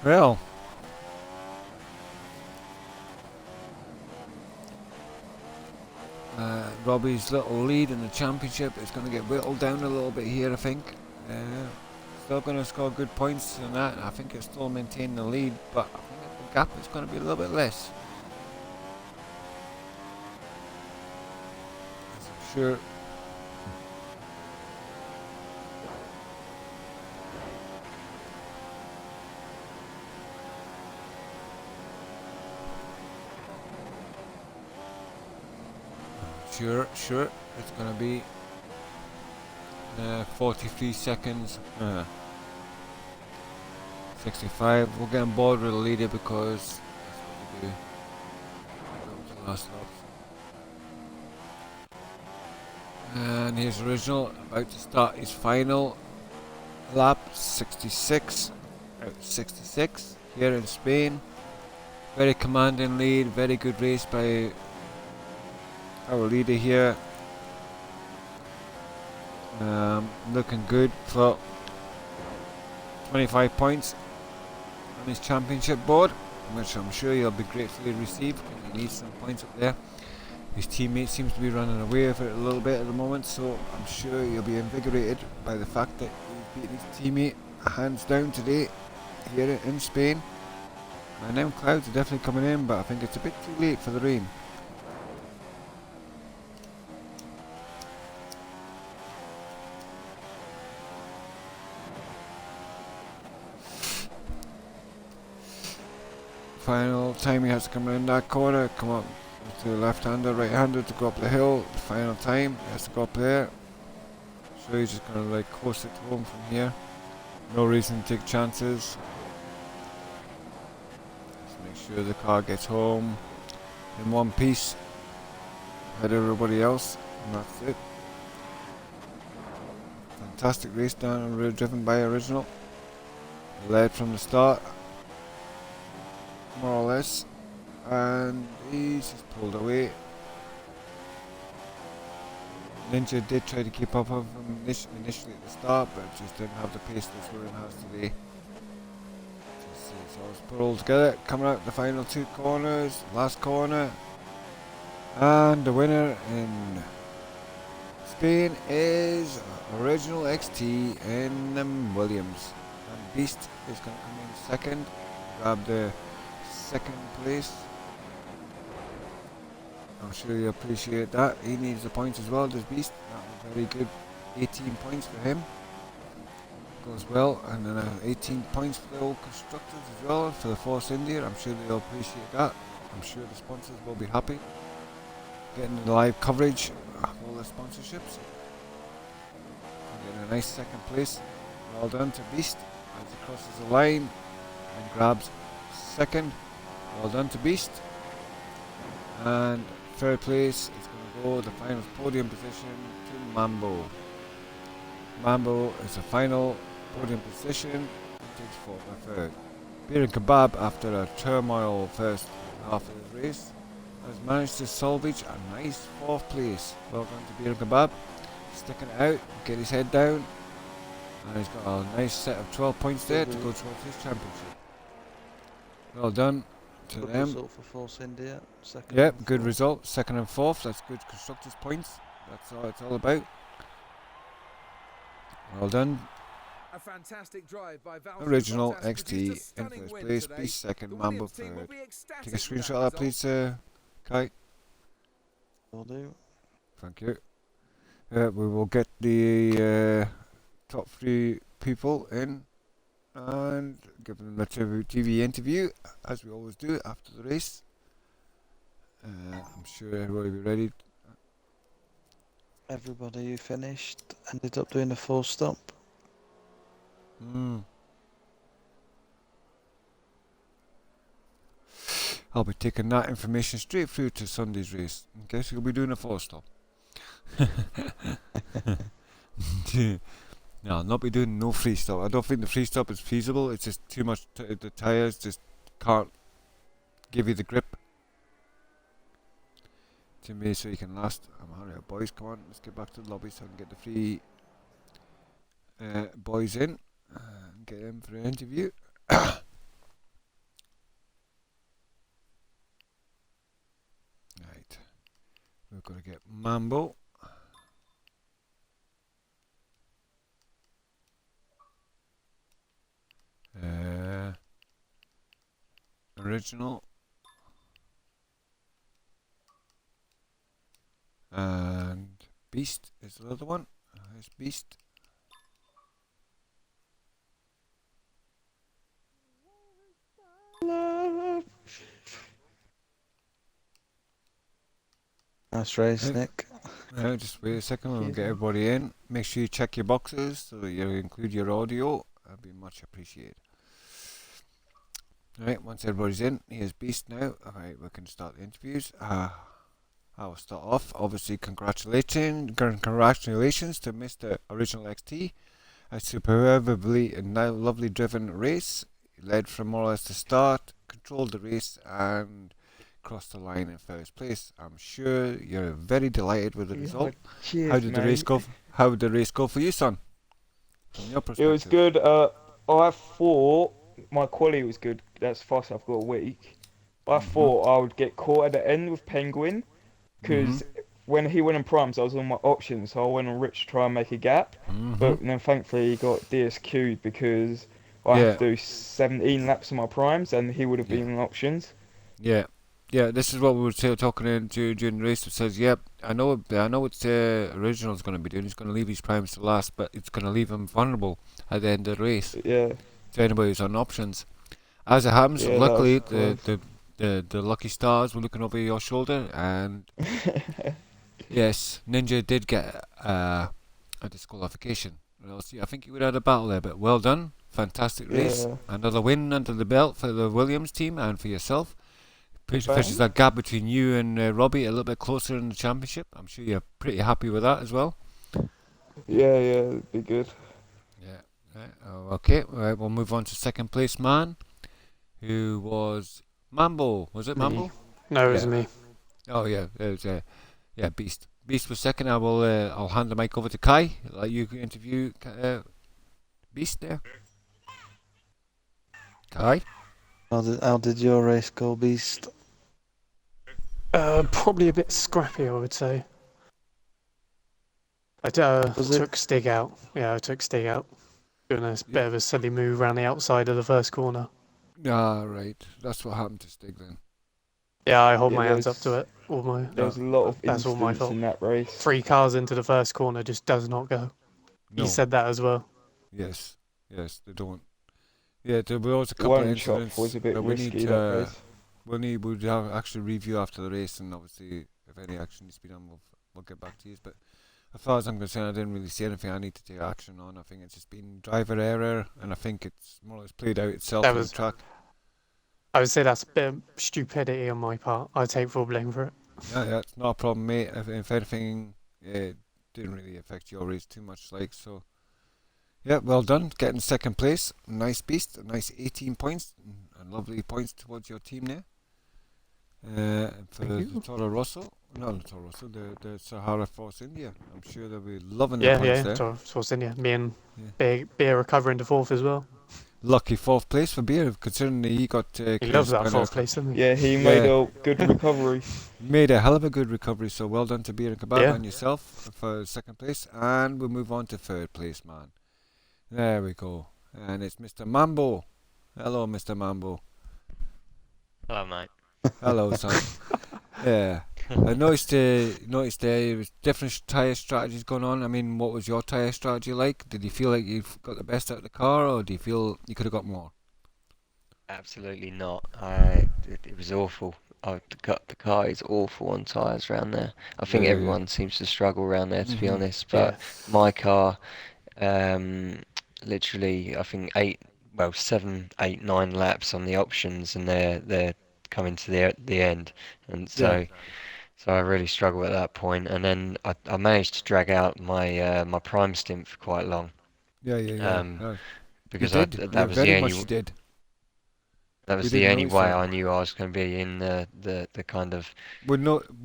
Well, Robbie's little lead in the championship is going to get whittled down a little bit here, I think. Still going to score good points in that. I think it's still maintaining the lead, but I think the gap is going to be a little bit less. As I'm sure. Sure, it's going to be 43 seconds, 65. We're getting bored with the leader because that's what we do. Go to the last lap. And here's Original, about to start his final lap, 66, out 66, here in Spain. Very commanding lead, very good race by our leader here. Looking good for 25 points on his championship board, which I'm sure he'll be gratefully received because he needs some points up there. His teammate seems to be running away with it a little bit at the moment, so I'm sure he'll be invigorated by the fact that he's beaten his teammate hands down today here in Spain. And them clouds are definitely coming in, but I think it's a bit too late for the rain. Final time he has to come around that corner, come up to the left-hander, right-hander to go up the hill. The final time he has to go up there. So he's just going to like coast it home from here. No reason to take chances. Just make sure the car gets home in one piece ahead of everybody else, and that's it. Fantastic race down and driven by Original. Led from the start, more or less, and he's just pulled away. Ninja did try to keep up with him initially at the start, but just didn't have the pace this William has today. So it's put all together, coming out the final 2 corners, last corner, and the winner in Spain is Original XT in Williams. And Beast is going to come in second, grab the second place. I'm sure you appreciate that. He needs the points as well, does Beast. That was very good. 18 points for him. Goes well. And then 18 points for the old constructors as well, for the Force India. I'm sure they'll appreciate that. I'm sure the sponsors will be happy. Getting the live coverage of all the sponsorships. Getting a nice second place. Well done to Beast as he crosses the line and grabs second. Well done to Beast. And third place is going to go the final podium position to Mambo. Mambo is the final podium position and takes 4th and 3rd. Beer and Kebab, after a turmoil first half of the race, has managed to salvage a nice 4th place. Well done to Beer and Kebab. Sticking it out, get his head down, and he's got a nice set of 12 points there to go towards his championship. Well done to Good them. result for Force India. Second. Yep, good result. 2nd and 4th. That's good constructors points. That's all it's all about. Well done. A fantastic drive by Valtteri Original Bottas XT produced a in stunning first win place, today. Beast second, The Mambo Williams team will third. be ecstatic Take a with that screenshot of that, result. please, Kai. Will do. Thank you. We will get the top 3 people in and give them a TV interview, as we always do after the race. I'm sure everybody will be ready. Everybody who finished ended up doing a full stop. I'll be taking that information straight through to Sunday's race. Okay, so you'll be doing a 4-stop. No, I'll not be doing no free stop. I don't think the free stop is feasible. It's just too much. The tyres just can't give you the grip to me, so you can last. Hurry up, boys. Come on, let's get back to the lobby so I can get the free boys in and get them for an interview. Right, we've got to get Mambo. Original and Beast is the other one. There's Beast. Nice race, Hey. Nick. Just wait a second, we'll get everybody in. Make sure you check your boxes so that you include your audio. That'd be much appreciated. Alright, once everybody's in, here's Beast now. Alright, we can start the interviews. I will start off. Obviously, congratulations to Mr. Original XT. A superbly and now lovely driven race. He led from more or less the start, controlled the race, and crossed the line in first place. I'm sure you're very delighted with the result. Cheers, How did the race go? How did the race go for you, son? From your It perspective. was good. I thought my quality was good. That's fast. I've got a week. I thought I would get caught at the end with Penguin, because when he went in primes, I was on my options, so I went on Rich to try and make a gap. But then thankfully he got DSQ'd because I have to do 17 laps on my primes, and he would have been on options. Yeah, this is what we were talking into during the race. It says, yep, I know what Original's going to be doing. He's going to leave his primes to last, but it's going to leave him vulnerable at the end of the race. Yeah. To anybody who's on options. As it happens, Yeah, luckily that the lucky stars were looking over your shoulder, and yes, Ninja did get a disqualification. Well, see, I think you would have had a battle there, but well done. Fantastic race. Yeah. Another win under the belt for the Williams team and for yourself. Pushes that gap between you and Robbie a little bit closer in the championship. I'm sure you're pretty happy with that as well. Yeah, it'd be good. Yeah. Okay, right, we'll move on to second place man, who was Mambo. Was it Mambo? No, it was me. Oh yeah, it was Beast. Beast was second. I'll hand the mic over to Kai. Let you interview Beast there. Kai. How did your race go, Beast? Probably a bit scrappy, I would say. I took Stig out. Yeah, I took Stig out. Doing a bit of a silly move around the outside of the first corner. Ah, right. That's what happened to Stig then. Yeah, I hold my hands up to it. There was a lot of That's all my incidents fault. in that race. 3 cars into the first corner just does not go. No. He said that as well. Yes, they don't. Yeah, there were always a couple of One chop incidents was a bit that we risky, need that race. we'd have actually review after the race, and obviously if any action needs to be done, we'll get back to you. But as far as I'm concerned, I didn't really see anything I need to take action on. I think it's just been driver error, and I think it's more or less played out itself on the track. I would say that's a bit of stupidity on my part. I take full blame for it. Yeah, it's not a problem, mate. If anything, it didn't really affect your race too much, so. Yeah, well done. Getting second place. Nice Beast. A nice 18 points. And lovely points towards your team there. For the Toro Rosso. No, the Toro Rosso. The Sahara Force India. I'm sure they'll be loving the points there. Toro Force India. Me and Beer recovering to 4th as well. Lucky 4th place for Beer, considering he got... he loves that 4th place, doesn't he? Yeah, he made a good recovery. Made a hell of a good recovery, so well done to Beer and Kebab Yeah. and yourself for second place. And we'll move on to third place, man. There we go. And it's Mr. Mambo. Hello, Mr. Mambo. Hello, mate. Hello, son. Yeah. I noticed there was different tyre strategies going on. I mean, what was your tyre strategy like? Did you feel like you've got the best out of the car, or do you feel you could have got more? Absolutely not. It was awful. The car is awful on tyres around there. I think Yeah. everyone seems to struggle around there, to be Mhm. honest. Yeah. But my car, literally, I think 7, 8, 9 laps on the options, and they're coming to the end, and Yeah. so I really struggle at that point. And then I managed to drag out my prime stint for quite long, Yeah. um, You because did. You that was the very only much did. that We was the didn't only notice way that. I knew I was going to be in the kind of We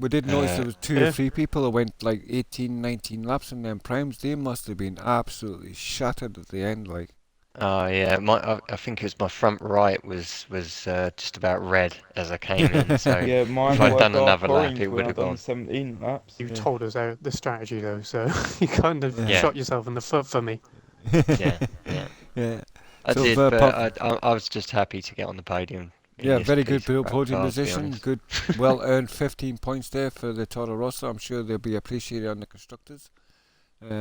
did notice there uh, was two or Yeah. three people that went like 18, 19 laps in them primes. They must have been absolutely shattered at the end. Like, oh yeah, I think it was my front right was just about red as I came in. So Yeah, if mine I'd were done dark another lap, orange it when would I have done gone. 17 laps. You've yeah, told us the strategy though, so you kind of yeah, Yeah, shot yourself in the foot for me. yeah, yeah. yeah. I So, did, but I was just happy to get on the podium in yeah, this very good piece of crap podium car, to be position. honest. Good, well earned 15 points there for the Toro Rosso. I'm sure they'll be appreciated on the constructors.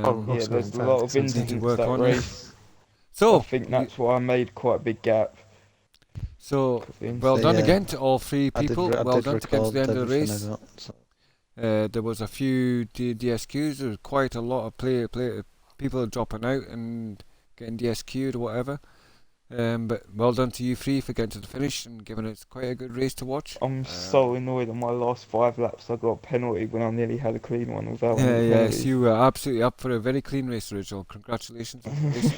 Oh, Yeah, also there's a lot of fantastic. Need to incidents work that on, yeah. race. I So, think that's why I made quite a big gap. so Of the well done Yeah, again to all three people. I Well did done to get to record the end of the everything I race. got. So. There was a few DSQs. There was quite a lot of people dropping out and getting DSQ'd or whatever. But well done to you three for getting to the finish and giving it quite a good race to watch. I'm so annoyed on my last 5 laps. I got a penalty when I nearly had a clean one without Yeah, any yes, penalties. you were absolutely up for a very clean race, Rachel. Congratulations on the race.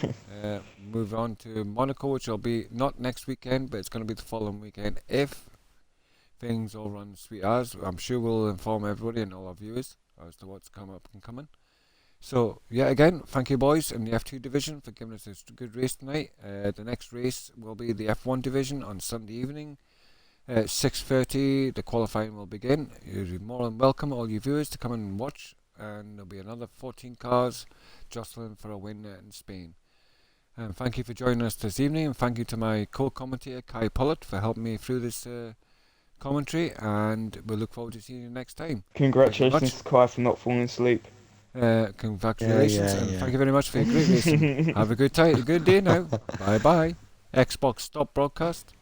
Move on to Monaco, which will be not next weekend, but it's going to be the following weekend if things all run sweet as. I'm sure we'll inform everybody and all our viewers as to what's come up and coming. So, yeah, again, thank you, boys, in the F2 division for giving us a good race tonight. The next race will be the F1 division on Sunday evening. At 6:30, the qualifying will begin. You're more than welcome, all you viewers, to come and watch. And there'll be another 14 cars jostling for a win in Spain. And thank you for joining us this evening. And thank you to my co-commentator, KyePollitt, for helping me through this commentary. And we'll look forward to seeing you next time. Congratulations to Kai for not falling asleep. Congratulations, Yeah, and yeah. thank you very much for your great racing. Have a good day now. Bye bye. Xbox stop broadcast.